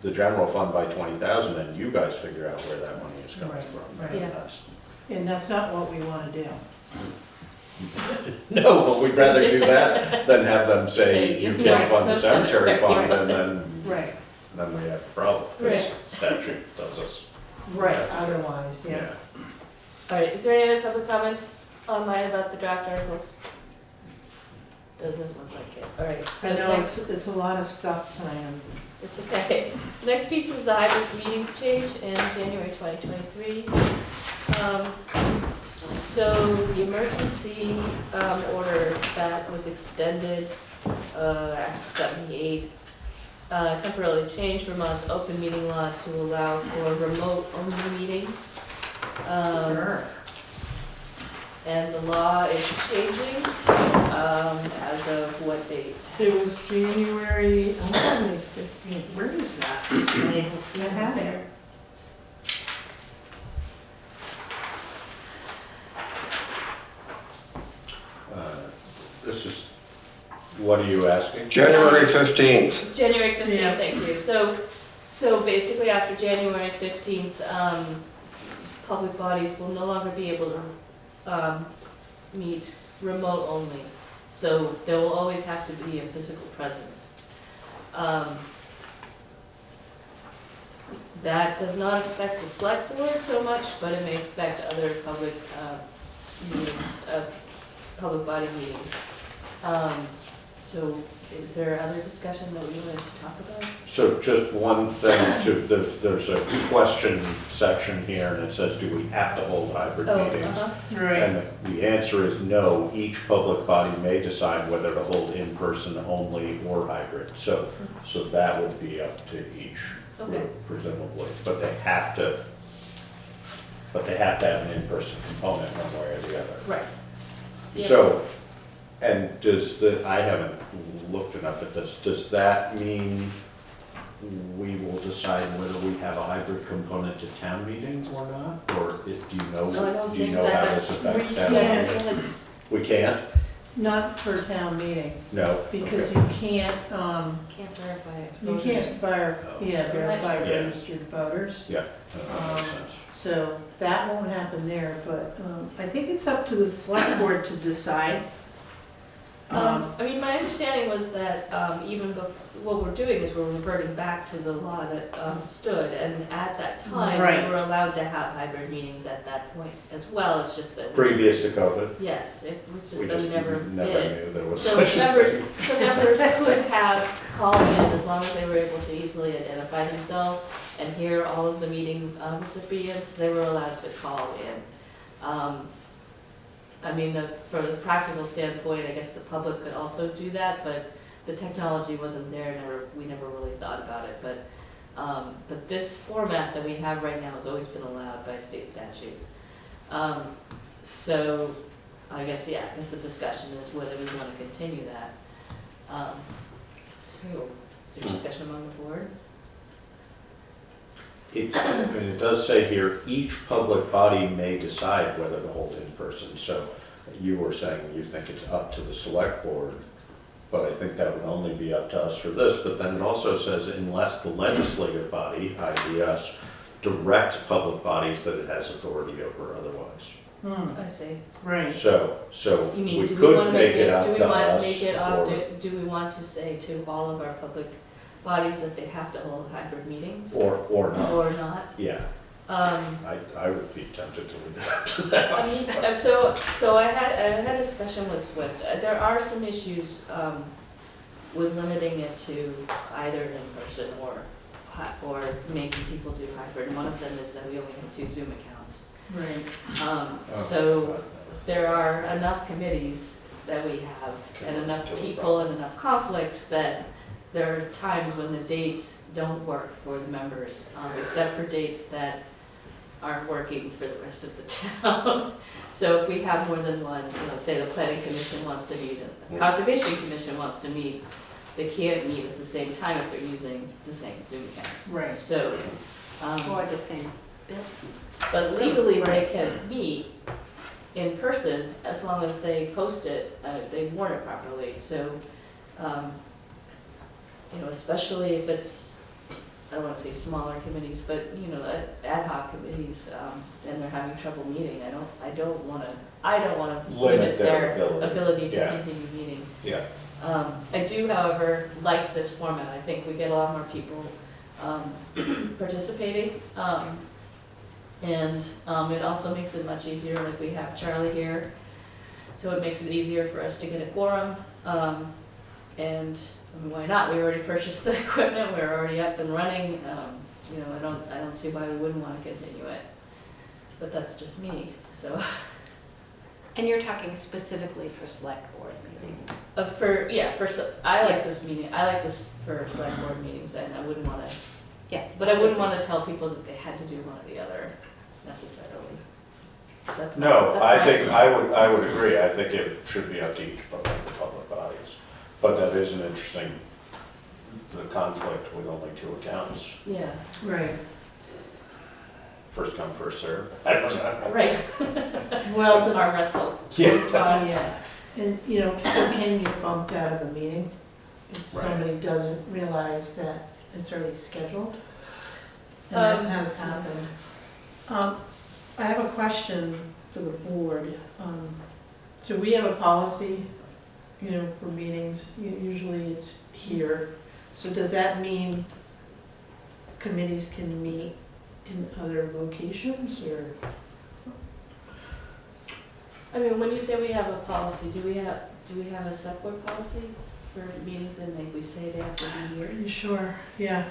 the general fund by 20,000, and you guys figure out where that money is coming Right, from. right. And Yeah. that's- and that's not what we wanna do. No, but we'd rather do that than have them say, Say, you you can't know, fund the no cemetery cemetery. fund, and Right, then we have a problem. This Right. statute tells us, right, otherwise, yeah. yeah. All right, is there any other public comment online about the draft articles? Doesn't look like it. All right, so I know, next, it's a lot of stuff tonight. it's okay. Next piece is the hybrid meetings change in January 2023. So the emergency order that was extended Act 78 temporarily changed Vermont's open meeting law to allow for remote-only meetings. And the law is changing as of what date? It was January, I want to say 15th, where is that? I I have it. This is, what are you asking? January 15th. It's January 15th, Yeah. thank you. So basically after January 15th, public bodies will no longer be able to meet remote only. So there will always have to be a physical presence. That does not affect the select board so much, but it may affect other public meetings, public body meetings. So is there other discussion that we wanted to talk about? So just one thing to, there's a question section here, and it says, do we have to hold hybrid meetings? Right, And the answer is no. Each public body may decide whether to hold in-person only or hybrid. So that would be up to each Okay. group presumably, but they have to have an in-person component one way or the other. Right. Yeah. So, and I haven't looked enough at this, does that mean we will decide whether we have a hybrid component to town meeting or not? Or do you know, No, I don't do you think know how that's- this affects we town can't. meeting? Yes. We can't? not for town meeting, No? because Okay. you can't, Can't verify it. you can't verify Yeah. registered voters. Yeah, that makes sense. So that won't happen there, but I think it's up to the select board to decide. I mean, my understanding was that even what we're doing is we're reverting back to the law that stood, and at that time, Right. we were allowed to have hybrid meetings at that point as well. It's just that Previous to COVID, yes, it was we just that just we never did. knew there was So such a members, thing. so members could have called in as long as they were able to easily identify themselves and hear all of the meeting recipients. They were allowed to call in. I mean, from the practical standpoint, I guess the public could also do that, but the technology wasn't there. We never really thought about it. But this format that we have right now has always been allowed by state statute. So I guess the discussion is whether we want to continue that. So is there discussion among the board? It does say here, each public body may decide whether to hold in person. So you were saying you think it's up to the select board, but I think that would only be up to us for this. But then it also says unless the legislative body, i.e. us, directs public bodies that it has authority over otherwise. I see. Right. So You mean, we do we want could to make it up to us. do we want to say to all of our public bodies that they have to hold hybrid meetings? Or not, Or not? yeah. I would be tempted to leave that to I them. mean, so I had a discussion with Swift. There are some issues with limiting it to either in person or making people do hybrid. And one of them is that we only have 2 Zoom accounts. Right. So there are enough committees that we have and enough people and enough conflicts that there are times when the dates don't work for the members, except for dates that aren't working for the rest of the town. So if we have more than one, say the planning commission wants to meet, the conservation commission wants to meet, they can't meet at the same time if they're using the same Zoom accounts. Right. So, Or the same bill. but legally, they Right. can meet in person as long as they post it, they warn it properly, so, you know, especially if it's, I don't wanna say smaller committees, but, you know, ad hoc committees, and they're having trouble meeting, I don't wanna limit their ability to yeah. continue meeting. Yeah. I do, however, like this format. I think we get a lot more people participating. And it also makes it much easier, like we have Charlie here, so it makes it easier for us to get a quorum. And I mean, why not? We already purchased the equipment, we're already up and running. You know, I don't see why we wouldn't want to continue it. But that's just me, so. And you're talking specifically for select board meeting? I like this meeting, I like this for select board meetings, and I wouldn't wanna. Yeah. But I wouldn't wanna tell people that they had to do one or the other necessarily. That's my- No, that's I my- think, I would agree, I think it should be up to each of the public bodies. But that is an interesting, the conflict with only 2 accounts, Yeah, Right. first come, first serve. I don't know. right, Well, the arm wrestle. Yeah. Yeah, and you know, people can get bumped out of a meeting if Right. somebody doesn't realize that it's already scheduled. And that Um, has happened. I have a question for the board. So we have a policy, you know, for meetings, usually it's here. So does that mean committees can meet in other locations, or? I mean, when you say we have a policy, do we have a select board policy for meetings and like we say they have to be here? Are you sure? Yeah,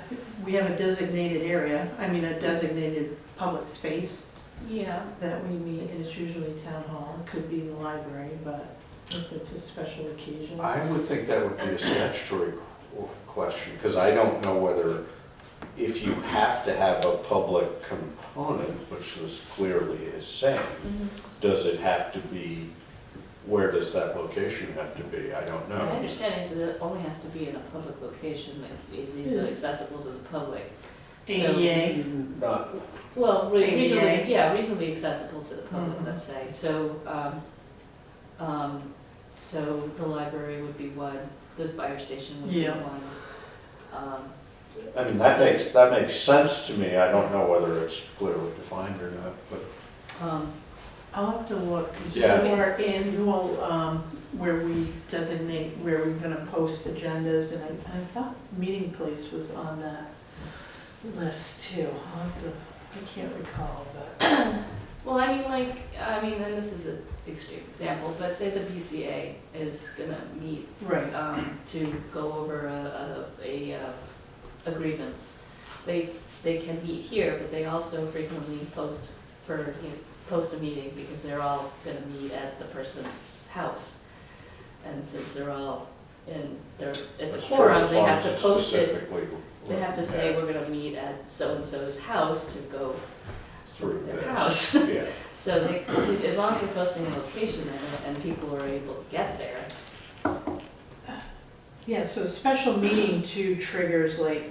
we have a designated area, I mean, a designated public space Yeah. that we meet, and it's usually town hall, it could be the library, but if it's a special occasion. I would think that would be a statutory question, because I don't know whether, if you have to have a public component, which this clearly is saying, does it have to be, where does that location have to be? I don't My know. understanding is that it only has to be in a public location that is easily accessible to the public. So- ADA, Not, Well, ADA. reasonably accessible to the public, Mhm. let's say. So the library would be one, the fire station would be Yeah. one. I mean, that makes sense to me. I don't know whether it's clearly defined or not, but. I'll have to look, because Yeah. our annual, where we designate where we're gonna post agendas, and I thought Meeting Place was on that list too. I'll have to, I can't recall, but. Well, and this is an extreme example, but say the BCA is gonna meet Right. to go over a grievance. They can meet here, but they also frequently post a meeting because they're all gonna meet at the person's house. And since they're all it's a That's quorum, true, as they long have as to it's post it. specifically- They have to say, yeah, we're gonna meet at so-and-so's house to go through their this. house. Yeah. So as long as they're posting a location there and people are able to get there. Yeah, so special meeting too triggers like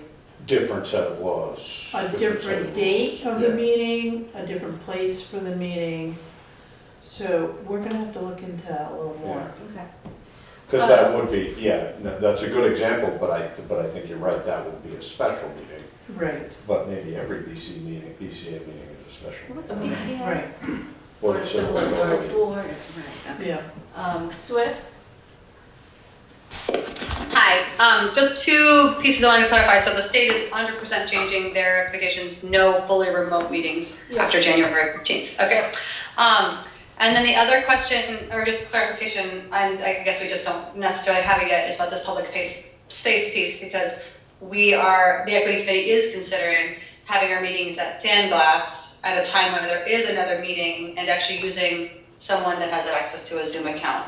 Different set of laws. a set different of date rules. of the Yeah. meeting, a different place for the meeting. So we're gonna have to look into that a little more. Okay. Because that would be, yeah, no, that's a good example, but I think you're right, that would be a special meeting. Right, But maybe every BCA meeting is a special. What's BCA? right, Board Board of of Civil Civil Authority. Board, right, okay. yeah. Swift? Hi, just 2 pieces I want to clarify. So the state is 100% changing their expectations, no fully remote meetings Yeah. after January 15th. Okay. And then the other question, or just clarification, and I guess we just don't necessarily have it yet, is about this public space piece, because the Equity Committee is considering having our meetings at Sandglass at a time when there is another meeting, and actually using someone that has access to a Zoom account,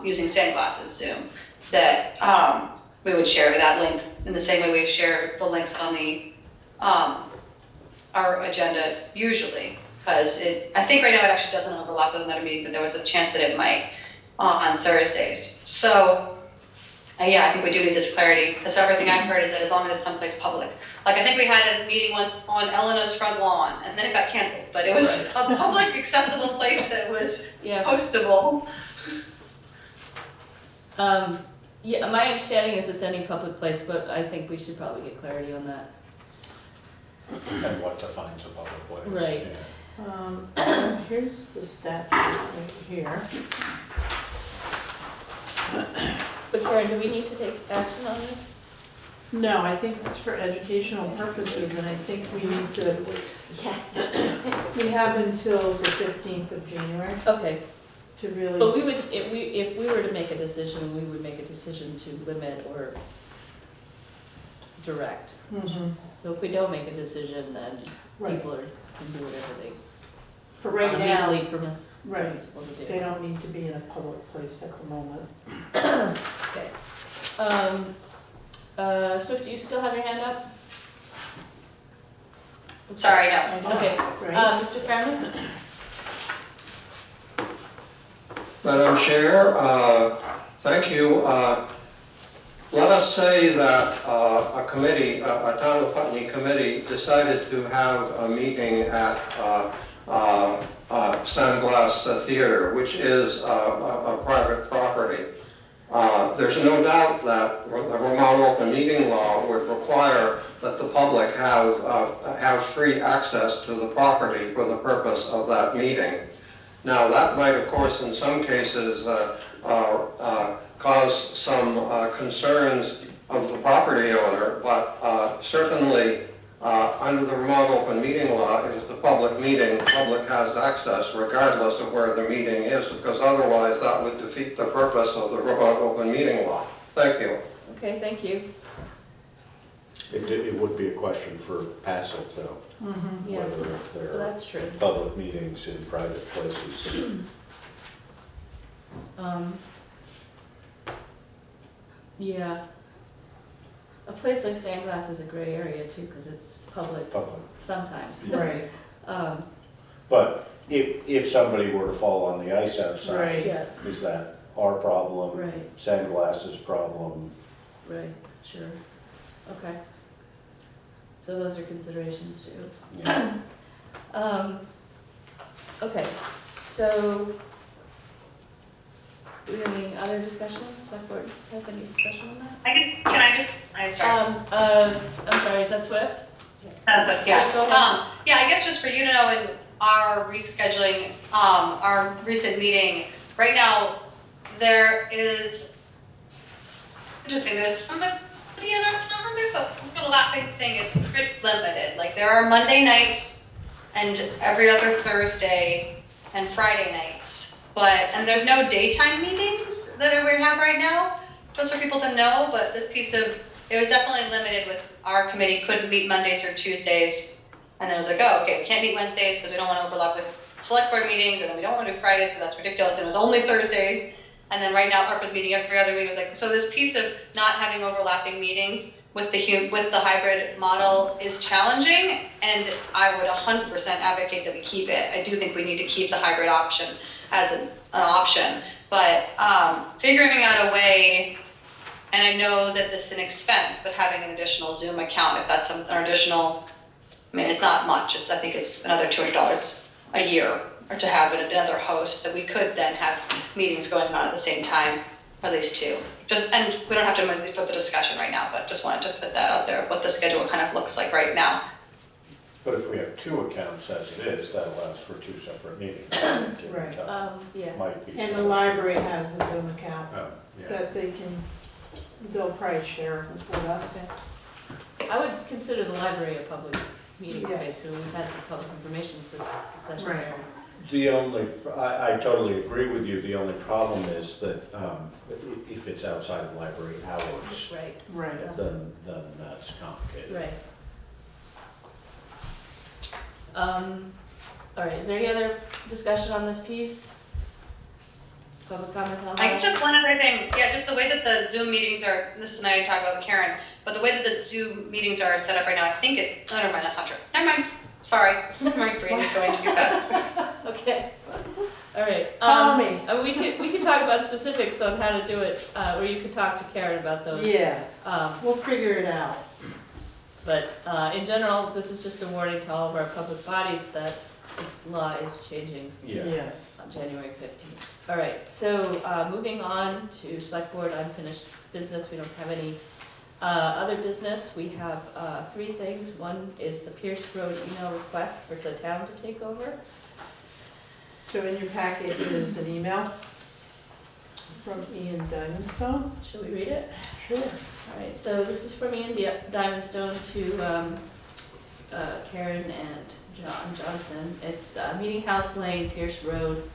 using Sandglass's Zoom, that we would share that link in the same way we share the links on the our agenda usually, because I think right now it actually doesn't overlap with another meeting, but there was a chance that it might on Thursdays. So And yeah, I think we do need this clarity, because everything I've heard is that as long as it's someplace public. Like, I think we had a meeting once on Elena's front lawn, and then it got canceled, but it was a public acceptable place that was Yeah. hostable. Yeah, my understanding is it's any public place, but I think we should probably get clarity on that. And what defines a public place. Right. Yeah. Here's the statute right here. But Karen, do we need to take action on this? No, I think it's for educational purposes, and I think we need to, Yeah. we have until the 15th of January Okay, to really. but we would, if we were to make a decision, we would make a decision to limit or direct. Mhm. So if we don't make a decision, then Right. people can do whatever they For right now, legally permissible to do. they don't need to be in a public place at the moment. Okay. Swift, do you still have your hand up? Sorry, no. I know, Okay. right? Mr. Fairman? Madam Chair, thank you. Let us say that a committee, a Town of Putney committee, decided to have a meeting at Sandglass Theater, which is a private property. There's no doubt that the Vermont open meeting law would require that the public have free access to the property for the purpose of that meeting. Now, that might, of course, in some cases, cause some concerns of the property owner, but certainly under the Vermont open meeting law, if it's a public meeting, the public has access regardless of where the meeting is, because otherwise that would defeat the purpose of the Vermont open meeting law. Thank you. Okay, thank you. It would be a question for passive though, Mhm. Yeah, whether if well, there are that's true. public meetings in private places. Yeah. A place like Sandglass is a gray area too, because it's public Public. sometimes. Right, But if somebody were to fall on the ice outside, right. Yeah, is that our problem? right, Sandglass's problem? right, sure. Okay. So those are considerations too. Yeah. Okay, so do we have any other discussion? Select-board have any discussion on that? I'm sorry. I'm sorry, is that Swift? That's what, yeah. Go ahead. Yeah, I guess just for you to know, in our rescheduling, our recent meeting, right now, there is, interesting, there's somebody in our calendar, but for the last big thing, it's pretty limited. Like, there are Monday nights and every other Thursday and Friday nights. And there's no daytime meetings that we have right now, just for people to know, but this piece of, it was definitely limited with our committee couldn't meet Mondays or Tuesdays. And then it was like, oh, okay, we can't meet Wednesdays because we don't want to overlap with select board meetings, and then we don't want to do Fridays because that's ridiculous, and it was only Thursdays. And then right now, ARPA's meeting every other week. It was like, so this piece of not having overlapping meetings with the hybrid model is challenging, and I would 100% advocate that we keep it. I do think we need to keep the hybrid option as an option, but figuring out a way, and I know that this is an expense, but having an additional Zoom account, if that's an additional, I mean, it's not much, I think it's another $200 a year, or to have another host that we could then have meetings going on at the same time, at least two. And we don't have to move for the discussion right now, but just wanted to put that out there, what the schedule kind of looks like right now. But if we have two accounts as it is, that allows for two separate meetings. Right. Yeah. Might be. And the sufficient. library has a Zoom account Oh, yeah. that they'll probably share with us. I would consider the library a public meeting Yes. space, so we've had the public information session Right. there. The only, I totally agree with you, the only problem is that if it's outside of library hours, Right, Right. then that's complicated. right. All right, is there any other discussion on this piece? Public comment on I that? just one other thing, yeah, just the way that the Zoom meetings are, this is now you talk about with Karen, but the way that the Zoom meetings are set up right now, I think oh, never mind, that's not true. Never mind, sorry, my brain is going too fast. Okay. All right. Call me. We could talk about specifics on how to do it, or you could talk to Karen about those. Yeah, Um, we'll figure it out. But in general, this is just a warning to all of our public bodies that this law is changing Yes. on January 15th. All right, so moving on to select board unfinished business, we don't have any other business. We have three things. One is the Pierce Road email request for the town to take over. So in your packet is an email from Ian Diamondstone. Shall we read it? Sure. All right, so this is from Ian Diamondstone to Karen and John Johnson. It's Meeting House Lane, Pierce Road.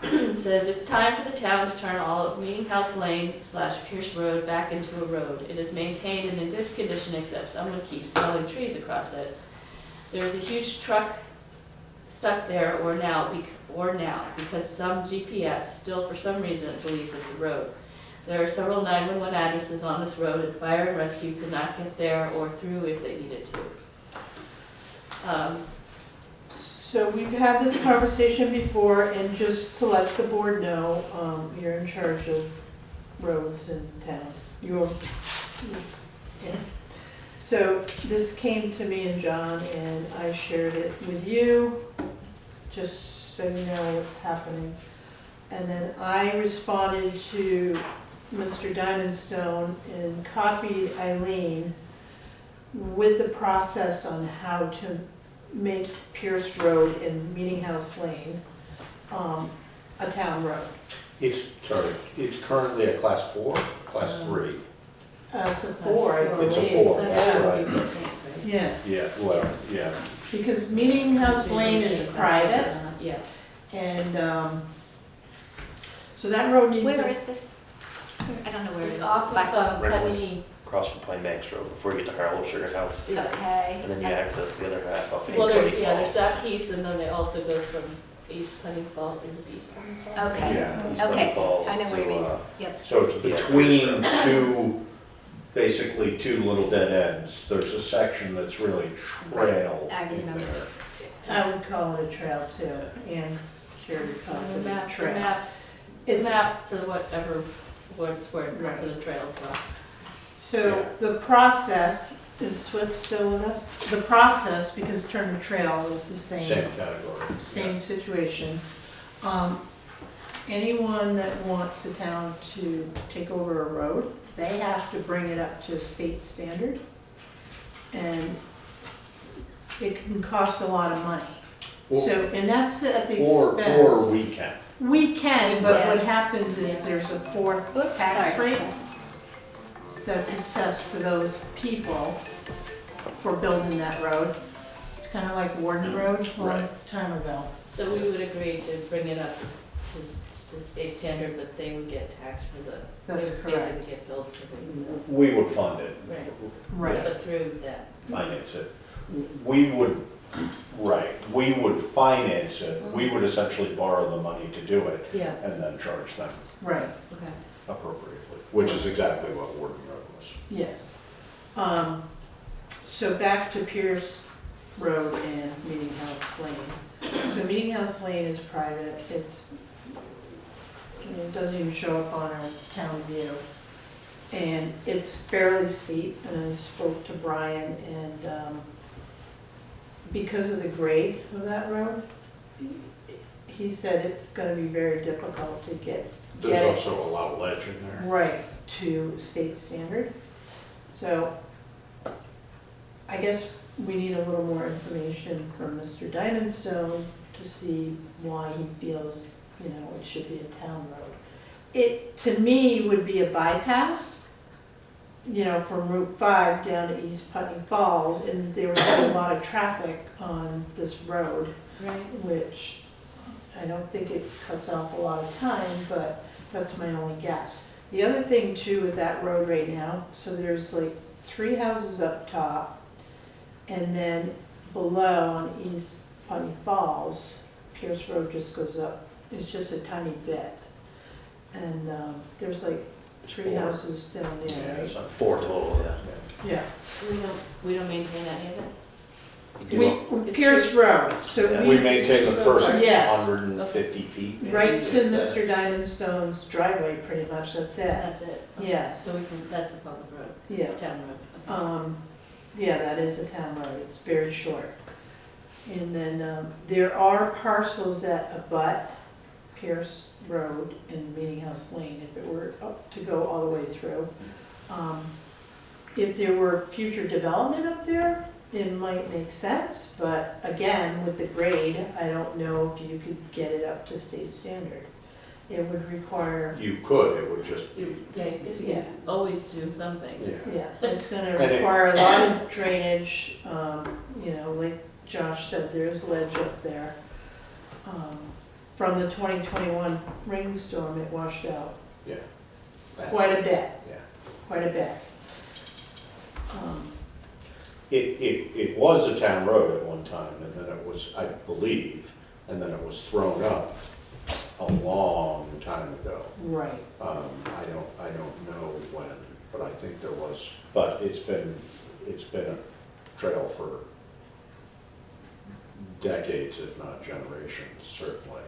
It says, it's time for the town to turn all of Meeting House Lane / Pierce Road back into a road. It is maintained and in good condition except someone keeps felling trees across it. There is a huge truck stuck there or now because some GPS still for some reason believes it's a road. There are several 911 addresses on this road and fire and rescue could not get there or through if they needed to. So we've had this conversation before, and just to let the board know, you're in charge of roads in town. Yeah. So this came to me and John, and I shared it with you, just so you know what's happening. And then I responded to Mr. Diamondstone and copied Eileen with the process on how to make Pierce Road and Meeting House Lane a town road. It's currently a class 4, class 3. It's a 4, I believe. It's a 4, That's that's what right. people think, right? Yeah, Yeah, well, yeah. because Meeting House Lane is private, Yeah. and so that road needs Where to... is this? I don't know where it It's is. off By- of Putney. Across from Pine Banks Road, before you get to Harlow Sugar House. Okay. And then you access the other half off East Well, Putney there's Falls. that piece, and then it also goes from East Putney Falls, is it East Putney Falls? Okay. Yeah. East Putney Okay, Falls I know what you mean. to, Yep. So it's between basically two little dead ends. There's a section that's really trail I in remember. there. I would call it a trail too, and Carrie calls The it a map, trail. the It's map for whatever, what's where it calls it a trail as well. So the process, is Swift still with us? The process, because Turner Trail is the Same category. same situation. Anyone that wants the town to take over a road, they have to bring it up to state standard. And it can cost a lot of money. So, and that's at the Or expense. we can. We can, but what Yeah. happens is there's a poor tax Sorry. rate that's assessed for those people for building that road. It's kind of like Warden Road a long Right. time ago. So we would agree to bring it up to state standard that they would get taxed for the, That's they would correct. basically get billed for the, We would fund it. Right. but through that. Finance it. We would finance it. We would essentially borrow the money to do it Yeah, and then charge them Right, okay. appropriately, which is exactly what Warden Road was. yes. So back to Pierce Road and Meeting House Lane. So Meeting House Lane is private, it doesn't even show up on our town view. And it's fairly steep, and I spoke to Brian, and because of the grade of that road, he said it's gonna be very difficult to get There's it also a lot of ledge in there. right to state standard. So I guess we need a little more information from Mr. Diamondstone to see why he feels, you know, it should be a town road. It, to me, would be a bypass, you know, from Route 5 down to East Putney Falls, and there would be a lot of traffic on this road, Right. which I don't think it cuts off a lot of time, but that's my only guess. The other thing too with that road right now, so there's like 3 houses up top, and then below on East Putney Falls, Pierce Road just goes up, it's just a tiny bit. And there's like 3 4. houses down Yeah, there, it's right? not 4 total, yeah. Yeah, We don't maintain any of it? Pierce Road, so We maintain the first Yes. 150 feet. maybe, right to if that. Mr. Diamond Stone's driveway, pretty much, that's it. That's it. Okay. Yeah. So we can, that's a public road, Yeah, town road. Okay. yeah, that is a town road, it's very short. And then, there are parcels that abut Pierce Road and Meeting House Lane, if it were up to go all the way through. If there were future development up there, it might make sense, but again, with the grade, I don't know if you could get it up to state standard. It would require, You could, it would just be, Yeah, I guess you can always do something. yeah. yeah, it's gonna And it- require a lot of drainage, you know, like Josh said, there's ledge up there. From the 2021 rainstorm, it washed out quite a bit, Yeah. quite a bit. It was a town road at one time, and then it was, I believe, and then it was thrown up a long time ago. Right, I don't know when, but I think there was, but it's been a trail for decades, if not generations, certainly.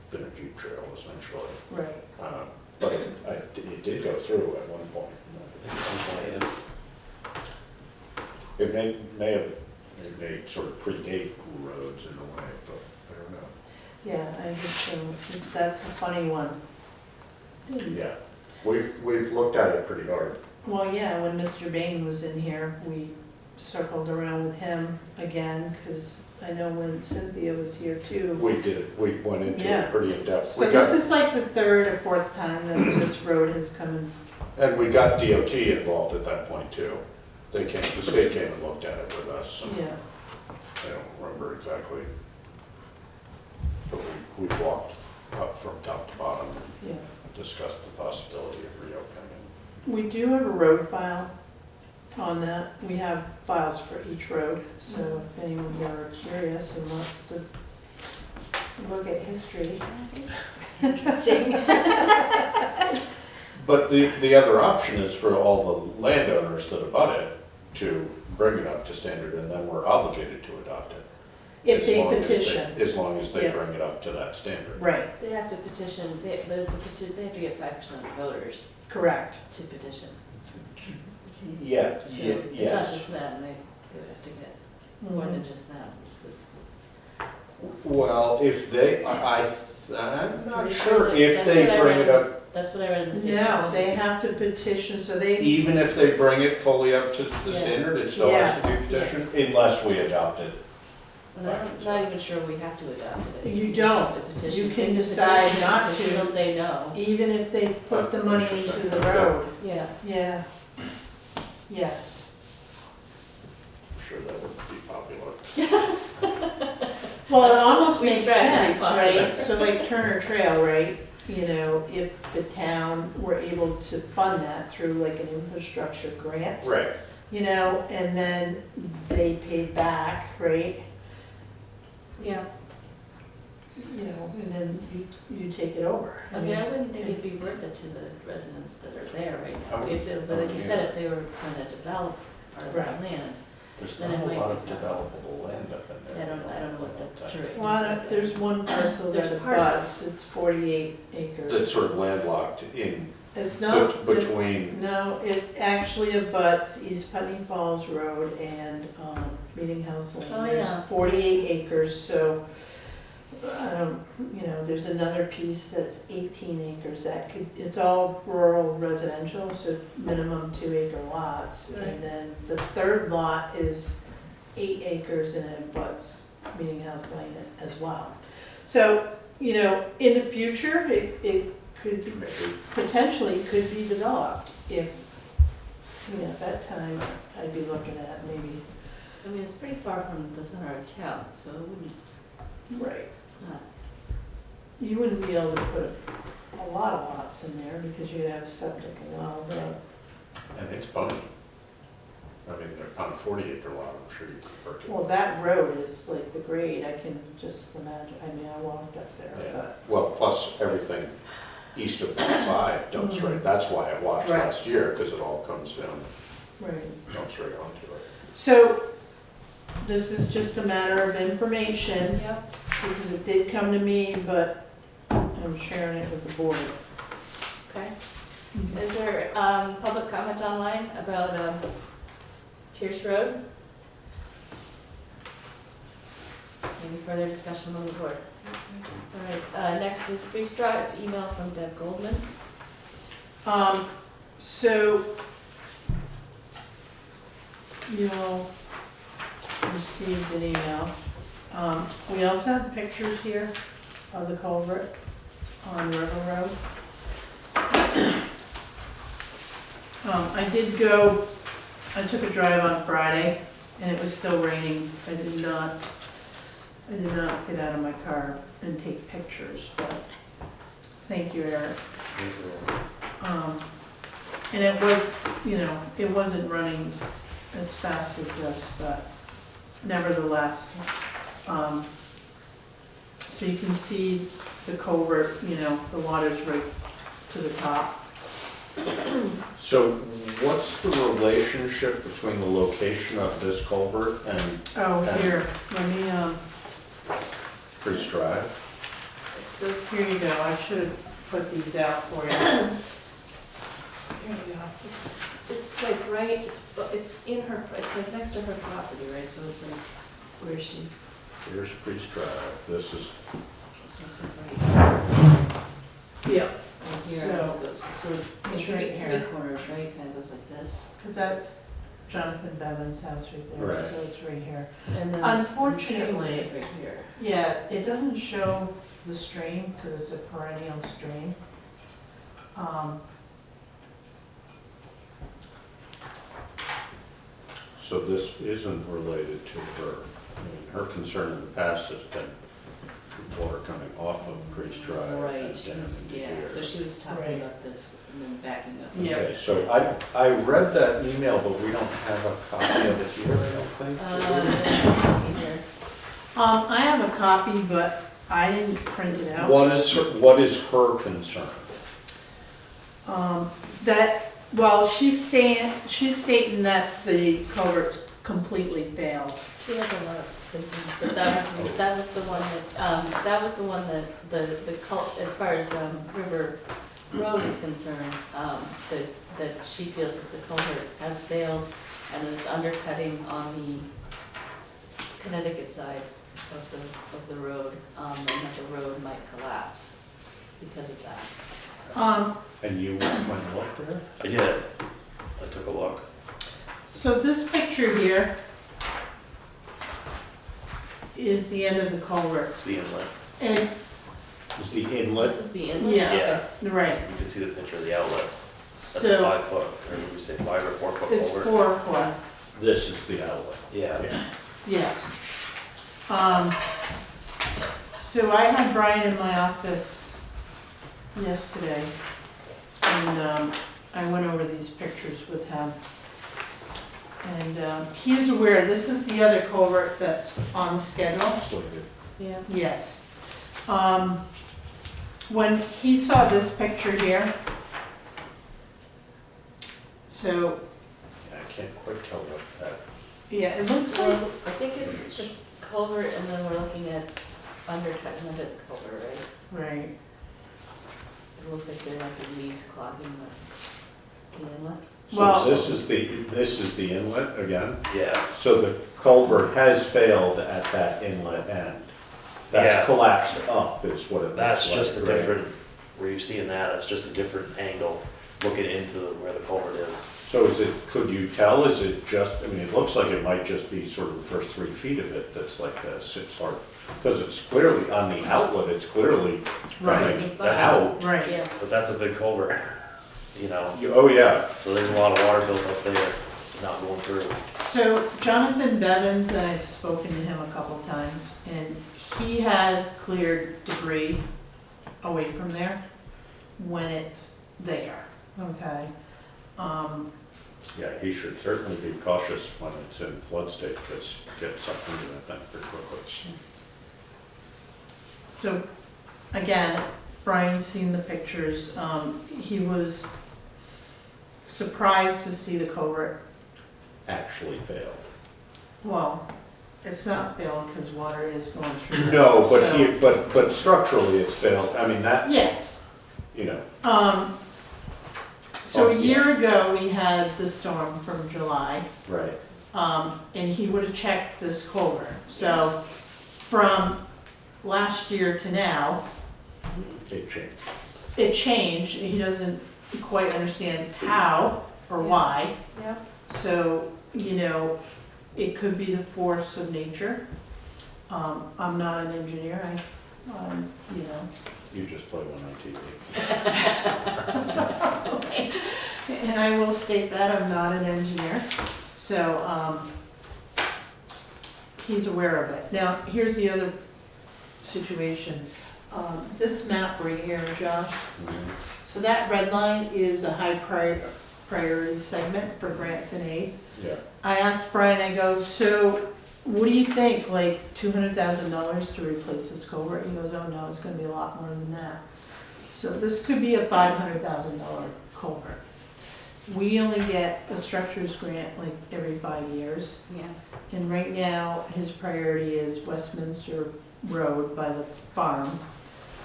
Been a Jeep trail essentially. right. But it did go through at one point. It may sort of predate roads in a way, but I don't know. Yeah, I just, that's a funny one. Yeah, we've looked at it pretty hard. Well, yeah, when Mr. Bain was in here, we circled around with him again, because I know when Cynthia was here too. We went into Yeah. it pretty in depth. So this is like the third or fourth time that this road has come in. And we got DOT involved at that point too. The state came and looked at it with us. And Yeah, I don't remember exactly. But we walked up from top to bottom and yeah. discussed the possibility of reopening. We do have a road file on that. We have files for each road, so if anyone's ever curious and wants to look at history. Interesting. But the other option is for all the landowners that abut it to bring it up to standard, and then we're obligated to adopt it. If As they long as petition, As long as they Yeah. bring it up to that standard. right, They have to petition, but it's a petition, they have to get 5% of voters correct. to petition. Yeah, So ye- it's not yes. just them, they would have to get more than just them. 'Cause Well, if they, I'm not pretty sure that- if that's they what I bring read it in up, the- That's what I read in the state No, statute. they have to petition, so they, even if they bring it fully up to the Yeah. standard, it still has to be Yes. petitioned, unless we adopt it. And I'm not even sure we have to adopt it. You just have don't. to petition. You can They decide petition, not they to. still say no. even if they put the money into Interesting. the Okay. road, Yeah. yeah. Yes. I'm sure that would be popular. Well, it almost We makes strive to be sense, popular. right? So like Turner Trail, right? You know, if the town were able to fund that through like an infrastructure grant, Right. you know, and then they paid back, right? Yeah. You know, and then you take it over. I mean, I wouldn't think it'd be worth it to the residents that are there right I now. would- If, but like you said, if they were gonna develop part of that Right. land, There's Then not it a might lot be of developable land up in I there. don't know what the terrain is. Well, there's one parcel that There's parcels. abuts, it's 48 acres. That's sort of landlocked in, It's not. between- No, it actually abuts East Putney Falls Road and Meeting House Lane. Oh, There's yeah. 48 acres, so, you know, there's another piece that's 18 acres. That could, it's all rural residential, so minimum 2-acre lots. Right. And then the third lot is 8 acres and it abuts Meeting House Lane as well. So, you know, in the future, it could be, maybe, potentially could be developed if, you know, at that time, I'd be looking at maybe. I mean, it's pretty far from the center of town, so it wouldn't, Right. it's not, You wouldn't be able to put a lot of lots in there because you'd have septic and well, right? and it's bunny. I mean, they're on a 40-acre lot, I'm sure you could perk it. Well, that road is like the grade, I can just imagine, I mean, I walked up there, Yeah. but. Well, plus everything east of 5 dumps right, that's why it washed Right. last year, because it all comes down, Right. dumps right onto it. So, this is just a matter of information, Yep. because it did come to me, but I'm sharing it with the board. Okay. Is there public comment online about Pierce Road? Any further discussion on the board? All right, next is pre-strive email from Deb Goldman. So, you'll received an email. We also have pictures here of the culvert on River Road. I took a drive on Friday and it was still raining. I did not get out of my car and take pictures, but thank you, Eric. And it was, it wasn't running as fast as this, but nevertheless, so you can see the culvert, the water's right to the top. So what's the relationship between the location of this culvert and Oh, here, let me, Priest Drive? So here you go, I should have put these out for you. Here you go. it's like right, it's in her, it's like next to her property, right? So it's like, where is she? Here's Priest Drive. This is, So it's like right Yeah, here, So, and it goes, so it's it's right right here. three corners, right? Kind of goes like this. because that's Jonathan Bevan's house right there, Right. so it's right here. And then Unfortunately- the stream is like right here. Yeah, it doesn't show the stream because it's a perennial stream. so this isn't related to her. I mean, her concern in the past has been water coming off of Priest Drive Right, and she down was, into yeah, here. so she was talking Right. about this and then backing up. Yeah. Okay, so I read that email, but we don't have a copy of it here, I don't think. do we? Here. I have a copy, but I didn't print it out. What is her concern? She's stating that the culvert's completely failed. She has a lot of concerns, but that was the one that, as far as River Road is concerned, that she feels that the culvert has failed and that it's undercutting on the Connecticut side of the road, and that the road might collapse because of that. And you went and looked there? I did. I took a look. So this picture here is the end of the culvert. It's the inlet. And, Is the inlet? This is the inlet? yeah, right, You can see the picture of the outlet. That's a so 5 foot, or would we say 5 or 4 foot it's culvert? 4 foot, This is the outlet. Yeah. yes. So I had Brian in my office yesterday, and I went over these pictures with him. And he is aware, this is the other culvert that's on the schedule. Yeah. Yes. When he saw this picture here, so, Yeah, I can't quite tell what that, yeah, it looks Well, like, I think it's the culvert and then we're looking at undercutting of the culvert, right? right, It looks like they're like the leaves clogging the inlet. Well- so this is the inlet again? Yeah. So the culvert has failed at that inlet end. Yeah. That's collapsed up is what it looks like. That's just a right? different, where you're seeing that, it's just a different angle looking into where the culvert is. So could you tell, is it just, I mean, it looks like it might just be sort of the first 3 feet of it that's like this. It's hard, because it's clearly, on the outlet, it's clearly Right. coming That's out. right. Yeah. But that's a big culvert, Oh, yeah. So there's a lot of water built up there, not going through. So Jonathan Bevins, and I've spoken to him a couple times, and he has cleared debris away from there when it's there, okay? Yeah, he should certainly be cautious when it's in flood state, because you get something to that thing pretty quickly. So, again, Brian's seen the pictures, he was surprised to see the culvert. Actually failed. Well, It's not filled because water is going through. No, but So- here, but structurally it's failed, I mean, that, Yes. you know, So Oh, a year yes. ago, we had the storm from July, right. and he would have checked this culvert. So from last year to now, It changed. it changed. He doesn't quite understand how or why. Yeah. So, you know, it could be the force of nature. I'm not an engineer, you know. You just play one on TV. And I will state that I'm not an engineer, so, he's aware of it. Now, here's the other situation. This map right here, Josh, so that red line is a high priority segment for grants and aid. Yeah. I asked Brian, I go, so what do you think, like $200,000 to replace this culvert? He goes, oh no, it's gonna be a lot more than that. So this could be a $500,000 culvert. We only get a structures grant like every 5 years. Yeah. And right now, his priority is Westminster Road by the farm.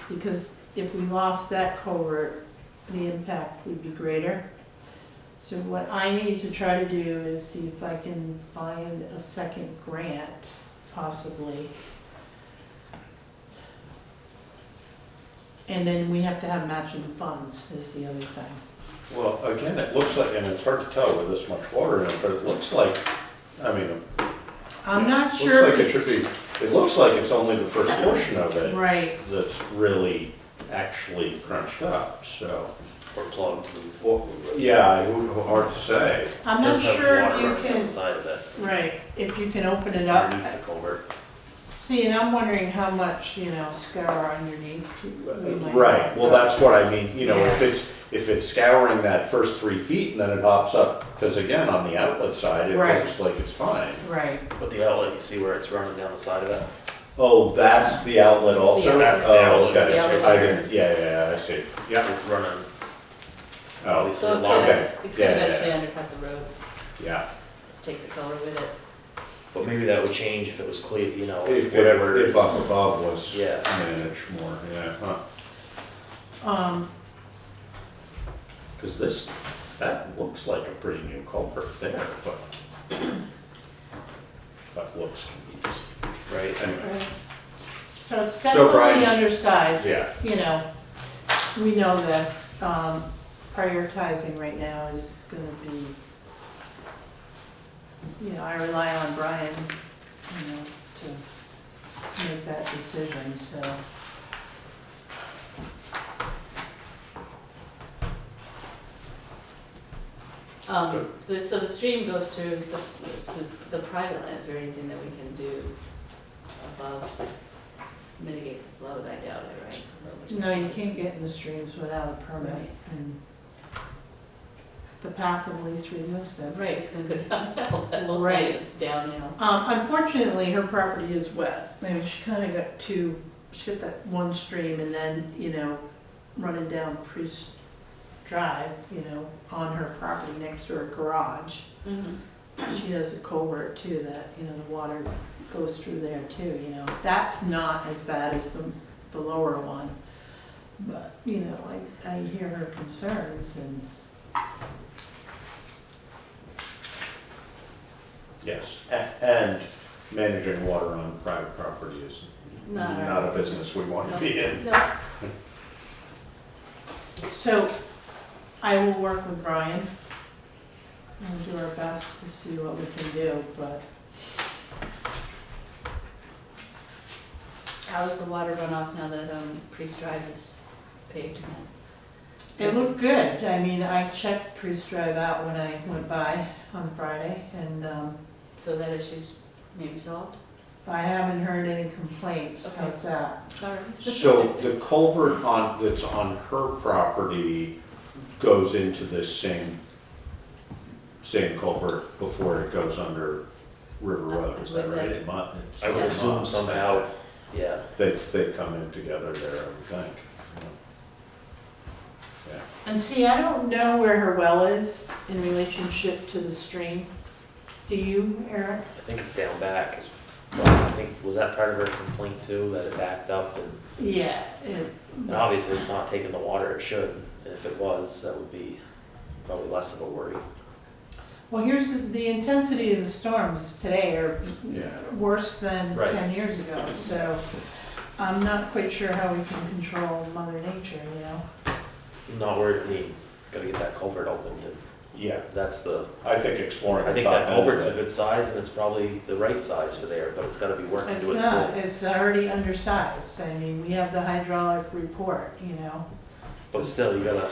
Because if we lost that culvert, the impact would be greater. So what I need to try to do is see if I can find a second grant, possibly. And then we have to have matching funds, is the other thing. Well, again, it looks like, and it's hard to tell with this much water in it, but it looks like, I mean, I'm not looks sure like if it should it's. be, it looks like it's only the first portion of it Right, that's really actually crunched up, so. Or plugged. Well, yeah, hard to say. I'm not Does have sure if water you running can, inside of it, right, if you can open it up. underneath the culvert. See, and I'm wondering how much, you know, scour underneath we might Right, have. well, that's what I mean, you know, Yeah. if it's scouring that first 3 feet and then it hops up, because again, on the outlet side, it Right. looks like it's fine. Right, But the outlet, you see where it's running down the side of it? Oh, that's the outlet This is the also? outlet. That's the Oh, outlet. okay, This is the so I outlet. didn't, yeah, I see, yeah. It's running, Oh, obviously, So it along, okay. could, it could Yeah, yeah, eventually yeah. undercut the road, yeah. take the color with it. but maybe that would change if it was clear, you know, If, whatever. it if is. up above was Yeah. managed more, yeah, huh. Because this, that looks like a pretty new culvert there, but looks can be deceiving. Right, Anyway, so it's So definitely Brian's- undersized, yeah. you know, we know this. Prioritizing right now is gonna be, you know, I rely on Brian, you know, to make that decision, so. So the stream goes through the private land, is there anything that we can do above to mitigate the flow? I doubt it, right? Is it just No, you because can't it's- get in the streams without a permit, Right. and the path of least resistance. Right, it's gonna go downhill, that whole Right. thing is downhill. Unfortunately, her property is wet. I mean, she kinda got she got that one stream and then, you know, running down Priest Drive, you know, on her property next to her garage. Mhm. She has a culvert too that, you know, the water goes through there too, you know. That's not as bad as the lower one. But, you know, I hear her concerns and, Yes, and managing water on private property is Not not a business we want to be in. No, so I will work with Brian. We'll do our best to see what we can do, but how's the water runoff now that Priest Drive is paved again? it looked good. I mean, I checked Priest Drive out when I went by on Friday, and So that issue's maybe solved? I haven't heard any complaints. Okay. How's that? All right. So the culvert that's on her property goes into this same culvert before it goes under River Road, is that right? It might- I would assume somehow, yeah. They come in together there, I would think. Yeah. And see, I don't know where her well is in relationship to the stream. Do you, Eric? I think it's down back, 'cause Well, I think, was that part of her complaint too, that it backed up and Yeah, obviously it's not taking the water it should. And if it was, that would be probably less of a worry. well, here's the intensity of the storms today are Yeah. worse than Right. 10 years ago, so I'm not quite sure how we can control Mother Nature, you know? Not worried, I mean, gotta get that culvert opened and Yeah, that's the, I think exploring. I the think top that end culvert's a of it. good size and it's probably the right size for there, but it's gotta be working It's to its not, full. it's already undersized. I mean, we have the hydraulic report, you know? But still, you gotta,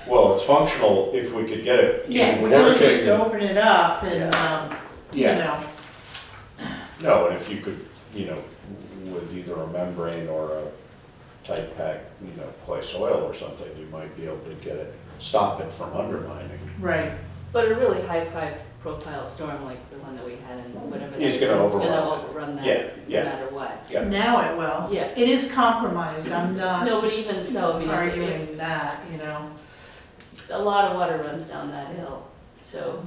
Well, it's functional if we could get it. Yeah, we're working. gonna just open it up and, you Yeah, know, no, and if you could, you know, with either a membrane or a tight pack, you know, clay soil or something, you might be able to get it, stop it from undermining. right. But a really high profile storm like the one that we had in whatever. that Is is, gonna is overrun gonna it. overrun that, Yeah, no yeah. matter what. Yeah. Now it will. Yeah. It is compromised, I'm not No, but even so, I mean, if- arguing that, you know? a lot of water runs down that hill, so,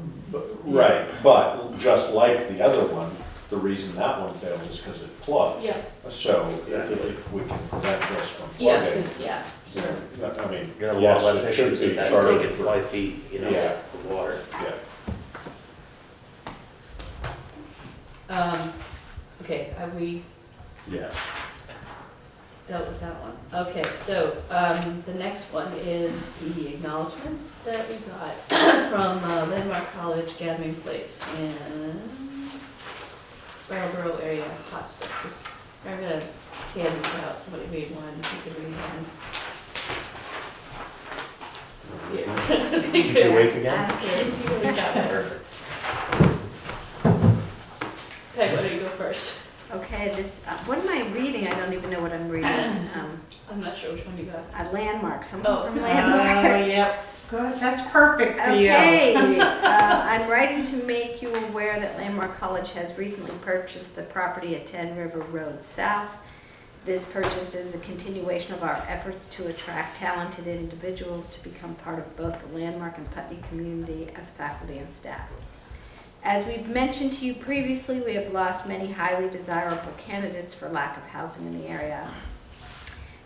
Right, but just like the other one, the reason that one failed is because it plugged. yeah, So Exactly. if we can prevent this from yeah, plugging, yeah. I mean, you're gonna have a lot yes, less it should issues be if that's charted taking for- 5 feet, you know, Yeah. of water. Yeah. Okay, have we Yeah. dealt with that one? Okay, so, the next one is the acknowledgements that we got from Landmark College Gathering Place in Brattleboro Area Hospice. This, I'm gonna hand this out, somebody read one, if you could read one. Yeah. Keep you awake again? You can read that one. Perfect. Okay, why don't you go first? Okay, this, what am I reading? I don't even know what I'm reading. I'm not sure which one you got. A landmark, something Oh. from Oh, Landmark. yep, good, that's perfect for you. Okay, I'm writing to make you aware that Landmark College has recently purchased the property at 10 River Road South. This purchase is a continuation of our efforts to attract talented individuals to become part of both the Landmark and Putney community as faculty and staff. As we've mentioned to you previously, we have lost many highly desirable candidates for lack of housing in the area.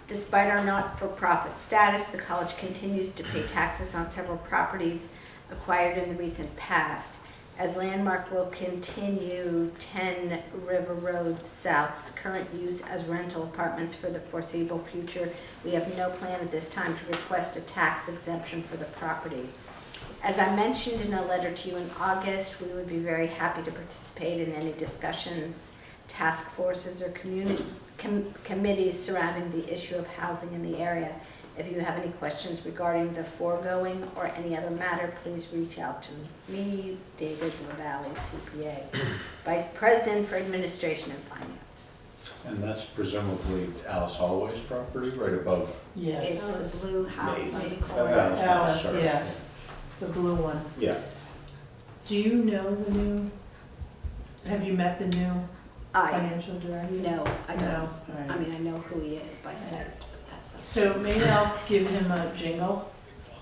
Despite our not-for-profit status, the college continues to pay taxes on several properties acquired in the recent past. As Landmark will continue 10 River Road South's current use as rental apartments for the foreseeable future, we have no plan at this time to request a tax exemption for the property. As I mentioned in a letter to you in August, we would be very happy to participate in any discussions, task forces, or committees surrounding the issue of housing in the area. If you have any questions regarding the foregoing or any other matter, please reach out to me, David LaValle, CPA, Vice President for Administration and Finance. And that's presumably Alice Holloway's property, right above. Yes. It's the blue house on the Maze. corner. Alice, Sorry. yes, the blue one. Yeah. Do you know the new, have you met the new I, financial director? no, I don't. No, all right. I mean, I know who he is by sight, but that's up So maybe I'll give him a jingle,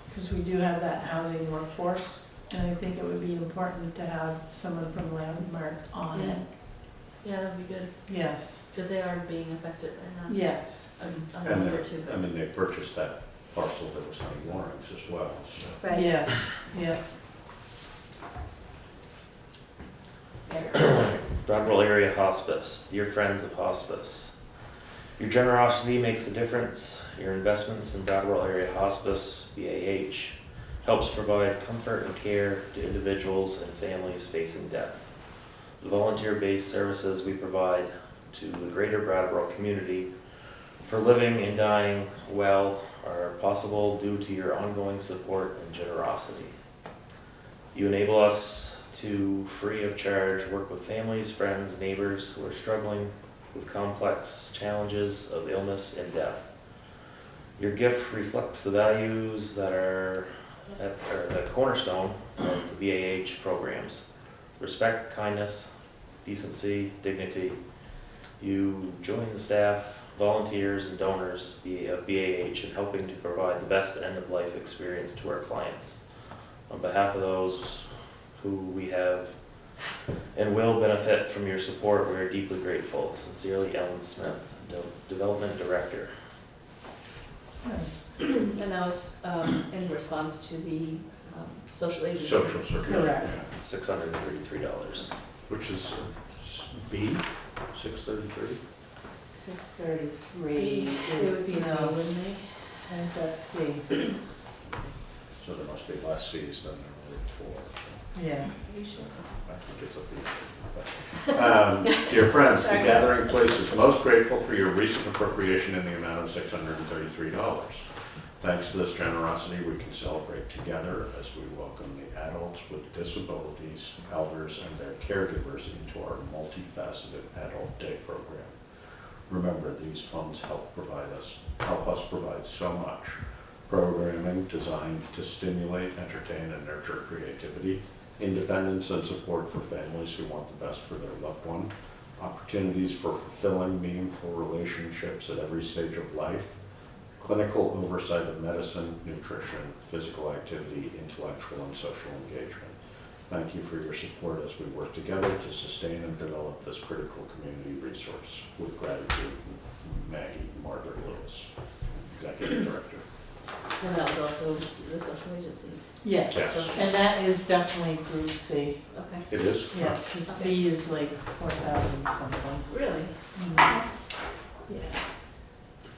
because we do have that housing workforce, and I think it would be important to have someone from Landmark on it. Yeah, that'd be good, Yes, because they are being affected right now. yes. A And month or two. I mean, they purchased that parcel that was on Warrants as well, so. Right. Yes, yeah. Brattleboro Area Hospice, dear friends of hospice. Your generosity makes a difference. Your investments in Brattleboro Area Hospice, VIII, helps provide comfort and care to individuals and families facing death. The volunteer-based services we provide to the greater Brattleboro community for living and dying well are possible due to your ongoing support and generosity. You enable us to, free of charge, work with families, friends, neighbors who are struggling with complex challenges of illness and death. Your gift reflects the values that are the cornerstone of the VIII programs: respect, kindness, decency, dignity. You join the staff, volunteers, and donors of VIII in helping to provide the best end-of-life experience to our clients. On behalf of those who we have and will benefit from your support. We are deeply grateful. Sincerely, Ellen Smith, Development Director. Nice. And that was in response to the social agency. Social service. Correct. Yeah. $633. Which is B, 633? 633 It would is, be no, B, wouldn't it? I think that's C. So there must be less Cs than there were before. Yeah. Are you sure? I think it's a B. Dear friends, the Sorry. Gathering Place is most grateful for your recent appropriation in the amount of $633. Thanks to this generosity, we can celebrate together as we welcome the adults with disabilities, elders, and their caregivers into our multifaceted adult day program. Remember, these funds help us provide so much. Programming designed to stimulate, entertain, and nurture creativity, independence and support for families who want the best for their loved one, opportunities for fulfilling, meaningful relationships at every stage of life, clinical oversight of medicine, nutrition, physical activity, intellectual and social engagement. Thank you for your support as we work together to sustain and develop this critical community resource. With gratitude, Maggie Margaret Lewis, Executive Director. And that was also the social agency. Yes, Yes. and that is definitely group C. Okay. It is? Yeah, because B is like 4,000 something. Really? Yeah.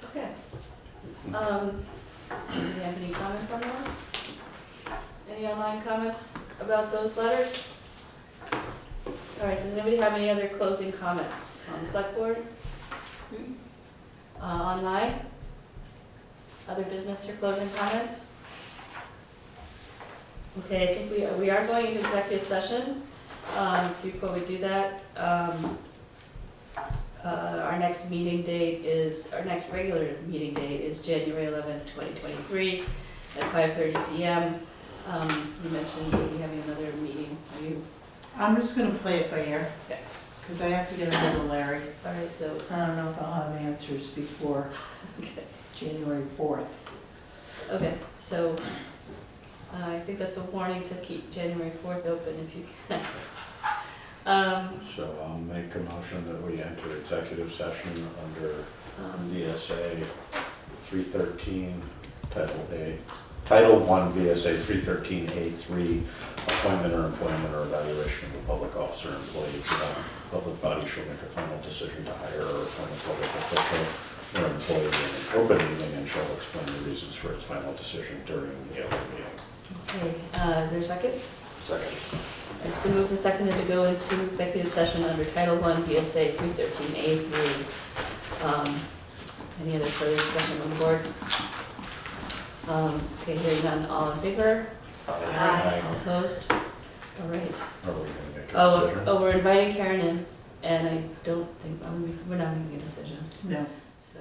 Okay. Do you have any comments on those? Any online comments about those letters? All right, does anybody have any other closing comments on the select board? Online? Other business or closing comments? Okay, I think we are going into executive session. Before we do that, our next regular meeting date is January 11th, 2023 at 5:30 p.m. You mentioned you'll be having another meeting. Are you? I'm just gonna play it by ear. Okay. Because I have to get ahold of Larry. All right, so, I don't know if I'll have answers before okay. January 4th. Okay, so I think that's a warning to keep January 4th open if you can. So I'll make a motion that we enter executive session under VSA 313, Title I VSA 313A3, appointment or employment or evaluation of a public officer or employee. The public body shall make a final decision to hire or appoint a public official or employee in an open meeting and shall explain the reasons for its final decision during the open meeting. Okay, is there a second? Second. It's been moved and seconded to go into executive session under Title I VSA 313A3. Any other further discussion on the board? Okay, hearing none, all in favor? Aye. All opposed? All right. Are we going to make a decision? Oh, we're inviting Karen in, and I don't think, we're not making a decision, No. so.